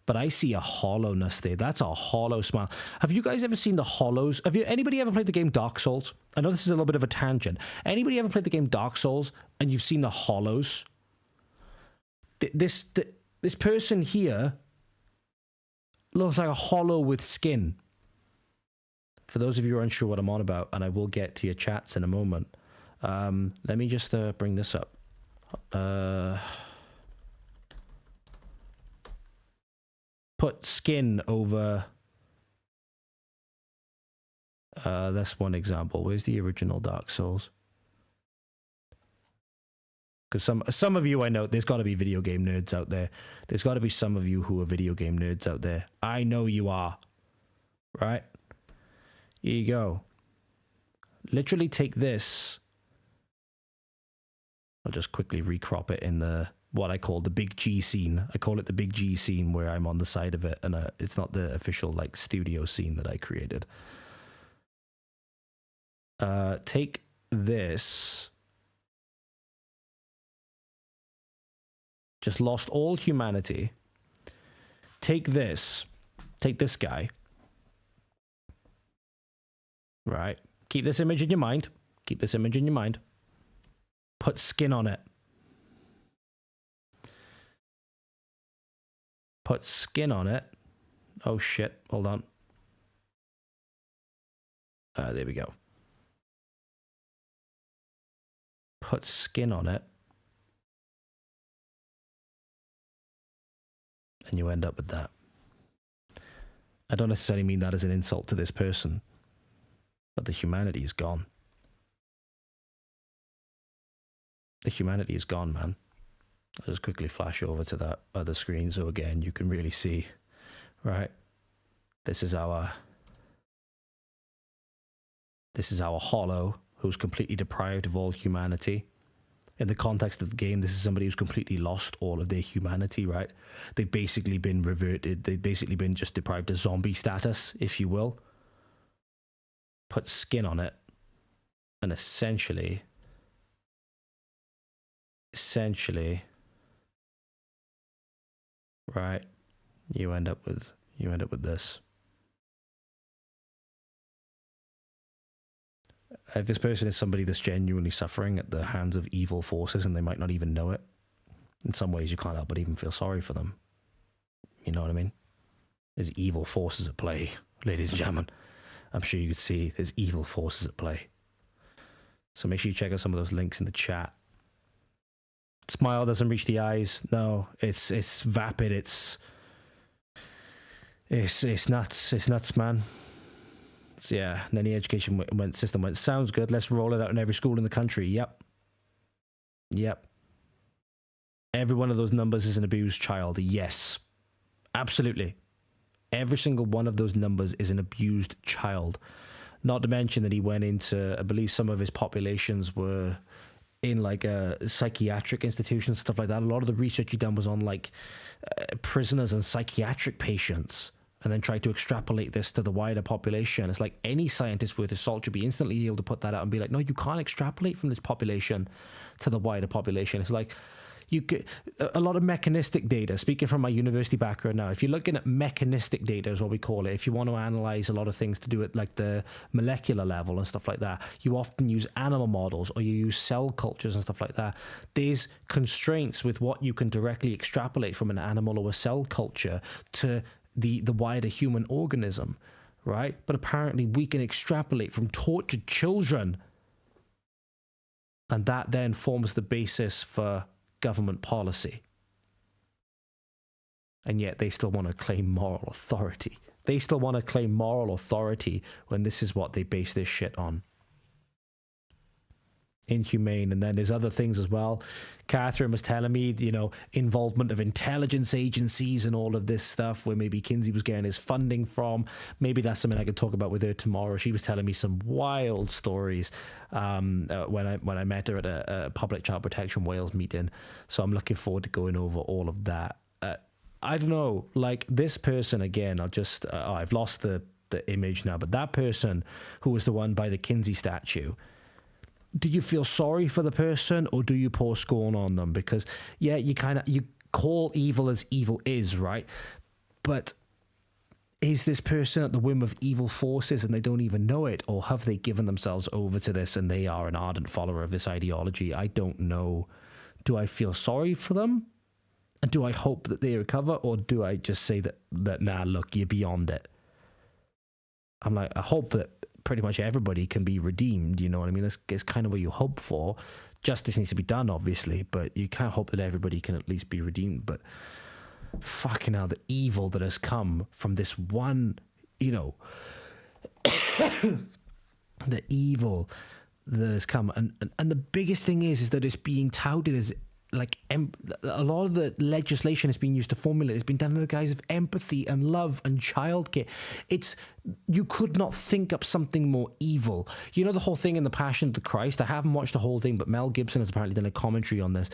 but I see a hollowness there. That's a hollow smile. Have you guys ever seen the hollows? Anybody ever played the game Dark Souls? I know this is a little bit of a tangent. Anybody ever played the game Dark Souls and you've seen the hollows? This person here looks like a hollow with skin. For those of you who are unsure what I'm on about, and I will get to your chats in a moment, let me just bring this up. Put skin over... that's one example. Where's the original Dark Souls? Because some of you I know, there's got to be video game nerds out there. There's got to be some of you who are video game nerds out there. I know you are. Right? Here you go. Literally take this. I'll just quickly recrop it in the what I call the big G scene. I call it the big G scene where I'm on the side of it, and it's not the official like studio scene that I created. Take this. Just lost all humanity. Take this. Take this guy. Right. Keep this image in your mind. Keep this image in your mind. Put skin on it. Put skin on it. Oh shit. Hold on. There we go. Put skin on it. And you end up with that. I don't necessarily mean that as an insult to this person, but the humanity is gone. The humanity is gone, man. I'll just quickly flash over to that other screen so again you can really see, right? This is our hollow who's completely deprived of all humanity. In the context of the game, this is somebody who's completely lost all of their humanity, right? They've basically been reverted. They've basically been just deprived of zombie status, if you will. Put skin on it. And essentially, right, you end up with this. If this person is somebody that's genuinely suffering at the hands of evil forces and they might not even know it, in some ways you can't help but even feel sorry for them. You know what I mean? There's evil forces at play, ladies and gentlemen. I'm sure you could see there's evil forces at play. So make sure you check out some of those links in the chat. Smile doesn't reach the eyes. No, it's vapid. It's nuts. It's nuts, man. So yeah, and then the education system went, sounds good, let's roll it out in every school in the country. Yep. Every one of those numbers is an abused child. Yes, absolutely. Every single one of those numbers is an abused child. Not to mention that he went into, I believe some of his populations were in like a psychiatric institutions, stuff like that. A lot of the research he done was on like prisoners and psychiatric patients, and then tried to extrapolate this to the wider population. It's like any scientist worth his salt should be instantly able to put that out and be like, no, you can't extrapolate from this population to the wider population. It's like, you get a lot of mechanistic data. Speaking from my university background now, if you're looking at mechanistic data is what we call it, if you want to analyze a lot of things to do at like the molecular level and stuff like that, you often use animal models or you use cell cultures and stuff like that. There's constraints with what you can directly extrapolate from an animal or a cell culture to the wider human organism, right? But apparently we can extrapolate from tortured children, and that then forms the basis for government policy. And yet they still want to claim moral authority. They still want to claim moral authority when this is what they base this shit on. Inhumane. And then there's other things as well. Kathryn was telling me, you know, involvement of intelligence agencies and all of this stuff, where maybe Kinsey was getting his funding from. Maybe that's something I could talk about with her tomorrow. She was telling me some wild stories when I met her at a Public Child Protection Wales meeting. So I'm looking forward to going over all of that. I don't know, like this person again, I've lost the image now, but that person who was the one by the Kinsey statue, do you feel sorry for the person or do you pour scorn on them? Because yeah, you call evil as evil is, right? But is this person at the whim of evil forces and they don't even know it? Or have they given themselves over to this and they are an ardent follower of this ideology? I don't know. Do I feel sorry for them? And do I hope that they recover? Or do I just say that nah, look, you're beyond it? I'm like, I hope that pretty much everybody can be redeemed, you know what I mean? That's kind of what you hope for. Justice needs to be done, obviously, but you can't hope that everybody can at least be redeemed. But fucking hell, the evil that has come from this one, you know, the evil that has come. And the biggest thing is that it's being touted as like a lot of the legislation has been used to formulate. It's been done in the guise of empathy and love and childcare. You could not think up something more evil. You know the whole thing in The Passion of the Christ? I haven't watched the whole thing, but Mel Gibson has apparently done a commentary on this,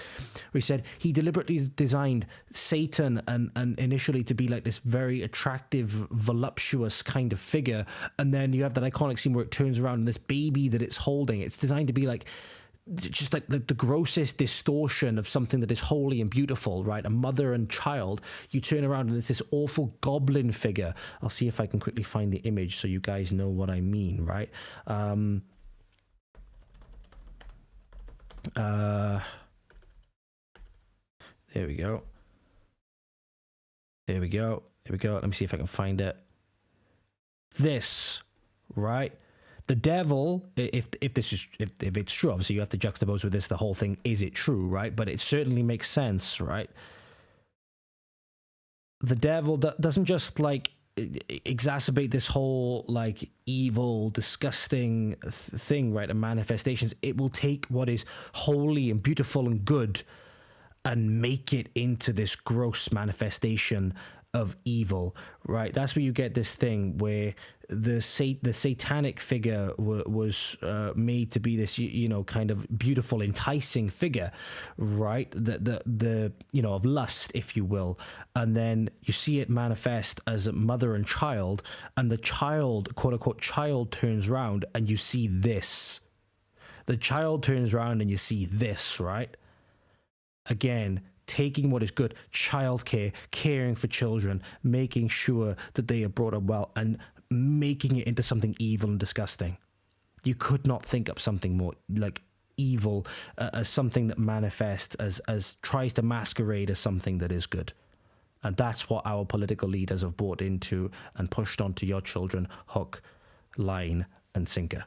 where he said he deliberately designed Satan and initially to be like this very attractive, voluptuous kind of figure, and then you have that iconic scene where it turns around and this baby that it's holding, it's designed to be like just like the grossest distortion of something that is holy and beautiful, right? A mother and child. You turn around and it's this awful goblin figure. I'll see if I can quickly find the image so you guys know what I mean, right? There we go. There we go. There we go. Let me see if I can find it. This, right? The devil, if it's true, obviously you have to juxtapose with this the whole thing, is it true, right? But it certainly makes sense, right? The devil doesn't just like exacerbate this whole like evil, disgusting thing, right? And manifestations. It will take what is holy and beautiful and good and make it into this gross manifestation of evil, right? That's where you get this thing where the satanic figure was made to be this, you know, kind of beautiful, enticing figure, right? The you know, of lust, if you will, and then you see it manifest as a mother and child, and the child, quote unquote, child turns around and you see this. The child turns around and you see this, right? Again, taking what is good, childcare, caring for children, making sure that they are brought up well, and making it into something evil and disgusting. You could not think up something more like evil as something that manifests as tries to masquerade as something that is good. And that's what our political leaders have bought into and pushed onto your children, hook, line, and sinker.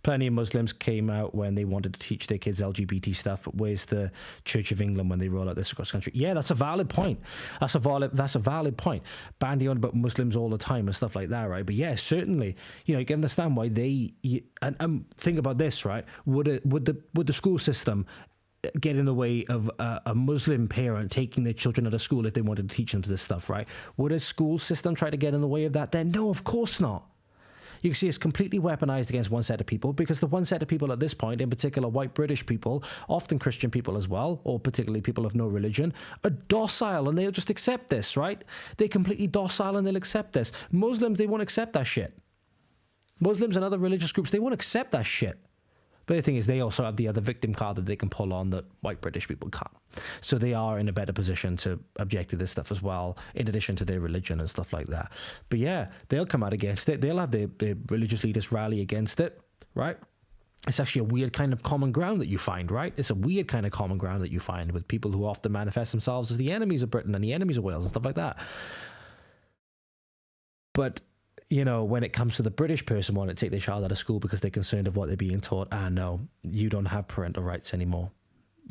Plenty of Muslims came out when they wanted to teach their kids LGBT stuff, but where's the Church of England when they roll out this across the country? Yeah, that's a valid point. That's a valid point. Bandy on about Muslims all the time and stuff like that, right? But yeah, certainly, you know, you can understand why and think about this, right? Would the school system get in the way of a Muslim parent taking their children out of school if they wanted to teach them this stuff, right? Would a school system try to get in the way of that then? No, of course not. You can see it's completely weaponized against one set of people, because the one set of people at this point, in particular white British people, often Christian people as well, or particularly people of no religion, are docile and they'll just accept this, right? They're completely docile and they'll accept this. Muslims, they won't accept that shit. Muslims and other religious groups, they won't accept that shit. But the thing is, they also have the other victim card that they can pull on that white British people can't. So they are in a better position to object to this stuff as well, in addition to their religion and stuff like that. But yeah, they'll come out against it. They'll have their religious leaders rally against it, right? It's actually a weird kind of common ground that you find, right? It's a weird kind of common ground that you find with people who often manifest themselves as the enemies of Britain and the enemies of Wales and stuff like that. But you know, when it comes to the British person wanting to take their child out of school because they're concerned of what they're being taught, no, you don't have parental rights anymore.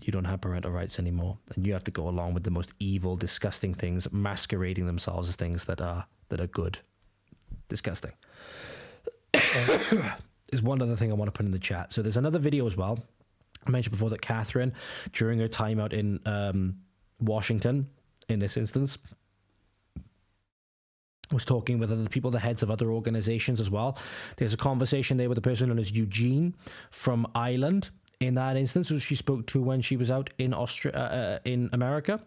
You don't have parental rights anymore. And you have to go along with the most evil, disgusting things, masquerading themselves as things that are good. Disgusting. There's one other thing I want to put in the chat. So there's another video as well. I mentioned before that Kathryn, during her time out in Washington, in this instance, was talking with other people, the heads of other organizations as well. There's a conversation there with a person known as Eugene from Ireland. In that instance, who she spoke to when she was out in in America.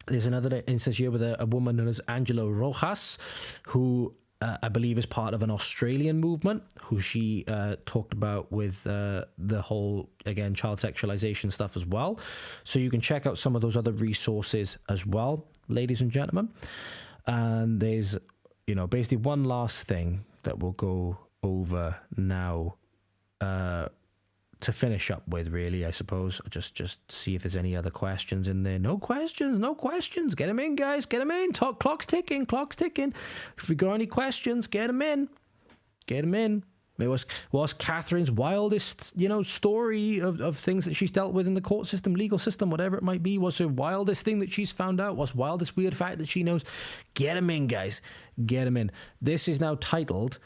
There's another instance here with a woman known as Angela Rojas, who I believe is part of an Australian movement, who she talked about with the whole, again, child sexualization stuff as well. So you can check out some of those other resources as well, ladies and gentlemen. And there's, you know, basically one last thing that we'll go over now to finish up with, really, I suppose. Just see if there's any other questions in there. No questions. Get them in, guys. Get them in. Clock's ticking. If we got any questions, get them in. It was Kathryn's wildest, you know, story of things that she's dealt with in the court system, legal system, whatever it might be. Was her wildest thing that she's found out? Was wildest weird fact that she knows? Get them in, guys. Get them in. This is now titled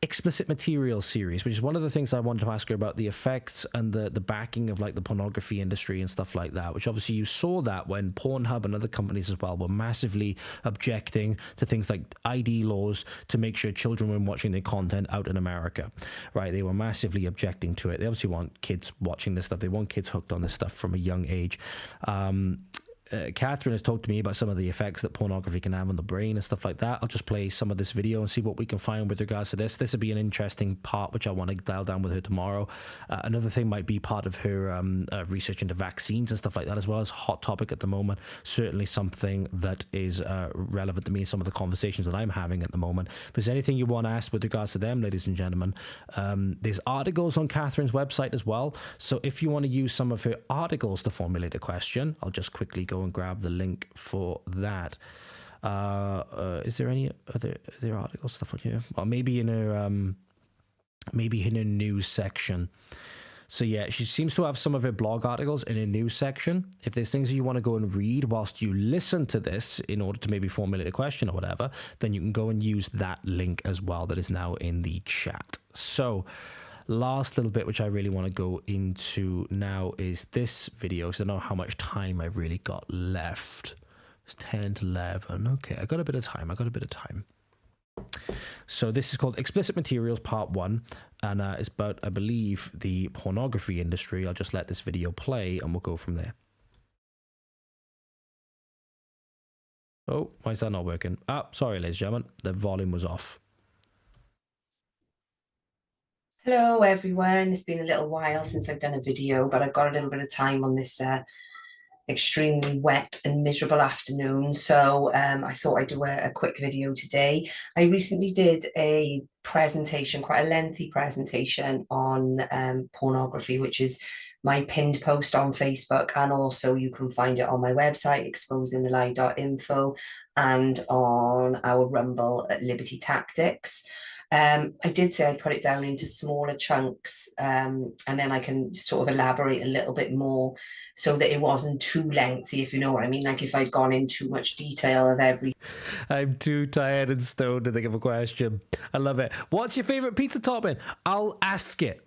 Explicit Material Series, which is one of the things I wanted to ask her about, the effects and the backing of like the pornography industry and stuff like that, which obviously you saw that when Pornhub and other companies as well were massively objecting to things like ID laws to make sure children weren't watching their content out in America, right? They were massively objecting to it. They obviously want kids watching this stuff. They want kids hooked on this stuff from a young age. Kathryn has talked to me about some of the effects that pornography can have on the brain and stuff like that. I'll just play some of this video and see what we can find with regards to this. This will be an interesting part, which I want to dial down with her tomorrow. Another thing might be part of her research into vaccines and stuff like that as well. It's a hot topic at the moment. Certainly something that is relevant to me in some of the conversations that I'm having at the moment. If there's anything you want to ask with regards to them, ladies and gentlemen, there's articles on Kathryn's website as well. So if you want to use some of her articles to formulate a question, I'll just quickly go and grab the link for that. Is there any other article stuff on here? Or maybe in her news section. So yeah, she seems to have some of her blog articles in her news section. If there's things that you want to go and read whilst you listen to this in order to maybe formulate a question or whatever, then you can go and use that link as well that is now in the chat. So last little bit which I really want to go into now is this video, so I don't know how much time I've really got left. It's 10 to 11. Okay, I got a bit of time. So this is called Explicit Materials Part 1, and it's about, I believe, the pornography industry. I'll just let this video play and we'll go from there. Oh, why is that not working? Sorry, ladies and gentlemen, the volume was off. Hello everyone, it's been a little while since I've done a video, but I've got a little bit of time on this extremely wet and miserable afternoon, so I thought I'd do a quick video today. I recently did a presentation, quite a lengthy presentation on pornography, which is my pinned post on Facebook, and also you can find it on my website, exposingthelie.info, and on our Rumble at Liberty Tactics. I did say I'd put it down into smaller chunks, and then I can sort of elaborate a little bit more so that it wasn't too lengthy, if you know what I mean, like if I'd gone in too much detail of every... I'm too tired and stoned to think of a question. I love it. What's your favorite pizza topping? I'll ask it.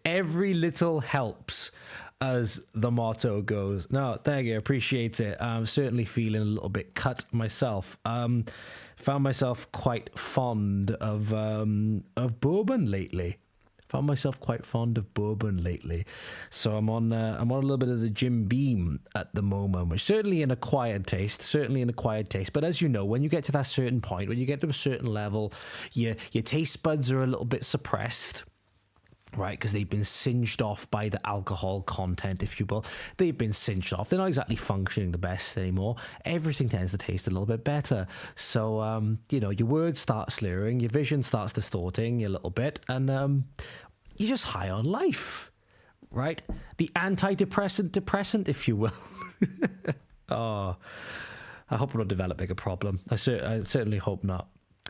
Every little helps, as the motto goes. No, thank you. I appreciate it. I'm certainly feeling a little bit cut myself. Found myself quite fond of bourbon lately. So I'm on a little bit of the Jim Beam at the moment, which certainly an acquired taste. But as you know, when you get to that certain point, when you get to a certain level, your taste buds are a little bit suppressed. Right, because they've been singed off by the alcohol content, if you will. They've been singed off. They're not exactly functioning the best anymore. Everything tends to taste a little bit better. So, you know, your words start slurring, your vision starts distorting a little bit, and you're just high on life, right? The antidepressant, if you will. Oh, I hope I'm not developing a problem. I certainly hope not.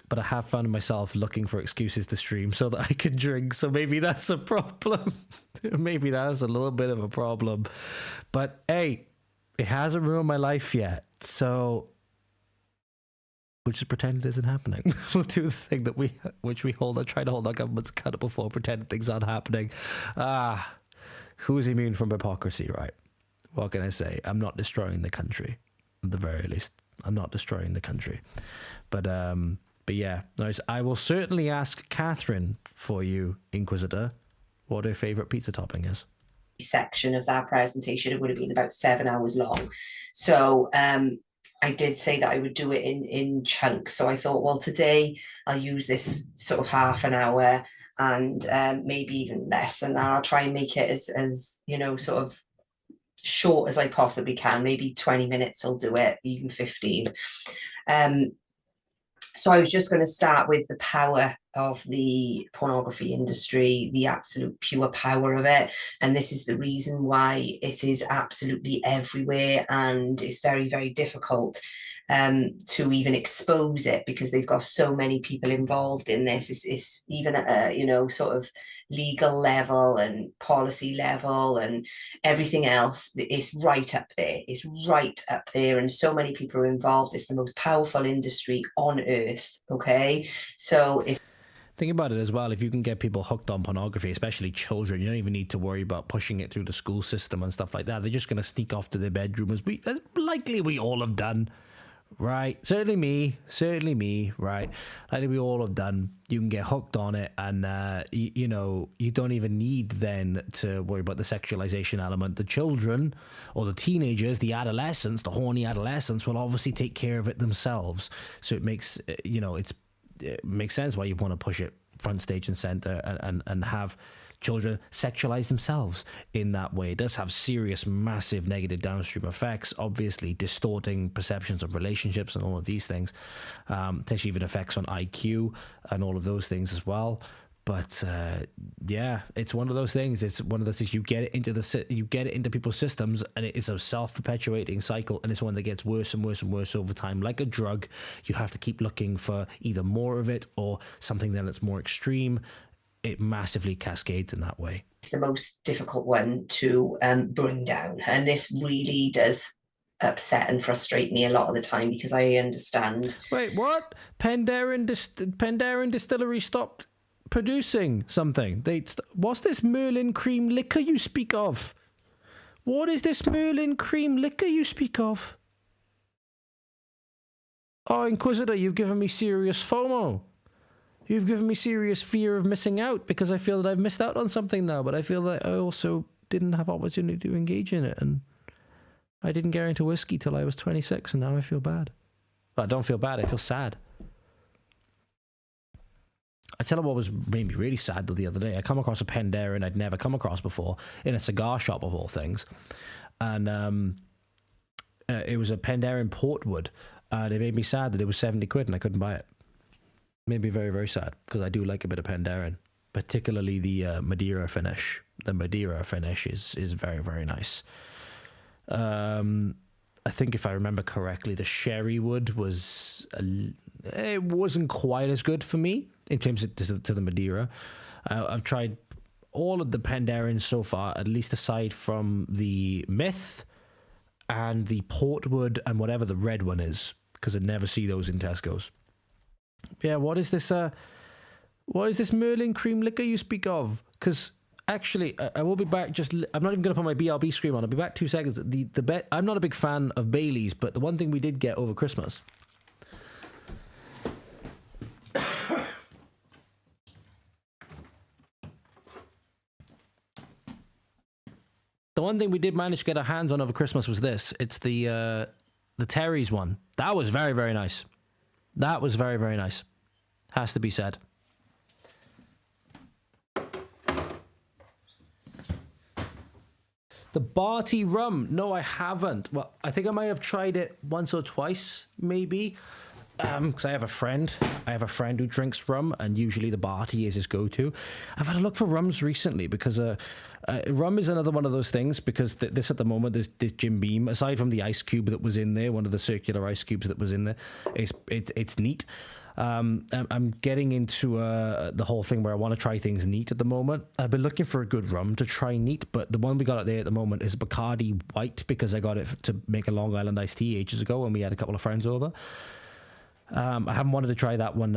But I have found myself looking for excuses to stream so that I can drink. So maybe that's a problem. Maybe that's a little bit of a problem. But hey, it hasn't ruined my life yet. So we'll just pretend it isn't happening. We'll do the thing that try to hold our governments accountable for, pretend things aren't happening. Who's immune from hypocrisy, right? What can I say? I'm not destroying the country. At the very least, I'm not destroying the country. But yeah, nice. I will certainly ask Kathryn for you, Inquisitor, what her favorite pizza topping is. section of that presentation. It would have been about 7 hours long. So I did say that I would do it in chunks. So I thought, well, today I'll use this sort of half an hour, and maybe even less than that. I'll try and make it as you know, sort of short as I possibly can. Maybe 20 minutes I'll do it, even 15. So I was just going to start with the power of the pornography industry, the absolute pure power of it. And this is the reason why it is absolutely everywhere, and it's very, very difficult to even expose it, because they've got so many people involved in this. It's even at a, you know, sort of legal level and policy level and everything else. It's right up there. It's right up there. And so many people are involved. It's the most powerful industry on earth. Okay. So it's, Think about it as well. If you can get people hooked on pornography, especially children, you don't even need to worry about pushing it through the school system and stuff like that. They're just going to sneak off to their bedroom, as likely we all have done, right? Certainly me, right? Likely we all have done. You can get hooked on it, and you know, you don't even need then to worry about the sexualization element. The children or the teenagers, the adolescents, the horny adolescents will obviously take care of it themselves. So it makes, you know, it makes sense why you want to push it front stage and center, and have children sexualize themselves in that way. It does have serious, massive negative downstream effects, obviously distorting perceptions of relationships and all of these things, potentially even effects on IQ and all of those things as well. But yeah, it's one of those things. It's one of those things. You get it into people's systems, and it is a self-perpetuating cycle, and it's one that gets worse and worse and worse over time. Like a drug, you have to keep looking for either more of it or something that's more extreme. It massively cascades in that way. It's the most difficult one to bring down, and this really does upset and frustrate me a lot of the time, because I understand. Wait, what? Penderyn Distillery stopped producing something. What's this Merlin cream liquor you speak of? What is this Merlin cream liquor you speak of? Oh, Inquisitor, you've given me serious FOMO. You've given me serious fear of missing out, because I feel that I've missed out on something now, but I feel that I also didn't have opportunity to engage in it, and I didn't get into whiskey till I was 26, and now I feel bad. Well, I don't feel bad, I feel sad. I tell you what was made me really sad though the other day. I come across a Penderyn I'd never come across before in a cigar shop of all things, and it was a Penderyn Portwood, and it made me sad that it was 70 quid and I couldn't buy it. Made me very, very sad, because I do like a bit of Penderyn, particularly the Madeira finish. The Madeira finish is very, very nice. I think if I remember correctly, the sherry wood it wasn't quite as good for me in terms of to the Madeira. I've tried all of the Penderyn so far, at least aside from the Myth and the Portwood and whatever the red one is, because I never see those in Tesco's. Yeah, what is this Merlin cream liquor you speak of? Because actually, I will be back. I'm not even going to put my BRB scream on. I'll be back 2 seconds. I'm not a big fan of Baileys, but the one thing we did get over Christmas. The one thing we did manage to get our hands on over Christmas was this. It's the Terry's one. That was very, very nice. That was very, very nice. Has to be said. The Barty rum. No, I haven't. Well, I think I might have tried it once or twice, maybe. Because I have a friend who drinks rum, and usually the Barty is his go-to. I've had a look for rums recently, because rum is another one of those things, because this at the moment, this Jim Beam, aside from the ice cube that was in there, one of the circular ice cubes that was in there, it's neat. I'm getting into the whole thing where I want to try things neat at the moment. I've been looking for a good rum to try neat, but the one we got out there at the moment is Bacardi White, because I got it to make a Long Island iced tea ages ago, and we had a couple of friends over. I haven't wanted to try that one.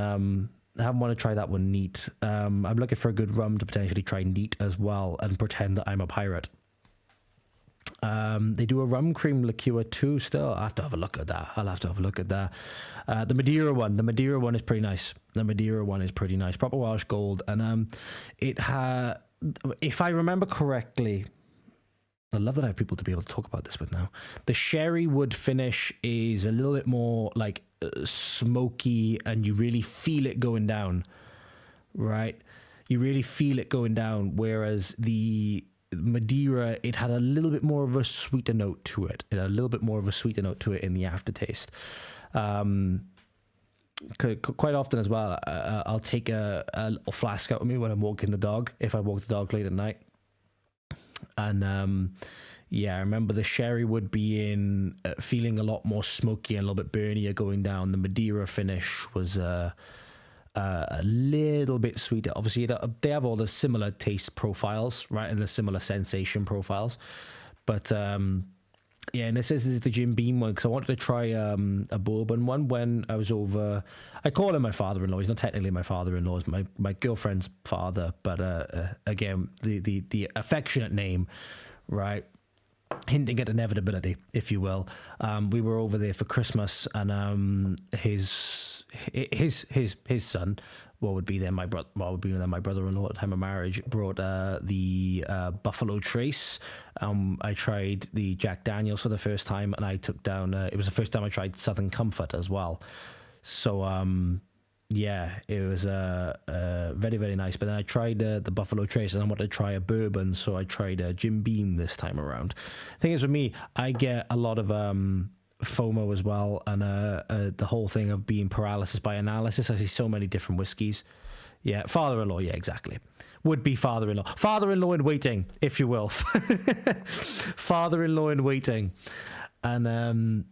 I haven't wanted to try that one neat. I'm looking for a good rum to potentially try neat as well, and pretend that I'm a pirate. They do a rum cream liqueur too still. I have to have a look at that. I'll have to have a look at that. The Madeira one is pretty nice. Proper Welsh Gold. And if I remember correctly, I love that I have people to be able to talk about this with now. The sherry wood finish is a little bit more like smoky, and you really feel it going down, right? You really feel it going down, whereas the Madeira, it had a little bit more of a sweeter note to it. It had a little bit more of a sweeter note to it in the aftertaste. Quite often as well, I'll take a little flask out with me when I'm walking the dog, if I walk the dog late at night. And yeah, I remember the sherry would be feeling a lot more smoky and a little bit burnier going down. The Madeira finish was a little bit sweeter. Obviously, they have all the similar taste profiles, right, and the similar sensation profiles. But yeah, and this is the Jim Beam one, because I wanted to try a bourbon one when I was over. I call him my father-in-law. He's not technically my father-in-law. He's my girlfriend's father. But again, the affectionate name, right, hinting at inevitability, if you will. We were over there for Christmas, and his son, what would be then my brother-in-law at the time of marriage, brought the Buffalo Trace. I tried the Jack Daniels for the first time, and I took down. It was the first time I tried Southern Comfort as well. So yeah, it was very, very nice. But then I tried the Buffalo Trace, and I wanted to try a bourbon, so I tried Jim Beam this time around. The thing is, with me, I get a lot of FOMO as well, and the whole thing of being paralysis by analysis. I see so many different whiskies. Yeah, father-in-law, yeah, exactly. Would-be father-in-law. Father-in-law in waiting, if you will. Father-in-law in waiting. And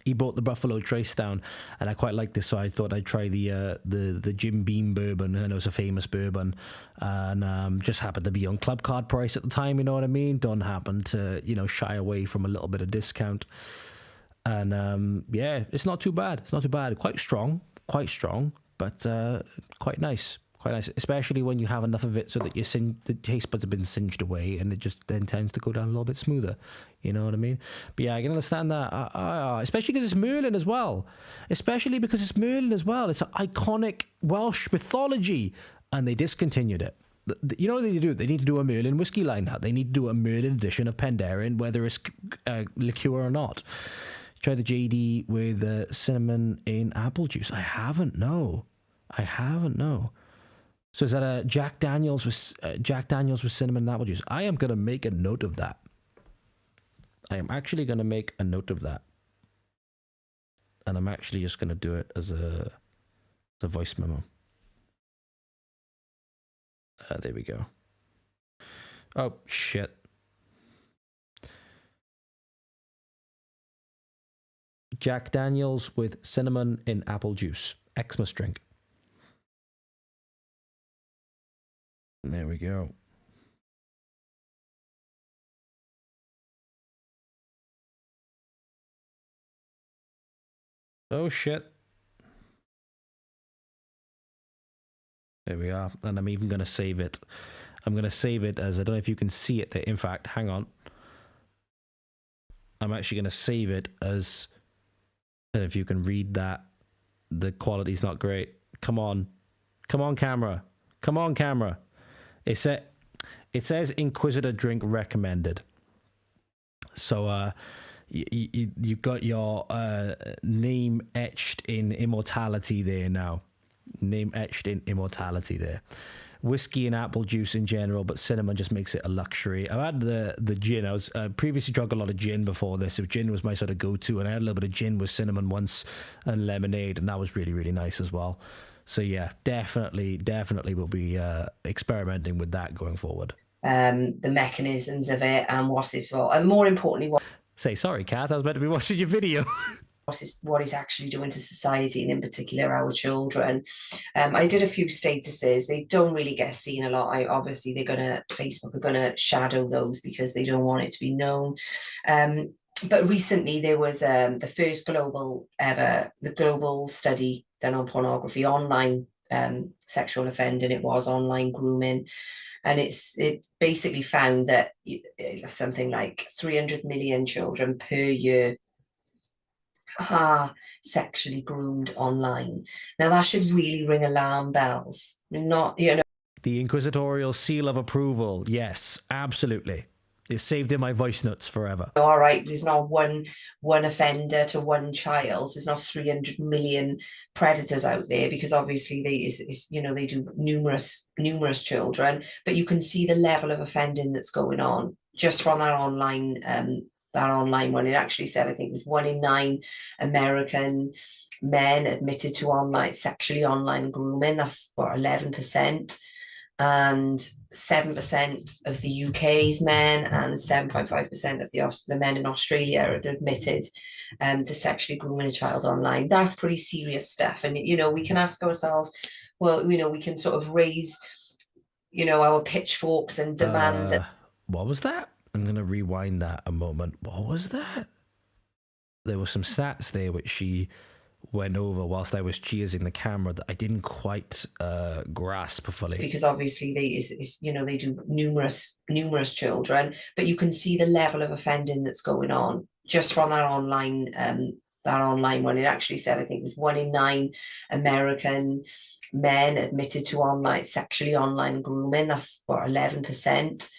he brought the Buffalo Trace down, and I quite liked this, so I thought I'd try the Jim Beam bourbon. I know it's a famous bourbon, and just happened to be on club card price at the time, you know what I mean? Don't happen to, shy away from a little bit of discount. And yeah, it's not too bad. It's not too bad. Quite strong, but quite nice. Quite nice, especially when you have enough of it so that the taste buds have been singed away, and it just then tends to go down a little bit smoother. You know what I mean? But yeah, I can understand that, especially because it's Merlin as well. It's an iconic Welsh mythology, and they discontinued it. You know what they need to do? They need to do a Merlin whiskey line now. They need to do a Merlin edition of Penderyn, whether it's liqueur or not. Try the JD with cinnamon in apple juice. I haven't, no. So is that a Jack Daniels with cinnamon and apple juice? I am going to make a note of that. I am actually going to make a note of that. And I'm actually just going to do it as a voice memo. There we go. Oh, shit. Jack Daniels with cinnamon in apple juice. Xmas drink. There we go. Oh, shit. There we are. And I'm even going to save it. I'm going to save it as, I don't know if you can see it there. In fact, hang on. I'm actually going to save it as, if you can read that, the quality's not great. Come on. Come on, camera. Come on, camera. It says Inquisitor drink recommended. So you got your name etched in immortality there now. Name etched in immortality there. Whiskey and apple juice in general, but cinnamon just makes it a luxury. I've had the gin. I was previously drunk a lot of gin before this. So gin was my sort of go-to, and I had a little bit of gin with cinnamon once and lemonade, and that was really, really nice as well. So yeah, definitely we'll be experimenting with that going forward. The mechanisms of it and what it's for, and more importantly, Sorry, Kath, I was meant to be watching your video. what it's actually doing to society, and in particular our children. I did a few statuses. They don't really get seen a lot. Obviously Facebook are gonna shadow those because they don't want it to be known. But recently there was the first global study done on pornography, online sexual offending. It was online grooming, and it basically found that something like 300 million children per year are sexually groomed online. Now that should really ring alarm bells. The inquisitorial seal of approval. Yes, absolutely. It's saved in my voice notes forever. All right, there's not one offender to one child. There's not 300 million predators out there, because obviously they do numerous children. But you can see the level of offending that's going on just from that online one. It actually said, I think it was 1 in 9 American men admitted to sexually online grooming. That's what, 11%. And 7% of the UK's men and 7.5% of the men in Australia are admitted to sexually grooming a child online. That's pretty serious stuff. And, we can ask ourselves, well, we can sort of raise, our pitchforks and demand that. What was that? I'm going to rewind that a moment. What was that? There were some stats there which she went over whilst I was cheersing the camera that I didn't quite grasp fully. Because obviously they do numerous children, but you can see the level of offending that's going on just from that online one. It actually said, I think it was 1 in 9 American men admitted to sexually online grooming. That's what, 11%.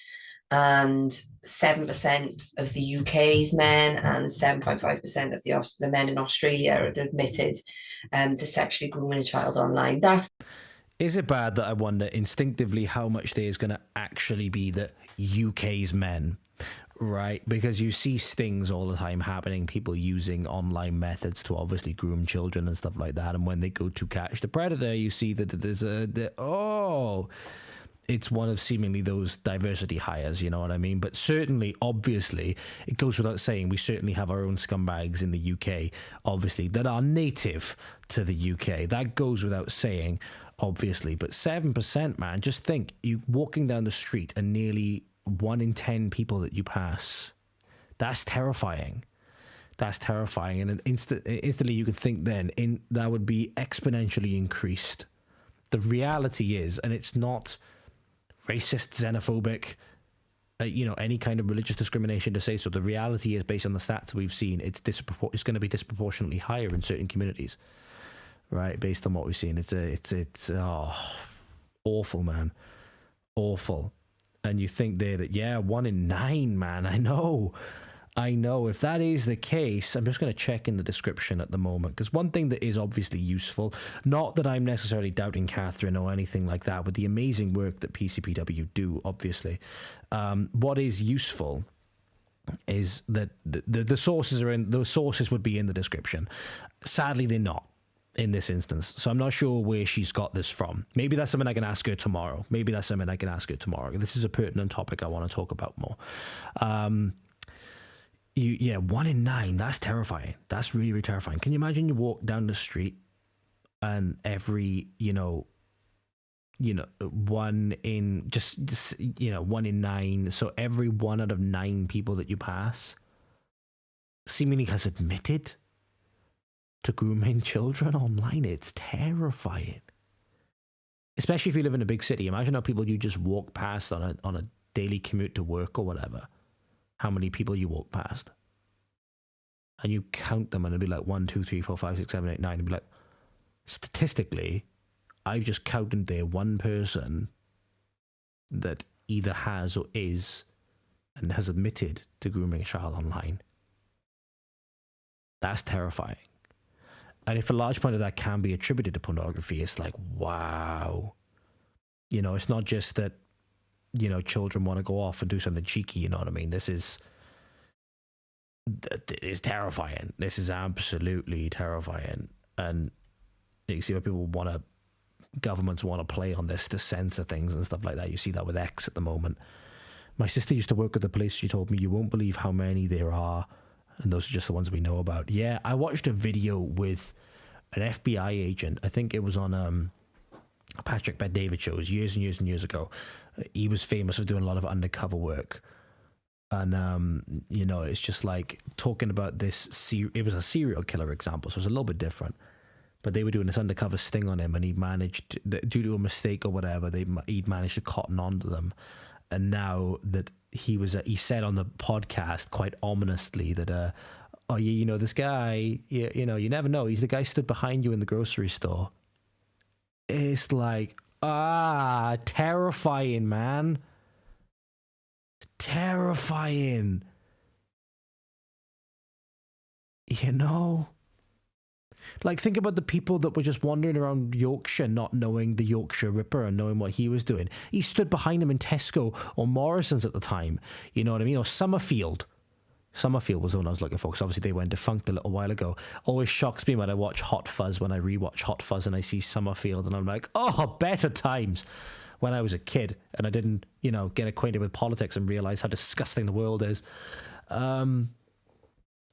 And 7% of the UK's men and 7.5% of the men in Australia are admitted to sexually grooming a child online. Is it bad that I wonder instinctively how much there is going to actually be the UK's men, right? Because you see stings all the time happening, people using online methods to obviously groom children and stuff like that. And when they go to catch the predator, you see that there's it's one of seemingly those diversity hires, you know what I mean? But certainly, obviously, it goes without saying, we certainly have our own scumbags in the UK, obviously, that are native to the UK. That goes without saying, obviously. But 7%, man, just think, you walking down the street and nearly 1 in 10 people that you pass, that's terrifying. That's terrifying. And instantly you could think then, that would be exponentially increased. The reality is, and it's not racist, xenophobic, any kind of religious discrimination to say so. The reality is, based on the stats we've seen, it's going to be disproportionately higher in certain communities, right? Based on what we've seen, it's awful, man, awful. And you think there that 1 in 9, man. I know. If that is the case, I'm just going to check in the description at the moment, because one thing that is obviously useful, not that I'm necessarily doubting Kathryn or anything like that, with the amazing work that PCPW do, obviously, what is useful is that the sources those sources would be in the description. Sadly, they're not in this instance, so I'm not sure where she's got this from. Maybe that's something I can ask her tomorrow. This is a pertinent topic I want to talk about more. 1 in 9, that's terrifying. That's really, really terrifying. Can you imagine you walk down the street and every, 1 in 1 in 9, so every 1 out of 9 people that you pass seemingly has admitted to grooming children online? It's terrifying. Especially if you live in a big city. Imagine how people you just walk past on a daily commute to work or whatever. How many people you walk past, and you count them, and it'll be like 1, 2, 3, 4, 5, 6, 7, 8, 9. It'll be like, statistically, I've just counted there one person that either has or is and has admitted to grooming a child online. That's terrifying. And if a large part of that can be attributed to pornography, it's like, wow. It's not just that children want to go off and do something cheeky, you know what I mean? This is terrifying. This is absolutely terrifying. And you see where governments want to play on this to censor things and stuff like that. You see that with X at the moment. My sister used to work at the police. She told me, you won't believe how many there are, and those are just the ones we know about. Yeah, I watched a video with an FBI agent. I think it was on Patrick Bet-David shows years and years and years ago. He was famous for doing a lot of undercover work. And, it's just like talking about this. It was a serial killer example, so it was a little bit different. But they were doing this undercover sting on him, and he managed, due to a mistake or whatever, he'd managed to cotton onto them. And now that he said on the podcast quite ominously that, this guy, you never know. He's the guy stood behind you in the grocery store. It's like, Terrifying, man. Terrifying. You know? Like, think about the people that were just wandering around Yorkshire not knowing the Yorkshire Ripper and knowing what he was doing. He stood behind them in Tesco or Morrison's at the time. You know what I mean? Or Summerfield. Summerfield was the one I was looking for, because obviously they went defunct a little while ago. Always shocks me when I watch Hot Fuzz, when I rewatch Hot Fuzz and I see Summerfield and I'm like, oh, better times. When I was a kid and I didn't, you know, get acquainted with politics and realize how disgusting the world is.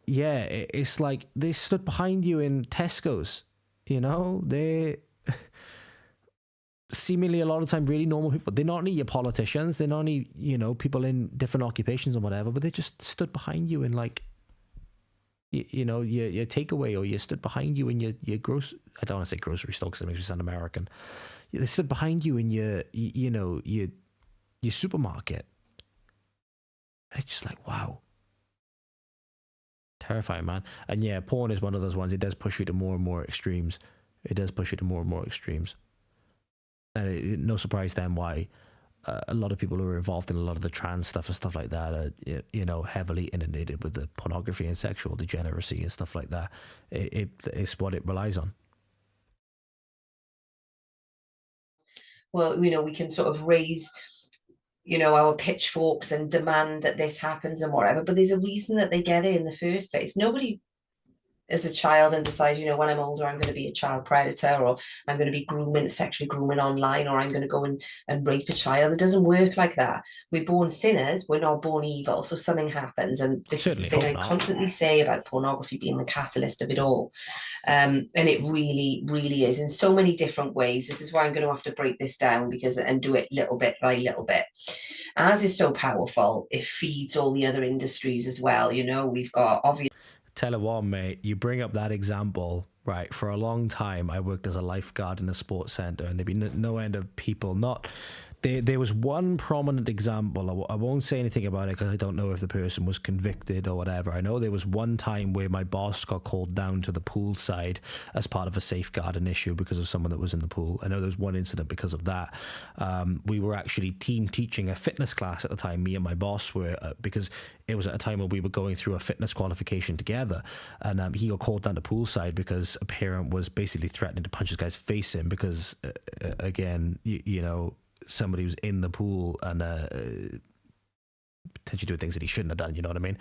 Yeah, it's like they stood behind you in Tesco's, you know? They seemingly a lot of time really normal people. They're not only your politicians, they're not only, you know, people in different occupations and whatever, but they just stood behind you in, like, you know, your takeaway, or you stood behind you in your I don't want to say grocery store because it makes me sound American. They stood behind you in your supermarket. It's just like, wow. Terrifying, man. And yeah, porn is one of those ones. It does push you to more and more extremes. And no surprise then why a lot of people who are involved in a lot of the trans stuff and stuff like that are, you know, heavily inundated with the pornography and sexual degeneracy and stuff like that. It's what it relies on. Well, you know, we can sort of raise, you know, our pitchforks and demand that this happens and whatever, but there's a reason that they get it in the first place. Nobody is a child and decides, you know, when I'm older, I'm going to be a child predator, or I'm going to be sexually grooming online, or I'm going to go and rape a child. It doesn't work like that. We're born sinners. We're not born evil. So something happens. And this is the thing I constantly say about pornography being the catalyst of it all. And it really, really is in so many different ways. This is why I'm going to have to break this down and do it little bit by little bit. As is so powerful, it feeds all the other industries as well. You know, we've got obviously. Tell you what, mate, you bring up that example, right? For a long time, I worked as a lifeguard in a sports center, and there'd be no end of people. There was one prominent example. I won't say anything about it because I don't know if the person was convicted or whatever. I know there was one time where my boss got called down to the pool side as part of a safeguarding issue because of someone that was in the pool. I know there was one incident because of that. We were actually team teaching a fitness class at the time, me and my boss were, because it was at a time when we were going through a fitness qualification together, and he got called down to poolside because a parent was basically threatening to punch this guy's face in because, again, you know, somebody was in the pool and potentially doing things that he shouldn't have done, you know what I mean?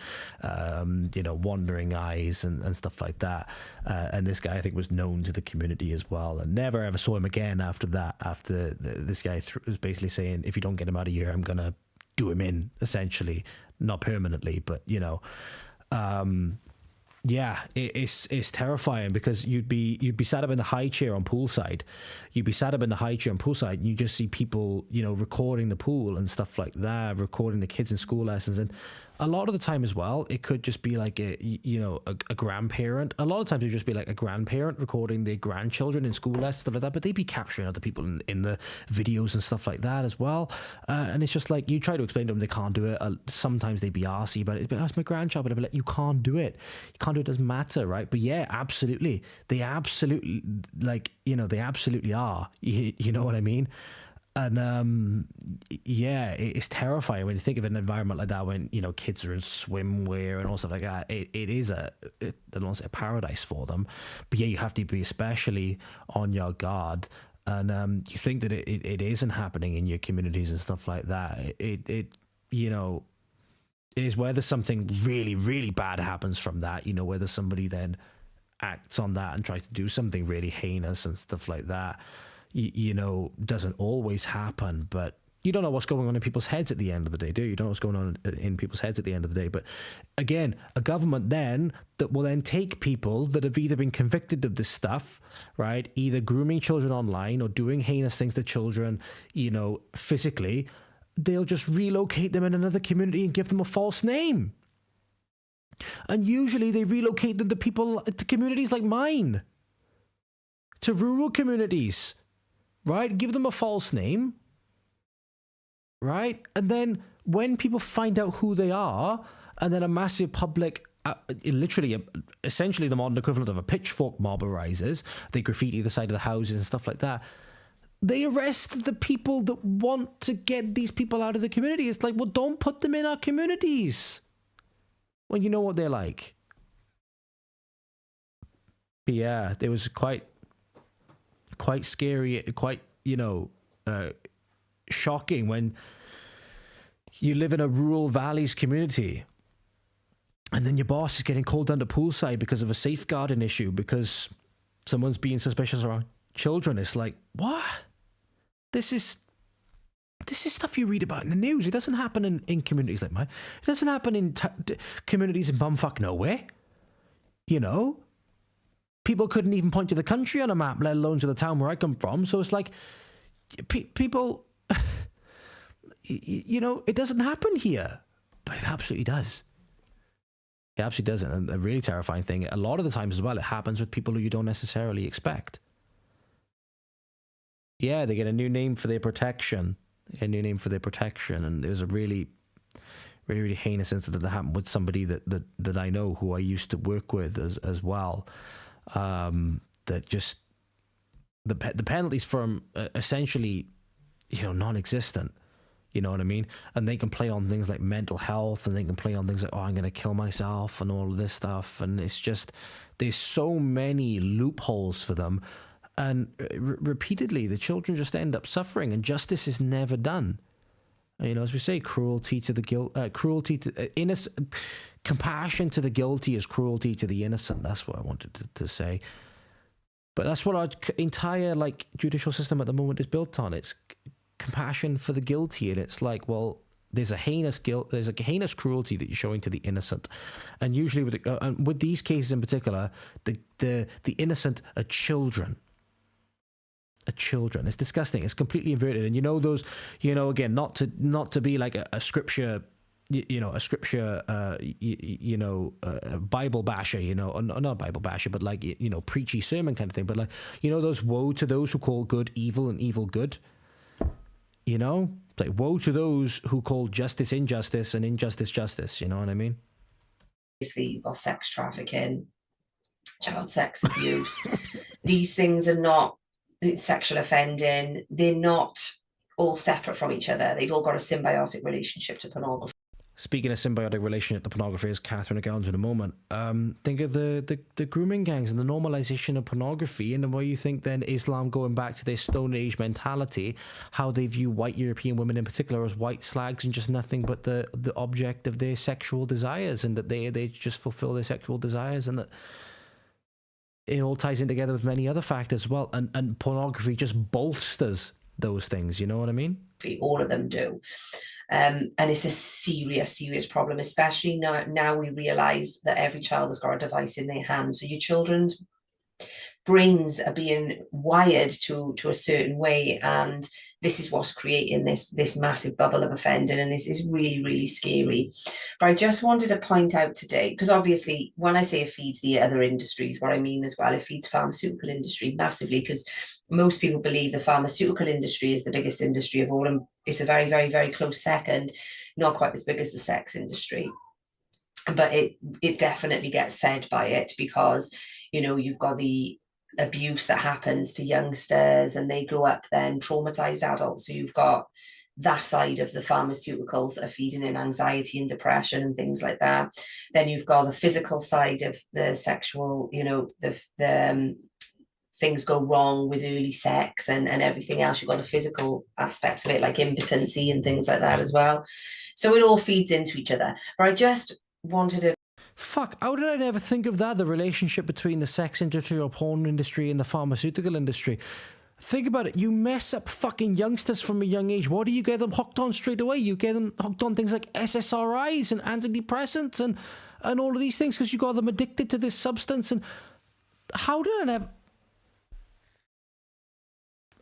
You know, wandering eyes and stuff like that. And this guy, I think, was known to the community as well, and never ever saw him again after that. After this guy was basically saying, if you don't get him out of here, I'm going to do him in, essentially. Not permanently, but, you know. Yeah, it's terrifying because you'd be sat up in the high chair on poolside. And you just see people, you know, recording the pool and stuff like that, recording the kids in school lessons. And a lot of the time as well, it could just be like a grandparent. A lot of times it would just be like a grandparent recording their grandchildren in school lessons, stuff like that. But they'd be capturing other people in the videos and stuff like that as well. And it's just like, you try to explain to them they can't do it. Sometimes they'd be arsey, but it's my grandchild. But I'd be like, you can't do it. You can't do it. It doesn't matter, right? But yeah, absolutely. They absolutely, like, you know, they absolutely are. You know what I mean? And yeah, it's terrifying when you think of an environment like that, when, you know, kids are in swimwear and all stuff like that. It is I don't want to say a paradise for them, but yeah, you have to be especially on your guard. And you think that it isn't happening in your communities and stuff like that. It you know, it is whether something really, really bad happens from that, you know, whether somebody then acts on that and tries to do something really heinous and stuff like that. You know, doesn't always happen, but you don't know what's going on in people's heads at the end of the day, do you? You don't know what's going on in people's heads at the end of the day. But again, a government then that will then take people that have either been convicted of this stuff, right, either grooming children online or doing heinous things to children, you know, physically, they'll just relocate them in another community and give them a false name. And usually they relocate them to communities like mine, to rural communities. Right? Give them a false name. Right? And then when people find out who they are, and then a massive public, essentially the modern equivalent of a pitchfork mob arises, they graffiti the side of the houses and stuff like that, They arrest the people that want to get these people out of the community. It's like, well, don't put them in our communities when you know what they're like. But yeah, it was quite scary, quite, shocking when you live in a rural valleys community and then your boss is getting called down to poolside because of a safeguarding issue because someone's being suspicious around children. It's like, what? This is stuff you read about in the news. It doesn't happen in communities like mine. It doesn't happen in communities in bumfuck nowhere. People couldn't even point to the country on a map, let alone to the town where I come from. So it's like, people, it doesn't happen here, but it absolutely does. It absolutely does. And a really terrifying thing, a lot of the times as well, it happens with people who you don't necessarily expect. Yeah, they get a new name for their protection. And there was a really, really, really heinous incident that happened with somebody that I know who I used to work with as well. That just the penalties for them essentially, non-existent. You know what I mean? And they can play on things like mental health, and they can play on things like, oh, I'm going to kill myself and all of this stuff. And it's just, there's so many loopholes for them. And repeatedly, the children just end up suffering, and justice is never done. As we say, cruelty to the innocent, compassion to the guilty is cruelty to the innocent. That's what I wanted to say. But that's what our entire judicial system at the moment is built on. It's compassion for the guilty, and it's like, well, there's a heinous cruelty that you're showing to the innocent, and usually with these cases in particular, the innocent are children. It's disgusting. It's completely inverted. And those, again, not to be like a scripture, Bible basher, or not Bible basher, but preachy sermon kind of thing. But those woe to those who call good evil and evil good. Like woe to those who call justice injustice and injustice justice. You know what I mean? Obviously, you've got sex trafficking, child sex abuse. These things are not sexual offending. They're not all separate from each other. They've all got a symbiotic relationship to pornography. Speaking of symbiotic relationship to pornography, as Kathryn will get onto in a moment, think of the grooming gangs and the normalization of pornography, and the way you think then Islam, going back to their Stone Age mentality, how they view white European women in particular as white slags and just nothing but the object of their sexual desires, and that they just fulfill their sexual desires, and that it all ties in together with many other factors as well, and pornography just bolsters those things. You know what I mean? All of them do. And it's a serious problem, especially now we realise that every child has got a device in their hand. So your children's brains are being wired to a certain way, and this is what's creating this massive bubble of offending, and this is really, really scary. But I just wanted to point out today, because obviously when I say it feeds the other industries, what I mean as well, it feeds pharmaceutical industry massively, because most people believe the pharmaceutical industry is the biggest industry of all, and it's a very, very, very close second, not quite as big as the sex industry. But it definitely gets fed by it, because, you've got the abuse that happens to youngsters, and they grow up then traumatized adults. So you've got that side of the pharmaceuticals that are feeding in anxiety and depression and things like that. Then you've got the physical side of the sexual, the things go wrong with early sex and everything else. You've got the physical aspects of it, like impotency and things like that as well. So it all feeds into each other. But I just wanted to... Fuck, how did I never think of that? The relationship between the sex industry or porn industry and the pharmaceutical industry. Think about it. You mess up fucking youngsters from a young age. What do you get them hooked on straight away? You get them hooked on things like SSRIs and antidepressants and all of these things, because you got them addicted to this substance. And how did I never...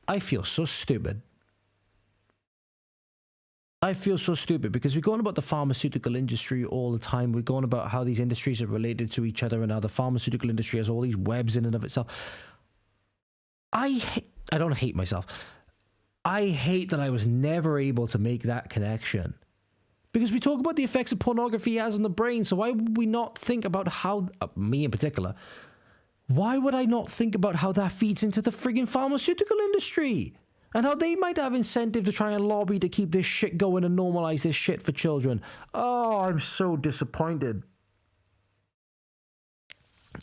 I feel so stupid. I feel so stupid, because we're going about the pharmaceutical industry all the time. We're going about how these industries are related to each other, and how the pharmaceutical industry has all these webs in and of itself. I don't hate myself. I hate that I was never able to make that connection. Because we talk about the effects of pornography has on the brain, so why would we not think about how, me in particular, why would I not think about how that feeds into the friggin' pharmaceutical industry? And how they might have incentive to try and lobby to keep this shit going and normalize this shit for children. Oh, I'm so disappointed.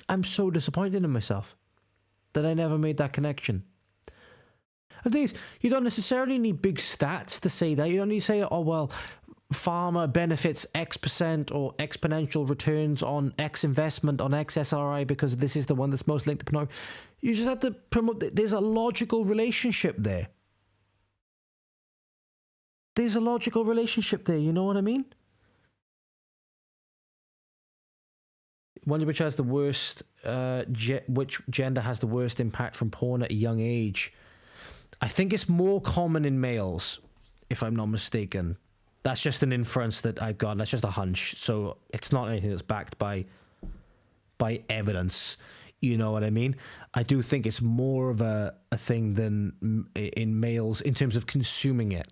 I'm so disappointed in myself that I never made that connection. And the thing is, you don't necessarily need big stats to say that. You don't need to say, oh, well, pharma benefits X% or exponential returns on X investment on X SRI because this is the one that's most linked to pornography. You just have to promote. There's a logical relationship there. There's a logical relationship there, you know what I mean? Wonder which has the worst, which gender has the worst impact from porn at a young age. I think it's more common in males, if I'm not mistaken. That's just an inference that I've got. That's just a hunch. So it's not anything that's backed by evidence. You know what I mean? I do think it's more of a thing than in males in terms of consuming it.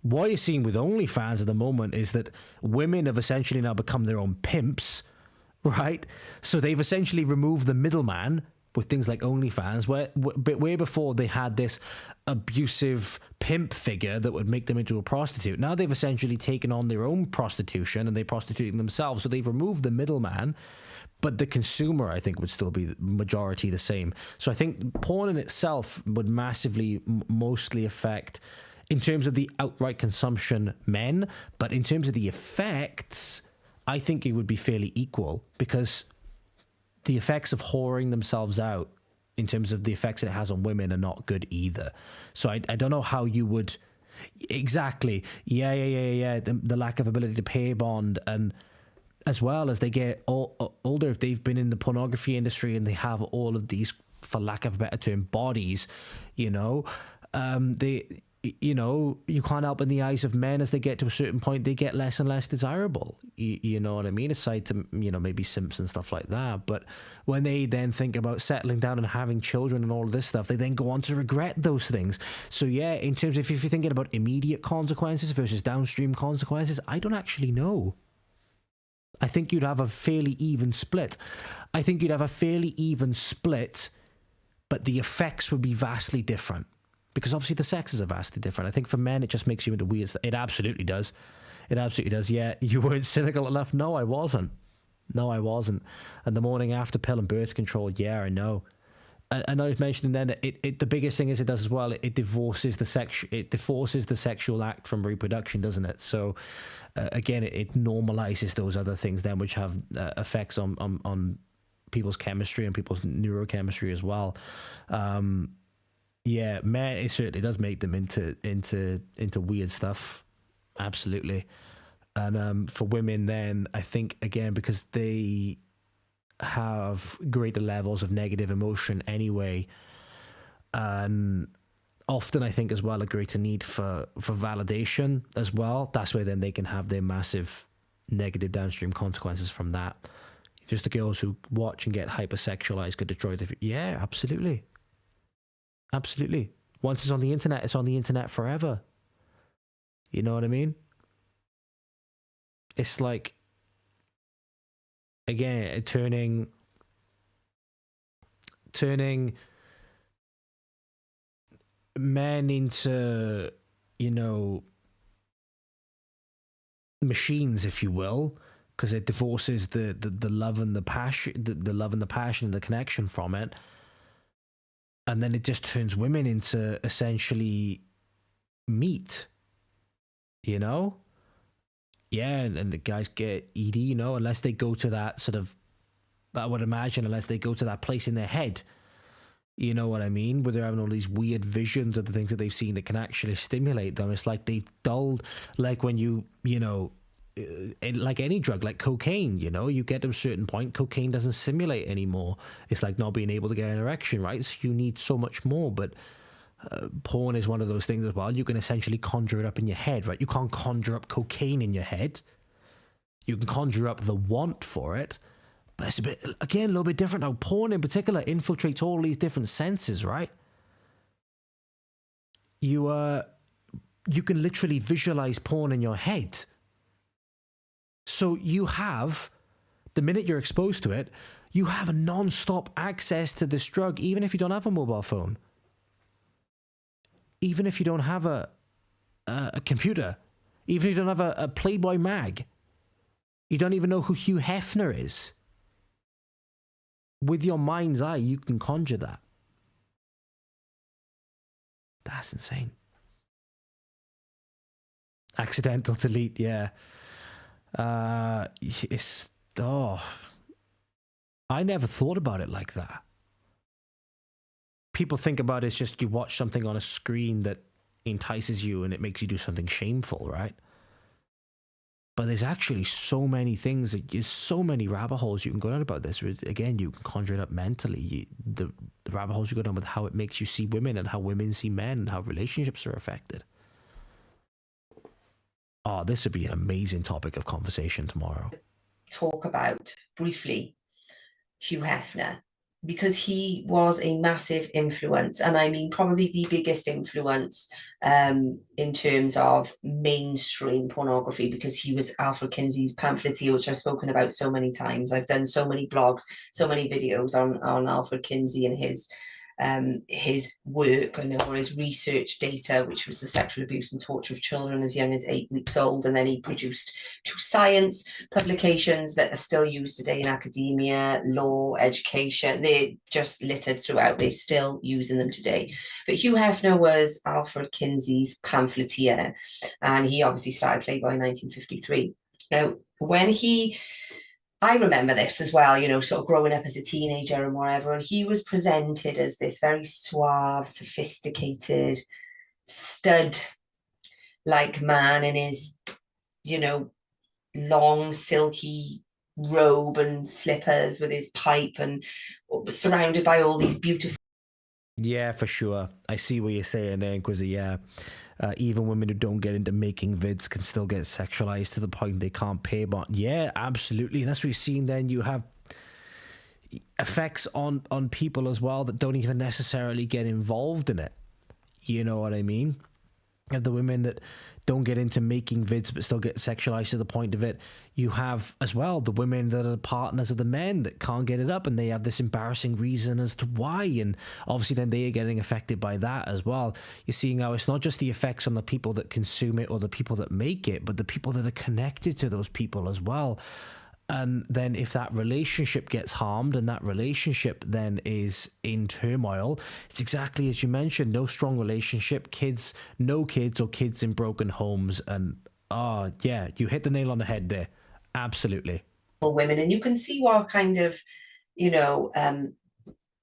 What you're seeing with OnlyFans at the moment is that women have essentially now become their own pimps, right? So they've essentially removed the middleman with things like OnlyFans, where before they had this abusive pimp figure that would make them into a prostitute. Now they've essentially taken on their own prostitution and they're prostituting themselves. So they've removed the middleman, but the consumer, I think, would still be the majority the same. So I think porn in itself would massively, mostly affect, in terms of the outright consumption, men, but in terms of the effects, I think it would be fairly equal, because the effects of whoring themselves out in terms of the effects that it has on women are not good either. So I don't know how you would... Exactly. Yeah. The lack of ability to pay bond, and as well as they get older, if they've been in the pornography industry and they have all of these, for lack of a better term, bodies, you know, you can't help in the eyes of men, as they get to a certain point, they get less and less desirable. You know what I mean? Aside to, maybe simps and stuff like that. But when they then think about settling down and having children and all of this stuff, they then go on to regret those things. So yeah, in terms of if you're thinking about immediate consequences versus downstream consequences, I don't actually know. I think you'd have a fairly even split. But the effects would be vastly different. Because obviously the sexes are vastly different. I think for men, it just makes you into weird stuff. It absolutely does. Yeah, you weren't cynical enough. No, I wasn't. And the morning after pill and birth control, yeah, I know. And I was mentioning then that the biggest thing is it does as well, it divorces the sexual act from reproduction, doesn't it? So again, it normalizes those other things then, which have effects on people's chemistry and people's neurochemistry as well. Yeah, man, it certainly does make them into weird stuff. Absolutely. And for women then, I think, again, because they have greater levels of negative emotion anyway, and often I think as well a greater need for validation as well. That's where then they can have their massive negative downstream consequences from that. Just the girls who watch and get hypersexualized could destroy the... Yeah, absolutely. Absolutely. Once it's on the internet forever. You know what I mean? It's like, again, turning men into, machines, if you will, because it divorces the love and the passion, the love and the passion and the connection from it. And then it just turns women into essentially meat, Yeah, and the guys get ED, unless they go to that sort of, I would imagine, unless they go to that place in their head, you know what I mean? Where they're having all these weird visions of the things that they've seen that can actually stimulate them. It's like they've dulled, like when like any drug, like cocaine, you get to a certain point, cocaine doesn't stimulate anymore. It's like not being able to get an erection, right? So you need so much more. But porn is one of those things as well. You can essentially conjure it up in your head, right? You can't conjure up cocaine in your head. You can conjure up the want for it, but it's a little bit different. Now, porn in particular infiltrates all these different senses, right? You can literally visualize porn in your head. So you have, the minute you're exposed to it, you have a non-stop access to this drug, even if you don't have a mobile phone. even if you don't have a computer, even if you don't have a Playboy mag, you don't even know who Hugh Hefner is. With your mind's eye, you can conjure that. That's insane. Accidental delete, yeah. I never thought about it like that. People think about it as just you watch something on a screen that entices you and it makes you do something shameful, right? But there's actually so many things, there's so many rabbit holes you can go down about this. Again, you can conjure it up mentally. The rabbit holes you go down with how it makes you see women and how women see men and how relationships are affected. Oh, this would be an amazing topic of conversation tomorrow. Talk about briefly Hugh Hefner, because he was a massive influence, and I mean probably the biggest influence in terms of mainstream pornography, because he was Alfred Kinsey's pamphleteer, which I've spoken about so many times. I've done so many blogs, so many videos on Alfred Kinsey and his work and or his research data, which was the sexual abuse and torture of children as young as 8 weeks old. And then he produced 2 science publications that are still used today in academia, law, education. They're just littered throughout. They're still using them today. But Hugh Hefner was Alfred Kinsey's pamphleteer, and he obviously started Playboy in 1953. Now, I remember this as well, you know, sort of growing up as a teenager and whatever, and he was presented as this very suave, sophisticated, stud-like man in his, you know, long, silky robe and slippers with his pipe and surrounded by all these beautiful... Yeah, for sure. I see what you're saying there, Inquisitor, yeah. Even women who don't get into making vids can still get sexualized to the point they can't pay. But yeah, absolutely. And that's what you're seeing then. You have effects on people as well that don't even necessarily get involved in it. You know what I mean? You have the women that don't get into making vids but still get sexualized to the point of it. You have as well the women that are partners of the men that can't get it up, and they have this embarrassing reason as to why, and obviously then they are getting affected by that as well. You're seeing how it's not just the effects on the people that consume it or the people that make it, but the people that are connected to those people as well. And then if that relationship gets harmed and that relationship then is in turmoil, it's exactly as you mentioned, no strong relationship, no kids or kids in broken homes. And yeah, you hit the nail on the head there. Absolutely. Women, and you can see what kind of, you know,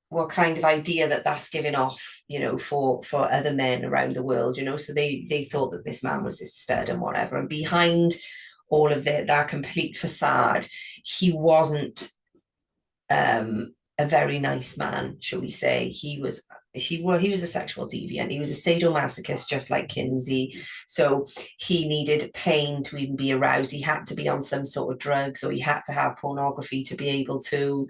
what kind of idea that's giving off, you know, for other men around the world, you know. So they thought that this man was this stud and whatever, and behind all of that complete facade, he wasn't a very nice man, shall we say. He was a sexual deviant. He was a sadomasochist, just like Kinsey. So he needed pain to even be aroused. He had to be on some sort of drugs, or he had to have pornography to be able to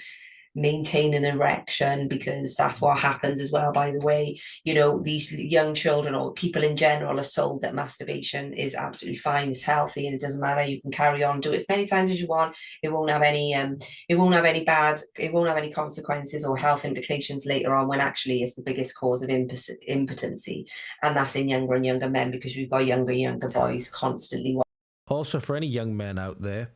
maintain an erection, because that's what happens as well, by the way. You know, these young children or people in general are sold that masturbation is absolutely fine, it's healthy, and it doesn't matter, you can carry on, do it as many times as you want, it won't have any consequences or health implications later on, when actually it's the biggest cause of impotency, and that's in younger and younger men, because we've got younger and younger boys constantly. Also, for any young men out there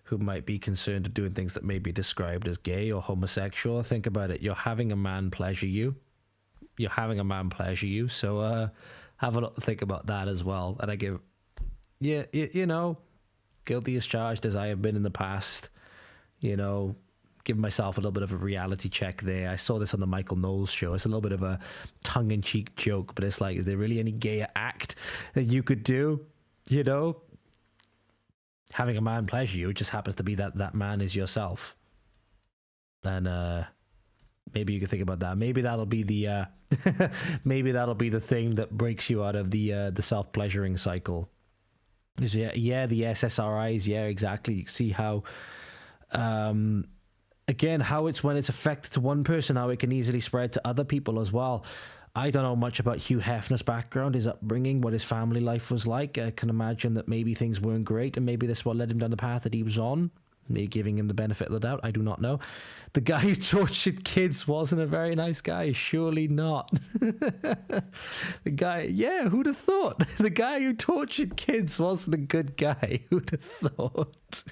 who might be concerned of doing things that may be described as gay or homosexual, think about it. You're having a man pleasure you. So have a lot to think about that as well. And I give, you know, guilty as charged as I have been in the past, you know, giving myself a little bit of a reality check there. I saw this on the Michael Knowles show. It's a little bit of a tongue-in-cheek joke, but it's like, is there really any gayer act that you could do, you know? Having a man pleasure you, it just happens to be that man is yourself. And maybe you could think about that. Maybe that'll be the the thing that breaks you out of the self-pleasuring cycle. Yeah, the SSRIs, yeah, exactly. You see how again, how it's when it's affected to one person, how it can easily spread to other people as well. I don't know much about Hugh Hefner's background, his upbringing, what his family life was like. I can imagine that maybe things weren't great, and maybe this is what led him down the path that he was on. Maybe giving him the benefit of the doubt. I do not know. The guy who tortured kids wasn't a very nice guy. Surely not. The guy, yeah, who'd have thought? The guy who tortured kids wasn't a good guy. Who'd have thought?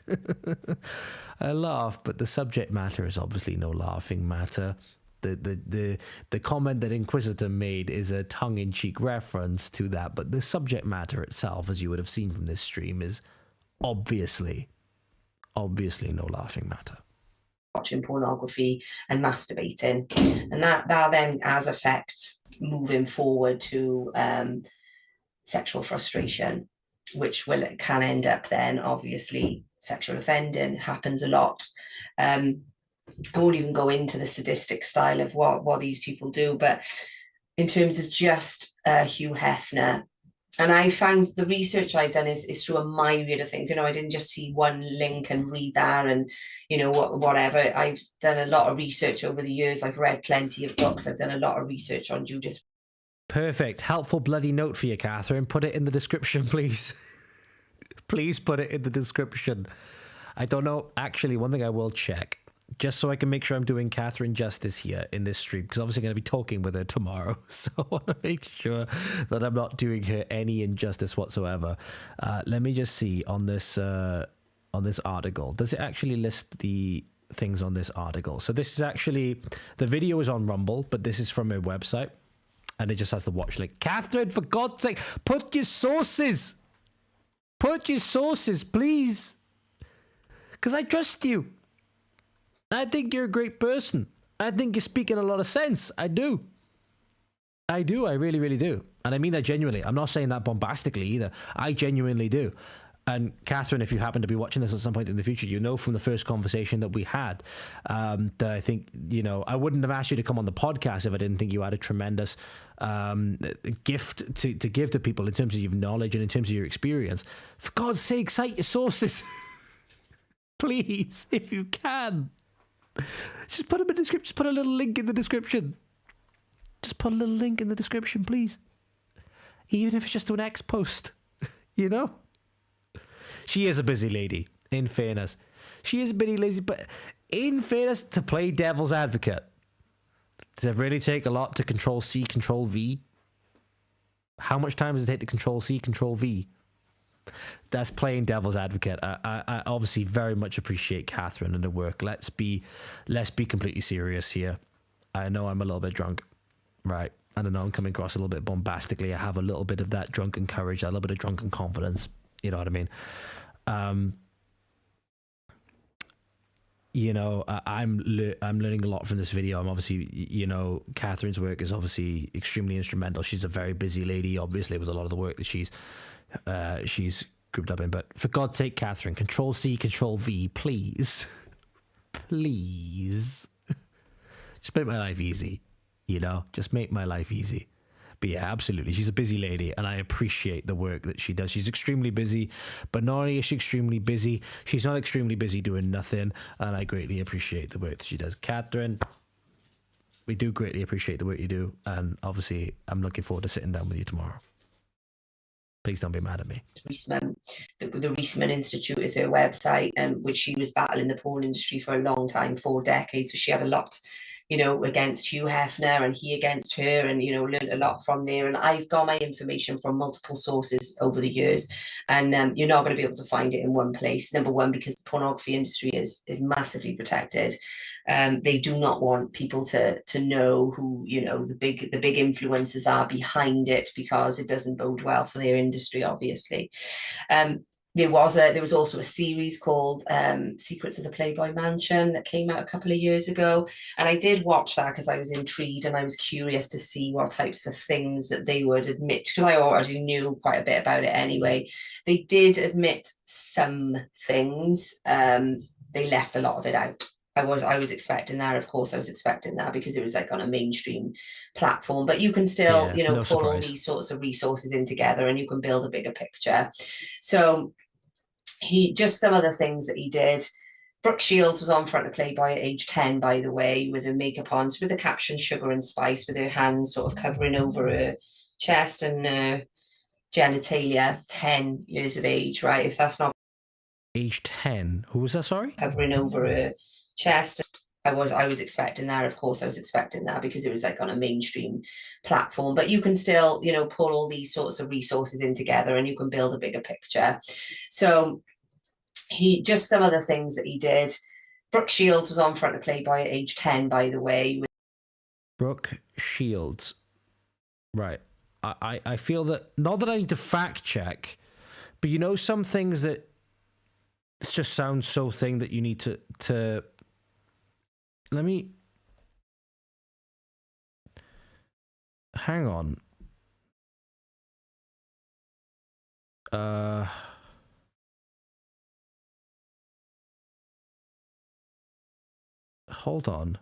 I laugh, but the subject matter is obviously no laughing matter. The comment that Inquisitor made is a tongue-in-cheek reference to that, but the subject matter itself, as you would have seen from this stream, is obviously no laughing matter. Watching pornography and masturbating, and that then has effects moving forward to sexual frustration, which can end up then obviously sexual offending. Happens a lot. I won't even go into the sadistic style of what these people do, but in terms of just Hugh Hefner. And I found the research I've done is through a myriad of things. I didn't just see one link and read that and, whatever. I've done a lot of research over the years. I've read plenty of books. I've done a lot of research on Judith. Perfect. Helpful bloody note for you, Kathryn. Put it in the description, please. Please put it in the description. I don't know. Actually, one thing I will check, just so I can make sure I'm doing Kathryn justice here in this stream, because obviously I'm going to be talking with her tomorrow. So I want to make sure that I'm not doing her any injustice whatsoever. Let me just see on this article. Does it actually list the things on this article? So this is actually, the video is on Rumble, but this is from her website. And it just has the watch link. Kathryn, for God's sake, put your sources. Put your sources, please. Because I trust you. I think you're a great person. I think you're speaking a lot of sense. I do. I really, really do. And I mean that genuinely. I'm not saying that bombastically either. I genuinely do. And Kathryn, if you happen to be watching this at some point in the future, you know from the first conversation that we had that I think, I wouldn't have asked you to come on the podcast if I didn't think you had a tremendous gift to give to people in terms of your knowledge and in terms of your experience. For God's sake, cite your sources. Please, if you can. Just put them in the description. Just put a little link in the description. Just put a little link in the description, please. Even if it's just to an X post, She is a busy lady, in fairness. She is a bit lazy, but in fairness, to play devil's advocate, does it really take a lot to Control C, Control V? How much time does it take to Control C, Control V? That's playing devil's advocate. I obviously very much appreciate Kathryn and her work. Let's be completely serious here. I know I'm a little bit drunk, right? And I know I'm coming across a little bit bombastically. I have a little bit of that drunken courage, a little bit of drunken confidence. You know what I mean? I'm learning a lot from this video. I'm obviously, Kathryn's work is obviously extremely instrumental. She's a very busy lady, obviously, with a lot of the work that she's grouped up in. But for God's sake, Kathryn, Control C, Control V, please. Please. Just make my life easy, Just make my life easy. But yeah, absolutely. She's a busy lady, and I appreciate the work that she does. She's extremely busy, but not only is she extremely busy, she's not extremely busy doing nothing, and I greatly appreciate the work that she does. Kathryn, we do greatly appreciate the work you do, and obviously I'm looking forward to sitting down with you tomorrow. Please don't be mad at me. Reisman, the Reisman Institute is her website, which she was battling the porn industry for a long time, 4 decades. So she had a lot, against Hugh Hefner and he against her, and, learned a lot from there. And I've got my information from multiple sources over the years, and you're not going to be able to find it in one place. Number one, because the pornography industry is massively protected. They do not want people to know who, the big influencers are behind it, because it doesn't bode well for their industry, obviously. There was also a series called Secrets of the Playboy Mansion that came out a couple of years ago. And I did watch that because I was intrigued and I was curious to see what types of things that they would admit, because I already knew quite a bit about it anyway. They did admit some things. They left a lot of it out. I was expecting that. Of course, I was expecting that because it was like on a mainstream platform. But you can still, no pull all these sorts of resources in together, and you can build a bigger picture. So just some of the things that he did. Brooke Shields was on front of Playboy at age 10, by the way, with her makeup on, with the caption "Sugar and Spice," with her hands sort of covering over her chest and genitalia. 10 years of age, right? If that's not age 10. Who was that, sorry? Covering over her chest. I was expecting that. Of course, I was expecting that because it was like on a mainstream platform. But you can still, you know, pull all these sorts of resources in together, and you can build a bigger picture. So just some of the things that he did. Brooke Shields was on Front of Playboy at age 10, by the way. Brooke Shields. Right. I feel that, not that I need to fact check, but you know, some things that just sound so thing that you need to let me hang on. Hold on.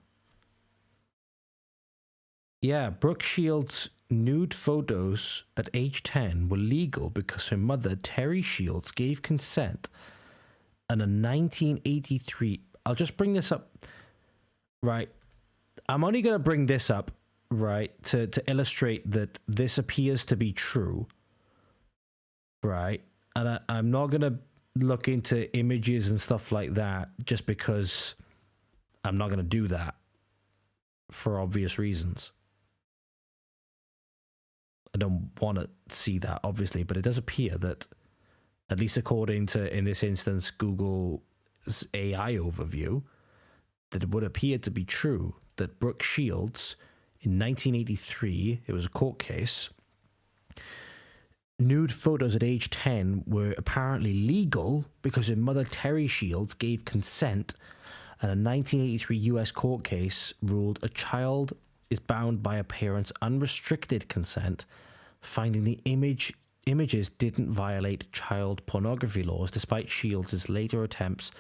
Yeah, Brooke Shields' nude photos at age 10 were legal because her mother, Terry Shields, gave consent. And in 1983, I'll just bring this up, right? I'm only going to bring this up, right, to illustrate that this appears to be true, right? And I'm not going to look into images and stuff like that just because I'm not going to do that for obvious reasons. I don't want to see that, obviously, but it does appear that, at least according to, in this instance, Google's AI overview, that it would appear to be true that Brooke Shields, in 1983, it was a court case, nude photos at age 10 were apparently legal because her mother, Terry Shields, gave consent, and a 1983 US court case ruled a child is bound by a parent's unrestricted consent, finding the images didn't violate child pornography laws, despite Shields' later attempts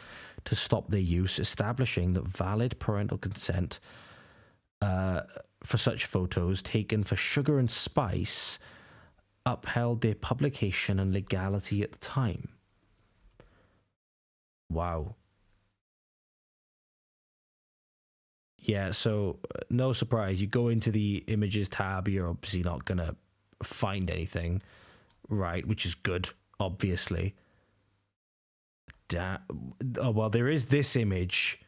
to stop their use, establishing that valid parental consent for such photos taken for Sugar and Spice upheld their publication and legality at the time. Wow. Yeah, so no surprise. You go into the images tab, you're obviously not going to find anything, right? Which is good, obviously. Oh, well, there is this image.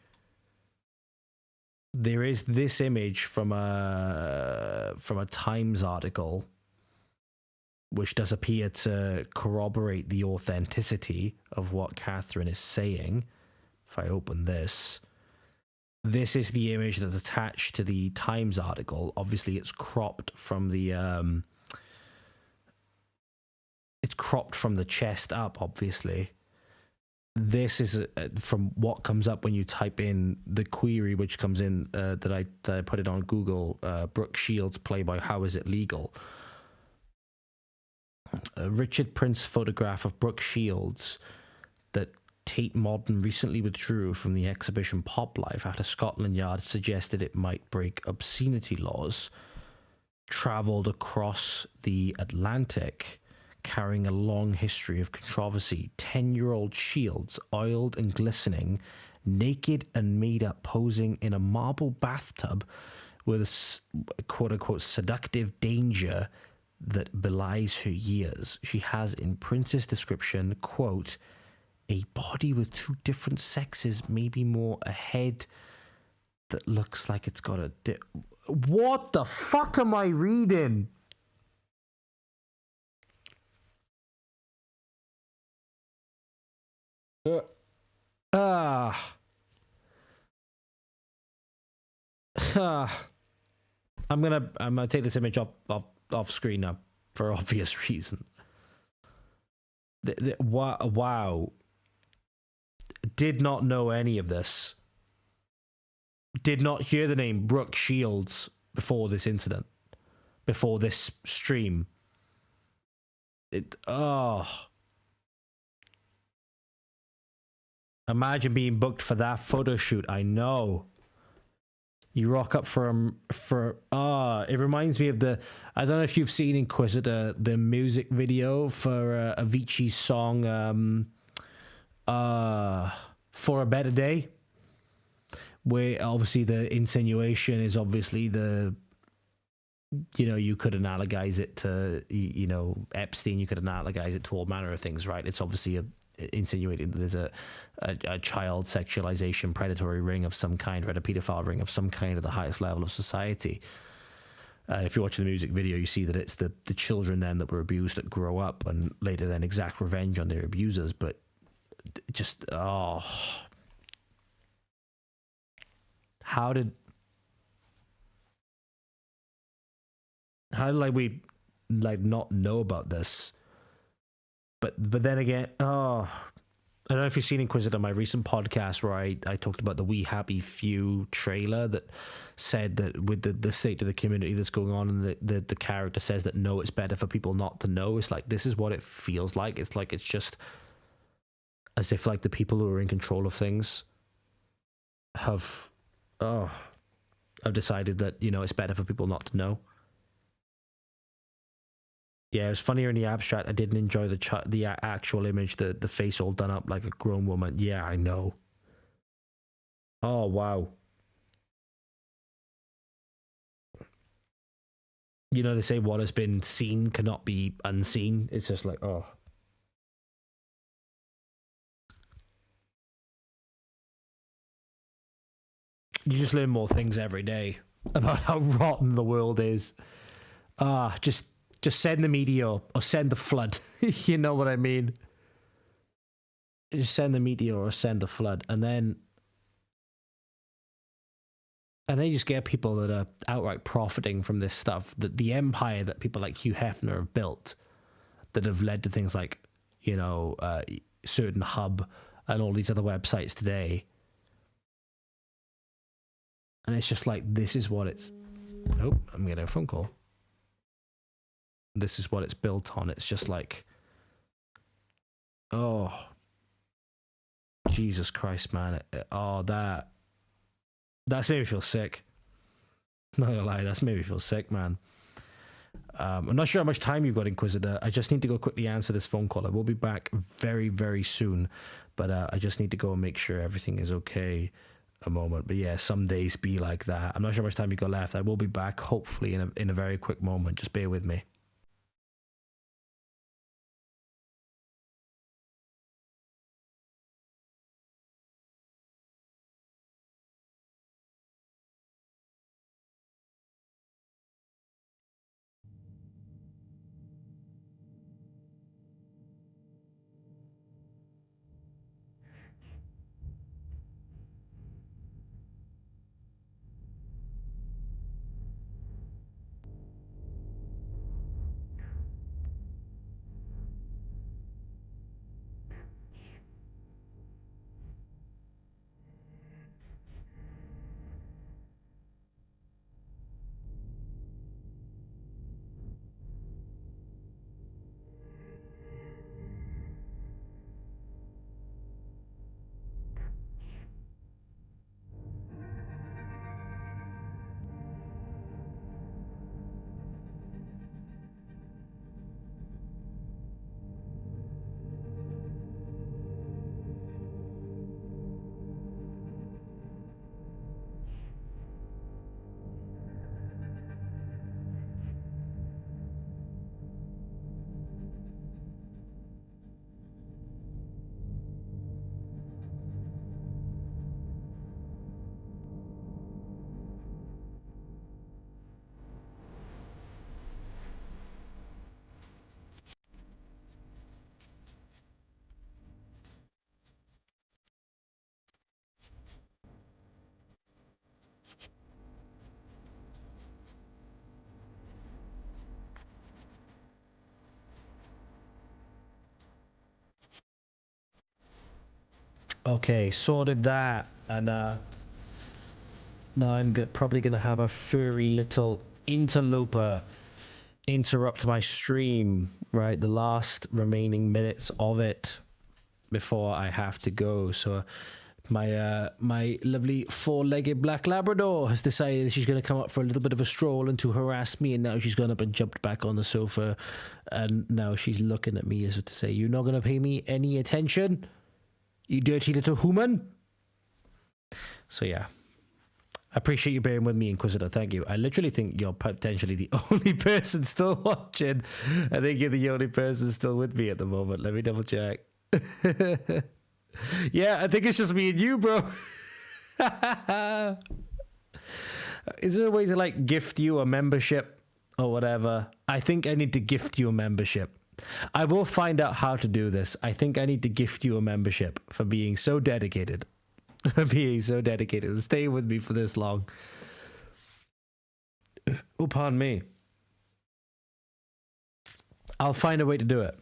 There is this image from a Times article, which does appear to corroborate the authenticity of what Kathryn is saying. If I open this. This is the image that's attached to the Times article. Obviously, it's cropped from the chest up. Obviously, this is from what comes up when you type in the query, which comes in that I put it on Google. Brooke Shields Playboy. How is it legal? A Richard Prince photograph of Brooke Shields that Tate Modern recently withdrew from the exhibition Pop Life after Scotland Yard suggested it might break obscenity laws, travelled across the Atlantic, carrying a long history of controversy. 10-year-old Shields, oiled and glistening, naked and made up, posing in a marble bathtub with a quote-unquote seductive danger that belies her years. She has, in Prince's description, quote, a body with two different sexes, maybe more a head that looks like it's got a... What the fuck am I reading? I'm gonna take this image off screen now for obvious reason. Wow. Did not know any of this. Did not hear the name Brooke Shields before this incident, before this stream. Imagine being booked for that photo shoot. I know. You rock up it reminds me of I don't know if you've seen Inquisitor, the music video for Avicii's song For a Better Day, where obviously the insinuation is obviously you could analogize it to, Epstein, you could analogize it to all manner of things, right? It's obviously insinuating that there's a child sexualization predatory ring of some kind, right? A pedophile ring of some kind at the highest level of society. If you're watching the music video, you see that it's the children then that were abused that grow up and later then exact revenge on their abusers. But just, how did we not know about this? But then again, I don't know if you've seen Inquisitor, my recent podcast where I talked about the We Happy Few trailer that said that with the state of the community that's going on, and the character says that no, it's better for people not to know. It's like, this is what it feels like. It's like, it's just as if like the people who are in control of things have decided that, you know, it's better for people not to know. Yeah, it was funnier in the abstract. I didn't enjoy the actual image, the face all done up like a grown woman. Yeah, I know. Oh, wow. You know, they say what has been seen cannot be unseen. It's just like, oh. You just learn more things every day about how rotten the world is. Just send the meteor or send the flood. You know what I mean? Just send the meteor or send the flood. And then you just get people that are outright profiting from this stuff. The empire that people like Hugh Hefner have built that have led to things like, you know, Certain Hub and all these other websites today. And it's just like, this is what it's... Oh, I'm getting a phone call. This is what it's built on. It's just like, oh, Jesus Christ, man. That's made me feel sick. Not gonna lie, that's made me feel sick, man. I'm not sure how much time you've got, Inquisitor. I just need to go quickly answer this phone call. I will be back very, very soon, but I just need to go and make sure everything is okay a moment. But yeah, some days be like that. I'm not sure how much time you got left. I will be back, hopefully, in a very quick moment. Just bear with me. Okay, sorted that, and now I'm probably gonna have a furry little interloper interrupt my stream, right? The last remaining minutes of it before I have to go. So my lovely four-legged black Labrador has decided she's going to come up for a little bit of a stroll and to harass me, and now she's gone up and jumped back on the sofa, and now she's looking at me as if to say, "You're not going to pay me any attention, you dirty little human." So yeah, I appreciate you bearing with me, Inquisitor. Thank you. I literally think you're potentially the only person still watching. I think you're the only person still with me at the moment. Let me double check. Yeah, I think it's just me and you, bro. Is there a way to like gift you a membership or whatever? I think I need to gift you a membership. I will find out how to do this. I think I need to gift you a membership for being so dedicated. For being so dedicated and staying with me for this long. Oh, pardon me. I'll find a way to do it.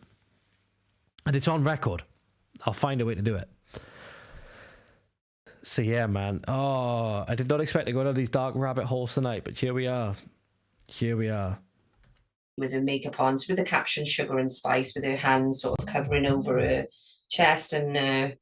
And it's on record. I'll find a way to do it. So yeah, man. Oh, I did not expect to go down these dark rabbit holes tonight, but here we are. Here we are. With her makeup on, so with the caption "sugar and spice," with her hands sort of covering over her chest and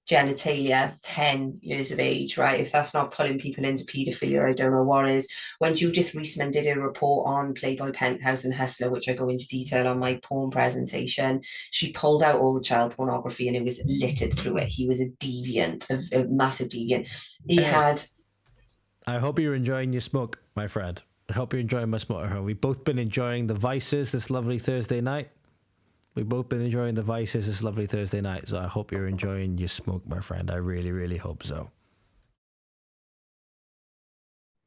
genitalia, 10 years of age, right? If that's not pulling people into paedophilia, I don't know what is. When Judith Reisman did a report on Playboy, Penthouse and Hustler, which I go into detail on my porn presentation, she pulled out all the child pornography and it was littered through it. He was a deviant, a massive deviant. He had... I hope you're enjoying your smoke, my friend. I hope you're enjoying my smoke. We've both been enjoying the Vices this lovely Thursday night. We've both been enjoying the Vices this lovely Thursday night, so I hope you're enjoying your smoke, my friend. I really, really hope so.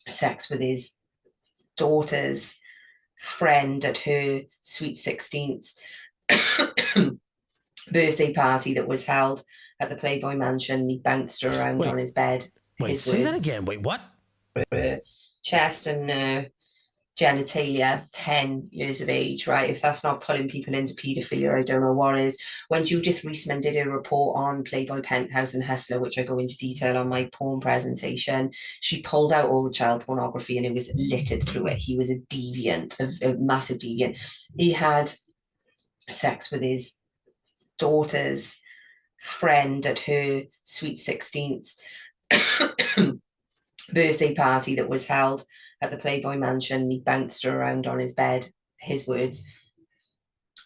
Sex with his daughter's friend at her sweet 16th birthday party that was held at the Playboy Mansion. He bounced her around on his bed. Wait, say that again. Wait, what? Her chest and genitalia, 10 years of age, right? If that's not pulling people into paedophilia, I don't know what is. When Judith Reisman did a report on Playboy, Penthouse and Hustler, which I go into detail on my porn presentation, she pulled out all the child pornography and it was littered through it. He was a deviant, a massive deviant. He had sex with his daughter's friend at her sweet 16th birthday party that was held at the Playboy Mansion. He bounced her around on his bed, his words.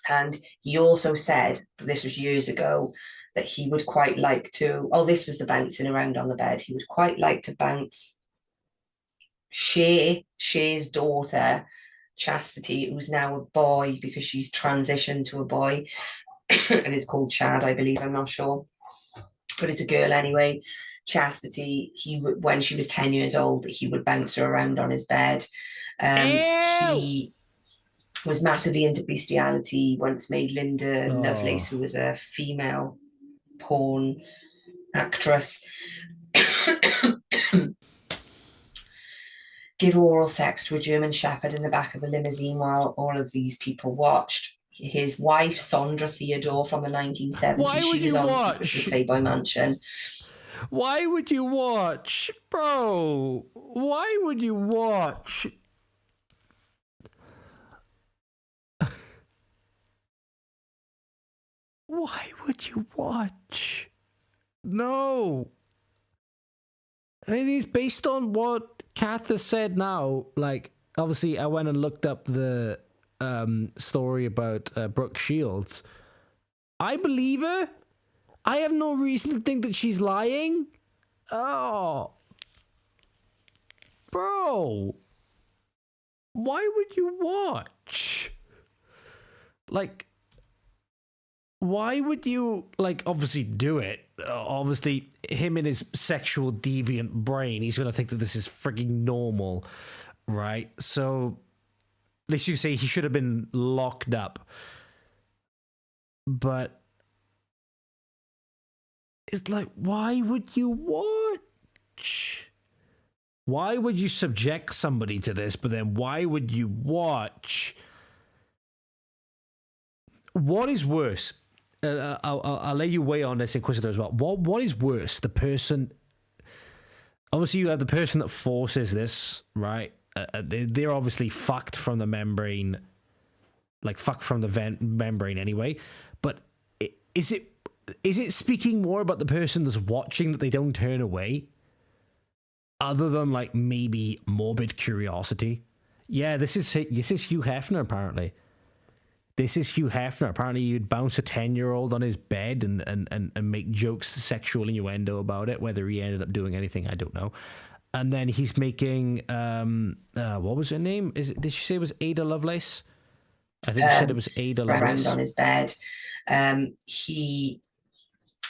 And he also said, this was years ago, that he would quite like to, this was the bouncing around on the bed. He would quite like to bounce Shay's daughter, Chastity, who's now a boy because she's transitioned to a boy and is called Chad, I believe, I'm not sure. But it's a girl anyway. Chastity, when she was 10 years old, he would bounce her around on his bed. He was massively into bestiality. Once made Linda Lovelace, who was a female porn actress, give oral sex to a German Shepherd in the back of a limousine while all of these people watched. His wife, Sondra Theodore, from the 1970s, she was on Secrets of the Playboy Mansion. Why would you watch? Bro, why would you watch? Why would you watch? No. I mean, it's based on what Kath has said now. Like, obviously, I went and looked up the story about Brooke Shields. I believe her. I have no reason to think that she's lying. Oh. Bro. Why would you watch? Like, why would you, like, obviously do it? Obviously, him in his sexual deviant brain, he's going to think that this is freaking normal, right? So, at least you say he should have been locked up. But it's like, why would you watch? Why would you subject somebody to this, but then why would you watch? What is worse? I'll let you weigh on this, Inquisitor, as well. What is worse? The person... Obviously, you have the person that forces this, right? They're obviously fucked from the membrane. Like, fucked from the membrane anyway. But is it speaking more about the person that's watching that they don't turn away? Other than, like, maybe morbid curiosity? Yeah, this is Hugh Hefner, apparently. This is Hugh Hefner. Apparently, you'd bounce a 10-year-old on his bed and make jokes, sexual innuendo about it. Whether he ended up doing anything, I don't know. And then he's making, what was her name? Did she say it was Ada Lovelace? I think she said it was Ada Lovelace. On his bed. He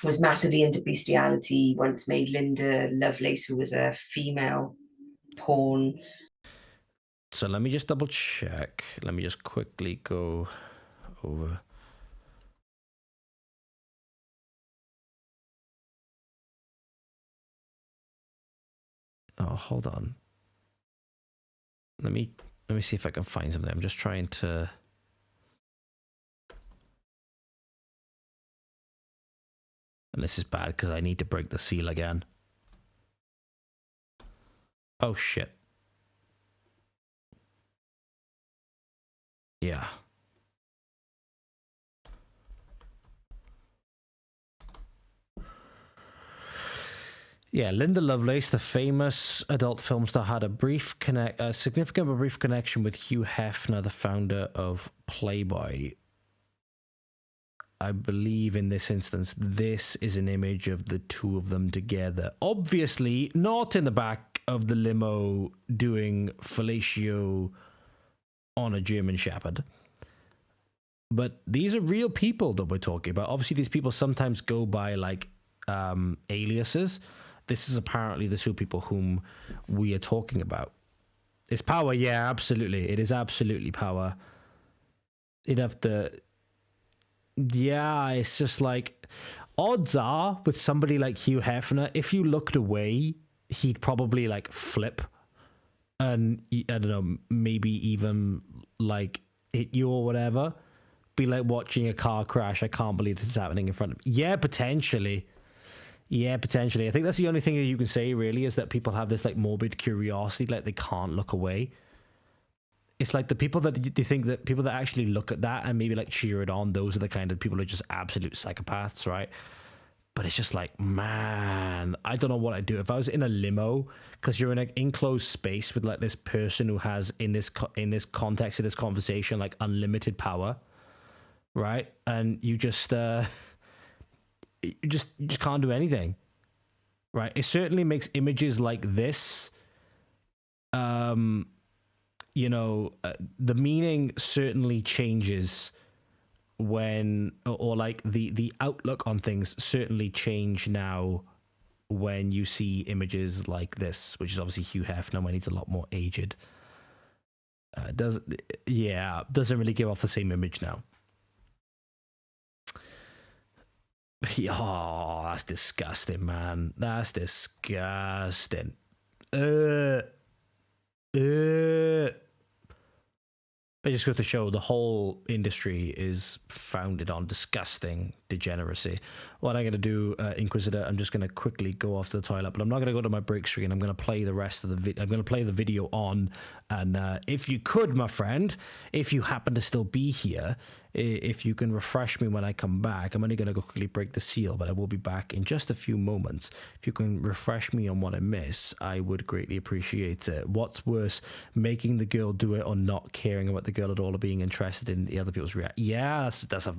was massively into bestiality, once made Linda Lovelace, who was a female porn. So let me just double check. Let me just quickly go over. Oh, hold on. Let me see if I can find something. I'm just trying to. And this is bad because I need to break the seal again. Oh shit. Yeah. Yeah, Linda Lovelace, the famous adult film star, had a significant but brief connection with Hugh Hefner, the founder of Playboy. I believe in this instance, this is an image of the two of them together. Obviously, not in the back of the limo doing fellatio on a German Shepherd. But these are real people that we're talking about. Obviously, these people sometimes go by like aliases. This is apparently the two people whom we are talking about. It's power, yeah, absolutely. It is absolutely power. You'd have to... Yeah, it's just like... Odds are, with somebody like Hugh Hefner, if you looked away, he'd probably like flip. And, I don't know, maybe even like hit you or whatever. Be like watching a car crash. I can't believe this is happening in front of me. Yeah, potentially. Yeah, potentially. I think that's the only thing that you can say, really, is that people have this like morbid curiosity, like they can't look away. It's like the people that you think that people that actually look at that and maybe like cheer it on, those are the kind of people who are just absolute psychopaths, right? But it's just like, man, I don't know what I'd do if I was in a limo, because you're in an enclosed space with like this person who has in this context of this conversation like unlimited power, right? And you just you just can't do anything, right? It certainly makes images like this, you know, the meaning certainly changes when, or like the outlook on things certainly change now when you see images like this, which is obviously Hugh Hefner when he's a lot more aged. Doesn't really give off the same image now. Oh, that's disgusting, man. That's disgusting. But just goes to show the whole industry is founded on disgusting degeneracy. What I'm going to do, Inquisitor, I'm just going to quickly go off to the toilet, but I'm not going to go to my break screen. I'm going to play the rest of the video. I'm going to play the video on. And if you could, my friend, if you happen to still be here, if you can refresh me when I come back, I'm only going to go quickly break the seal, but I will be back in just a few moments. If you can refresh me on what I miss, I would greatly appreciate it. What's worse, making the girl do it or not caring about the girl at all or being interested in the other people's reaction? Yeah, that's a...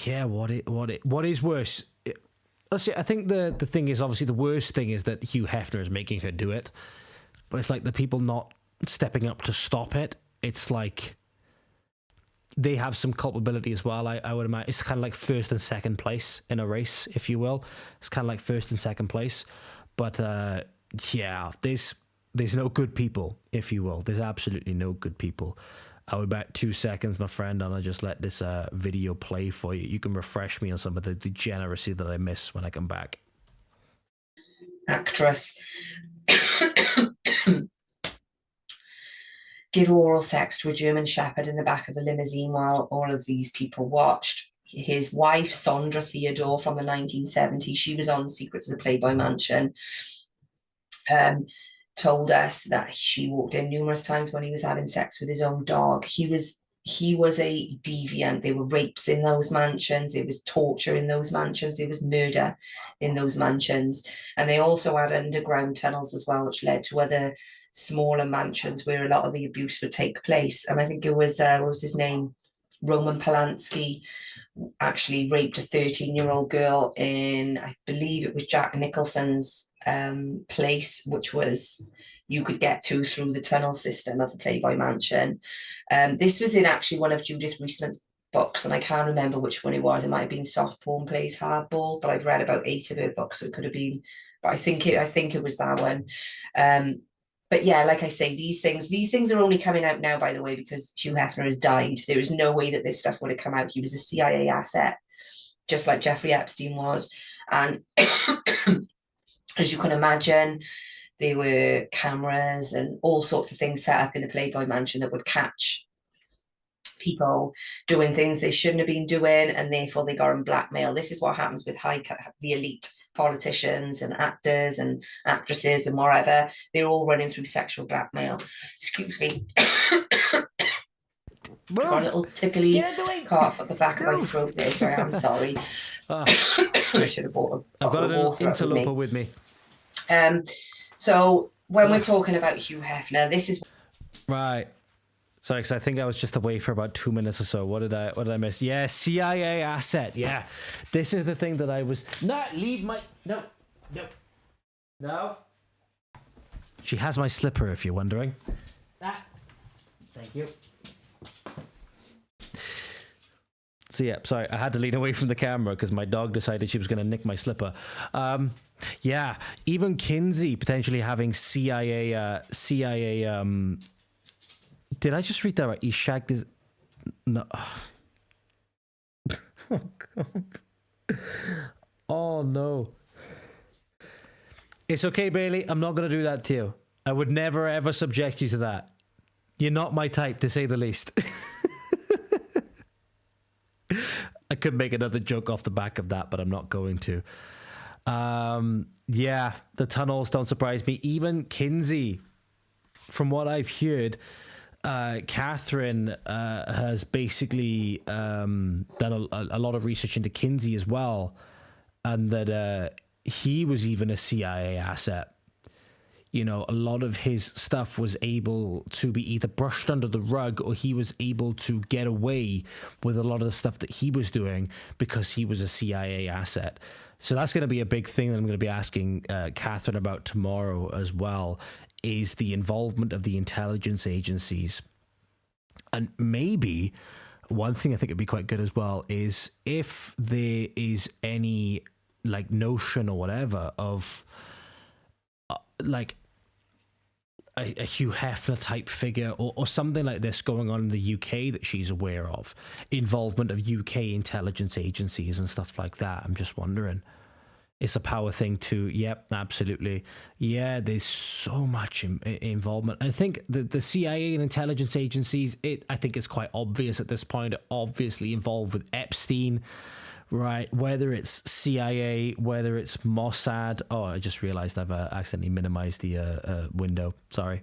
Yeah, what is worse? I think the thing is, obviously, the worst thing is that Hugh Hefner is making her do it. But it's like the people not stepping up to stop it. It's like... they have some culpability as well. I would imagine it's kind of like first and second place in a race, if you will. It's kind of like first and second place. But yeah, there's no good people, if you will. There's absolutely no good people. I'll be back 2 seconds, my friend, and I'll just let this video play for you. You can refresh me on some of the degeneracy that I miss when I come back. Actress. Give oral sex to a German Shepherd in the back of a limousine while all of these people watched. His wife, Sondra Theodore, from the 1970s, she was on Secrets of the Playboy Mansion, told us that she walked in numerous times when he was having sex with his own dog. He was a deviant. There were rapes in those mansions. There was torture in those mansions. There was murder in those mansions. And they also had underground tunnels as well, which led to other smaller mansions where a lot of the abuse would take place. And I think it was, what was his name? Roman Polanski actually raped a 13-year-old girl in, I believe it was Jack Nicholson's place, which was, you could get to through the tunnel system of the Playboy Mansion. This was in actually one of Judith Reisman's books, and I can't remember which one it was. It might have been Soft Porn Plays Hardball, but I've read about 8 of her books, so it could have been, but I think it was that one. But yeah, like I say, these things are only coming out now, by the way, because Hugh Hefner has died. There is no way that this stuff would have come out. He was a CIA asset, just like Jeffrey Epstein was. And as you can imagine, there were cameras and all sorts of things set up in the Playboy Mansion that would catch people doing things they shouldn't have been doing, and therefore they got them blackmail. This is what happens with the elite politicians and actors and actresses and whatever. They're all running through sexual blackmail. Excuse me. Got a little tickly cough at the back of my throat there, so I am sorry. I should have bought a I've got an water interloper with me. So when we're talking about Hugh Hefner, this is right. Sorry, because I think I was just away for about 2 minutes or so. What did I miss? Yeah, CIA asset. Yeah, this is the thing that I was not leave my no. She has my slipper, if you're wondering. Thank you. So yeah, sorry, I had to lean away from the camera because my dog decided she was going to nick my slipper. Yeah, even Kinsey potentially having CIA. Did I just read that right? He shagged his... No. Oh, God. Oh, no. It's okay, Bailey. I'm not going to do that to you. I would never, ever subject you to that. You're not my type, to say the least. I could make another joke off the back of that, but I'm not going to. Yeah, the tunnels don't surprise me. Even Kinsey, from what I've heard... Kathryn has basically done a lot of research into Kinsey as well, and that he was even a CIA asset. You know, a lot of his stuff was able to be either brushed under the rug, or he was able to get away with a lot of the stuff that he was doing because he was a CIA asset. So that's going to be a big thing that I'm going to be asking Kathryn about tomorrow as well, is the involvement of the intelligence agencies. And maybe one thing I think would be quite good as well is if there is any like notion or whatever of like a Hugh Hefner type figure or something like this going on in the UK that she's aware of, involvement of UK intelligence agencies and stuff like that. I'm just wondering. It's a power thing too. Yep, absolutely. Yeah, there's so much involvement. I think the CIA and intelligence agencies, I think it's quite obvious at this point, obviously involved with Epstein, right? Whether it's CIA, whether it's Mossad. Oh, I just realized I've accidentally minimized the window. Sorry.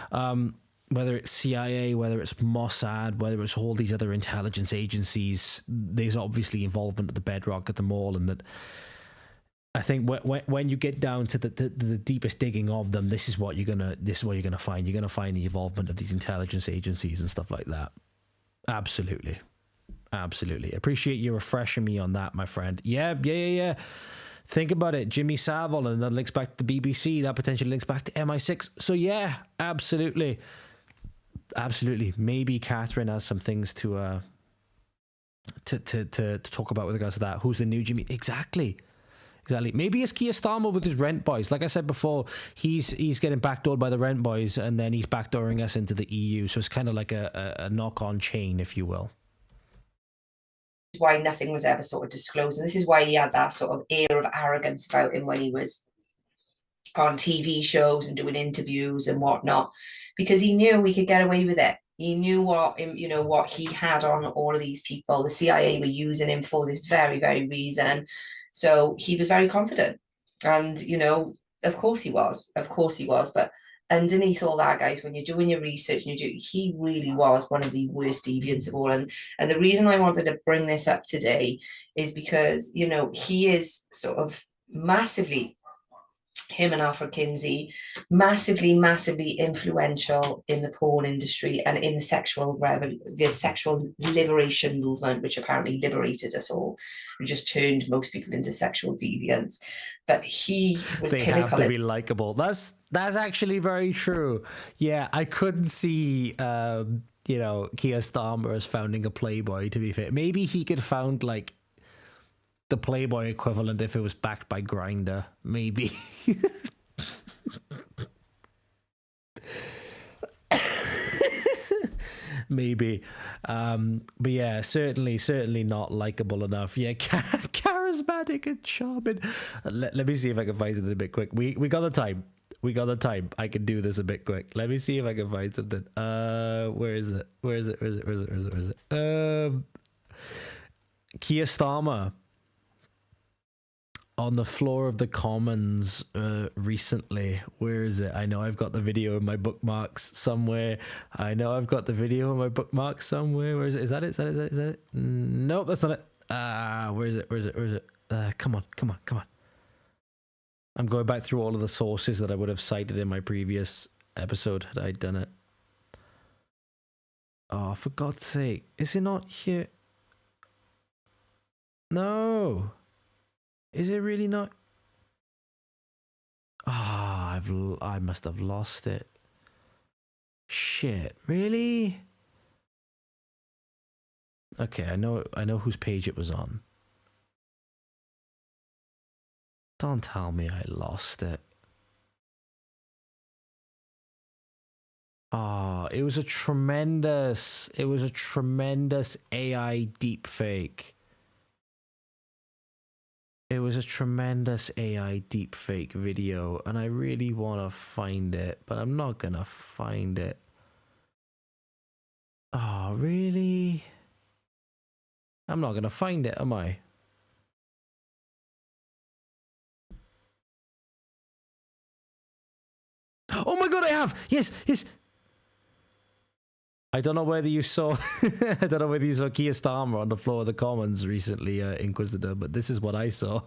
Whether it's CIA, whether it's Mossad, whether it's all these other intelligence agencies, there's obviously involvement at the bedrock at them all, and that... I think when you get down to the deepest digging of them, this is what you're gonna find. You're gonna find the involvement of these intelligence agencies and stuff like that. Absolutely. Appreciate you refreshing me on that, my friend. Yeah. Think about it. Jimmy Savile, and that links back to the BBC. That potentially links back to MI6. So yeah, absolutely. Maybe Kathryn has some things to talk about with regards to that. Who's the new Jimmy? Exactly. Maybe it's Keir Starmer with his rent boys. Like I said before, he's getting backdoored by the rent boys, and then he's backdooring us into the EU. So it's kind of like a knock-on chain, if you will. Why nothing was ever sort of disclosed. And this is why he had that sort of air of arrogance about him when he was on TV shows and doing interviews and whatnot, because he knew we could get away with it. He knew what he had on all of these people. The CIA were using him for this very, very reason. So he was very confident. And, of course he was. But underneath all that, guys, when you're doing your research, he really was one of the worst deviants of all. And the reason I wanted to bring this up today is because, he is sort of massively, him and Alfred Kinsey, massively influential in the porn industry and in the sexual liberation movement, which apparently liberated us all. We just turned most people into sexual deviants. But he was they pinnacle. Have to be likable. That's actually very true. Yeah, I couldn't see you know, Keir Starmer as founding a Playboy, to be fair. Maybe he could found, like, the Playboy equivalent if it was backed by Grindr. Maybe. Maybe. But yeah, certainly not likable enough. Yeah, charismatic and charming. Let me see if I can find something a bit quick. We got the time. I can do this a bit quick. Let me see if I can find something. Where is it? Keir Starmer on the floor of the Commons recently. Where is it? I know I've got the video in my bookmarks somewhere. Where is it? Is that it? Nope, that's not it. Where is it? Come on. I'm going back through all of the sources that I would have cited in my previous episode had I done it. Oh, for God's sake. Is it not here? No. Is it really not? Ah, I must have lost it. Shit, really? Okay, I know whose page it was on. Don't tell me I lost it. Ah, it was a tremendous AI deepfake. It was a tremendous AI deepfake video, and I really want to find it, but I'm not gonna find it. Oh, really? I'm not gonna find it, am I? Oh my God, I have! Yes! I don't know whether you saw Keir Starmer on the floor of the Commons recently, Inquisitor, but this is what I saw.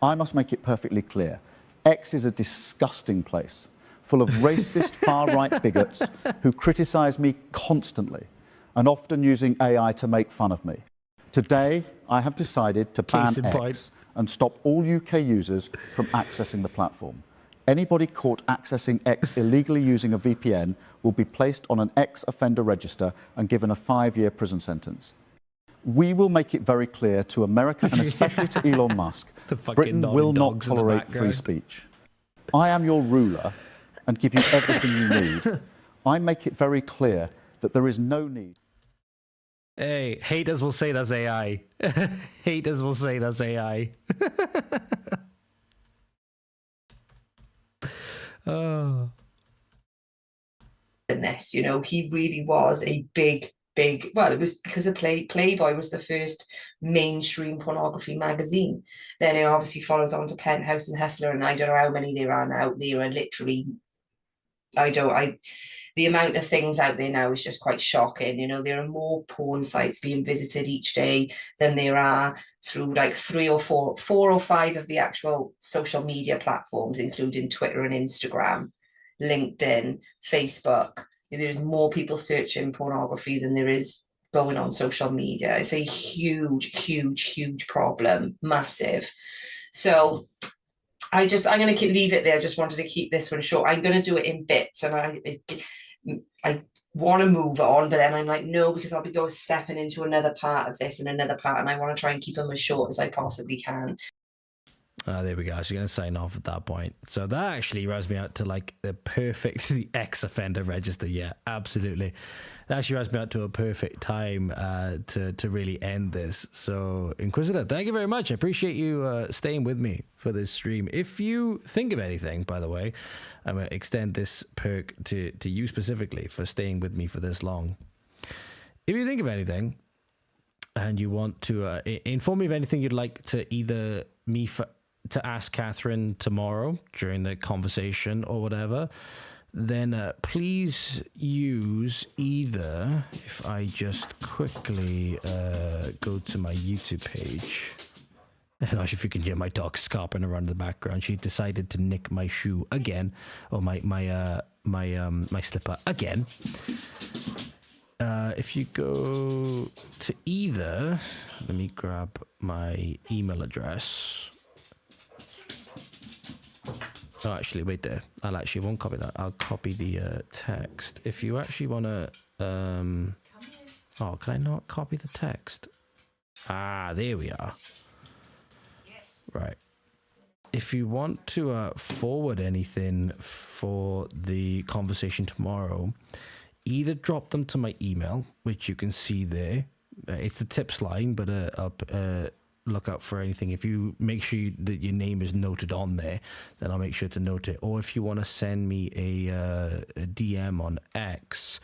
I must make it perfectly clear. X is a disgusting place, full of racist far-right bigots who criticise me constantly and often using AI to make fun of me. Today, I have decided to ban X and stop all UK users from accessing the platform. Anybody caught accessing X illegally using a VPN will be placed on an X offender register and given a 5-year prison sentence. We will make it very clear to America and especially to Elon Musk, Britain will not tolerate free speech. I am your ruler and give you everything you need. I make it very clear that there is no need. Hey, haters will say that's AI. Haters will say that's AI. Oh. This, you know, he really was a big, well, it was because of Playboy was the first mainstream pornography magazine. Then it obviously followed on to Penthouse and Hustler, and I don't know how many there are now. There are literally, the amount of things out there now is just quite shocking. You know, there are more porn sites being visited each day than there are through like 4 or 5 of the actual social media platforms, including Twitter and Instagram, LinkedIn, Facebook. There's more people searching pornography than there is going on social media. It's a huge problem, massive. So I'm going to leave it there. I just wanted to keep this one short. I'm going to do it in bits, and I want to move on, but then I'm like, no, because I'll be stepping into another part of this and another part, and I want to try and keep them as short as I possibly can. There we go. So you're going to sign off at that point. So that actually rounds me out to like the ex-offender register. Yeah, absolutely. That actually rounds me out to a perfect time to really end this. So Inquisitor, thank you very much. I appreciate you staying with me for this stream. If you think of anything, by the way, I'm going to extend this perk to you specifically for staying with me for this long. If you think of anything and you want to inform me of anything you'd like to either to ask Kathryn tomorrow during the conversation or whatever, then please use either, if I just quickly go to my YouTube page. And actually, if you can hear my dog scarping around in the background, she decided to nick my shoe again, or my slipper again. If you go to either, let me grab my email address. Oh, actually, wait there. I'll actually won't copy that. I'll copy the text. If you actually want to... oh, can I not copy the text? Ah, there we are. Right. If you want to forward anything for the conversation tomorrow, either drop them to my email, which you can see there. It's the tips line, but look out for anything. If you make sure that your name is noted on there, then I'll make sure to note it. Or if you want to send me a DM on X,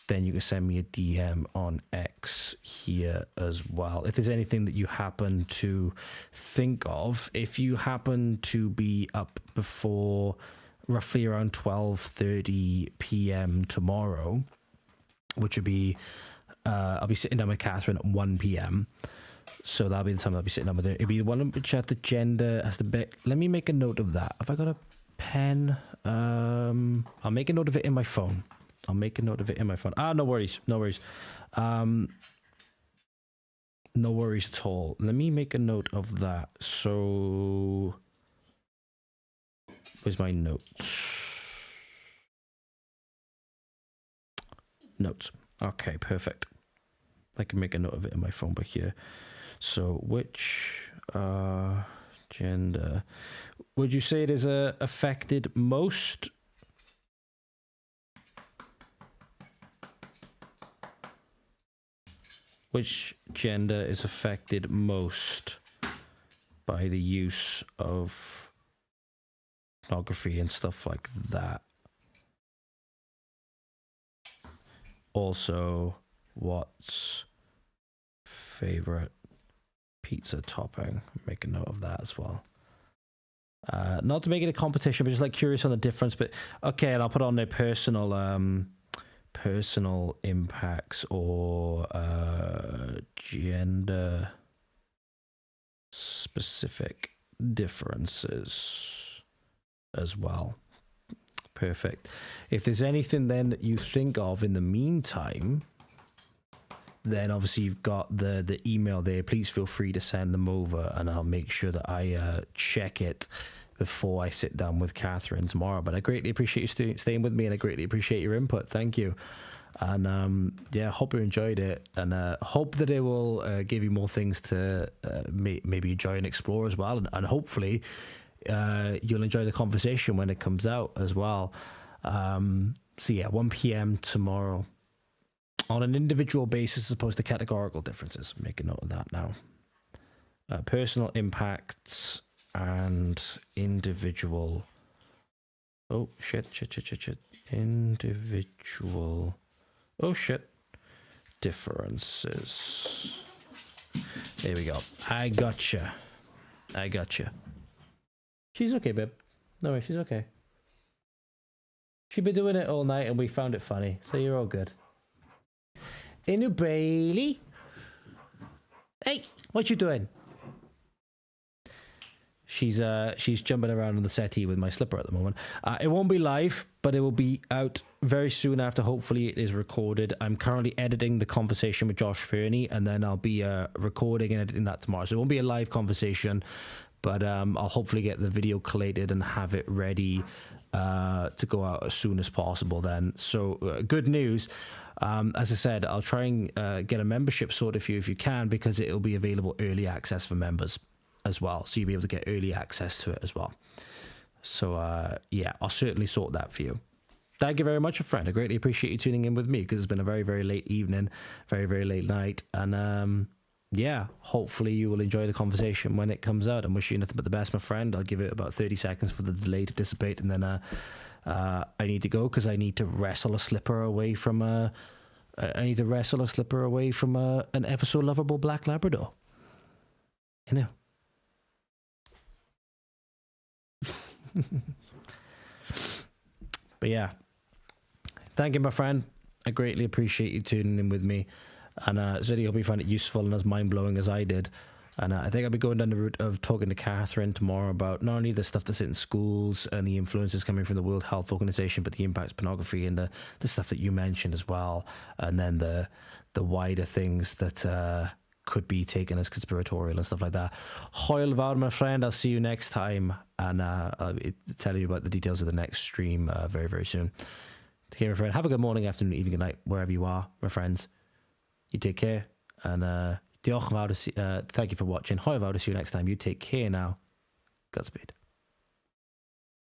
then you can send me a DM on X here as well. If there's anything that you happen to think of, if you happen to be up before roughly around 12:30 p.m. tomorrow, which would be, I'll be sitting down with Kathryn at 1 p.m. So that'll be the time I'll be sitting down with her. It'll be the one which had the gender as the bit. Let me make a note of that. Have I got a pen? I'll make a note of it in my phone. I'll make a note of it in my phone. Ah, no worries. No worries. No worries at all. Let me make a note of that. So, where's my notes? Notes. Okay, perfect. I can make a note of it in my phone back here. So, which gender would you say it is affected most? Which gender is affected most by the use of pornography and stuff like that? Also, what's favorite pizza topping? Make a note of that as well. Not to make it a competition, but just like curious on the difference. But okay, and I'll put on their personal impacts or gender specific differences as well. Perfect. If there's anything then that you think of in the meantime, then obviously you've got the email there. Please feel free to send them over, and I'll make sure that I check it before I sit down with Kathryn tomorrow. But I greatly appreciate you staying with me, and I greatly appreciate your input. Thank you. And yeah, hope you enjoyed it, and hope that it will give you more things to maybe enjoy and explore as well, and hopefully you'll enjoy the conversation when it comes out as well. So yeah, 1 p.m. tomorrow on an individual basis as opposed to categorical differences. Make a note of that now. Personal impacts and individual. Oh shit. Individual. Oh shit. Differences. There we go. I gotcha. She's okay, babe. No worries, she's okay. She'd been doing it all night and we found it funny, so you're all good. Inu Bailey. Hey, what you doing? She's jumping around on the settee with my slipper at the moment. It won't be live, but it will be out very soon after. Hopefully it is recorded. I'm currently editing the conversation with Josh Fernie, and then I'll be recording and editing that tomorrow. So it won't be a live conversation, but I'll hopefully get the video collated and have it ready to go out as soon as possible then. So good news. As I said, I'll try and get a membership sorted for you if you can, because it'll be available early access for members as well, so you'll be able to get early access to it as well. So yeah, I'll certainly sort that for you. Thank you very much, friend. I greatly appreciate you tuning in with me, because it's been a very, very late evening, very, very late night, and yeah, hopefully you will enjoy the conversation when it comes out. I'm wishing you nothing but the best, my friend. I'll give it about 30 seconds for the delay to dissipate, and then I need to go because I need to wrestle a slipper away from an ever so lovable black Labrador. You know. But yeah, thank you, my friend. I greatly appreciate you tuning in with me, and certainly hope you find it useful and as mind-blowing as I did. And I think I'll be going down the route of talking to Kathryn tomorrow about not only the stuff that's in schools and the influences coming from the World Health Organization, but the impacts of pornography and the stuff that you mentioned as well, and then the wider things that could be taken as conspiratorial and stuff like that. Hoil var, my friend. I'll see you next time, and I'll tell you about the details of the next stream very, very soon. Take care, my friend. Have a good morning, afternoon, evening, good night, wherever you are, my friends. You take care, and thank you for watching. Hoil var, see you next time. You take care now. Godspeed.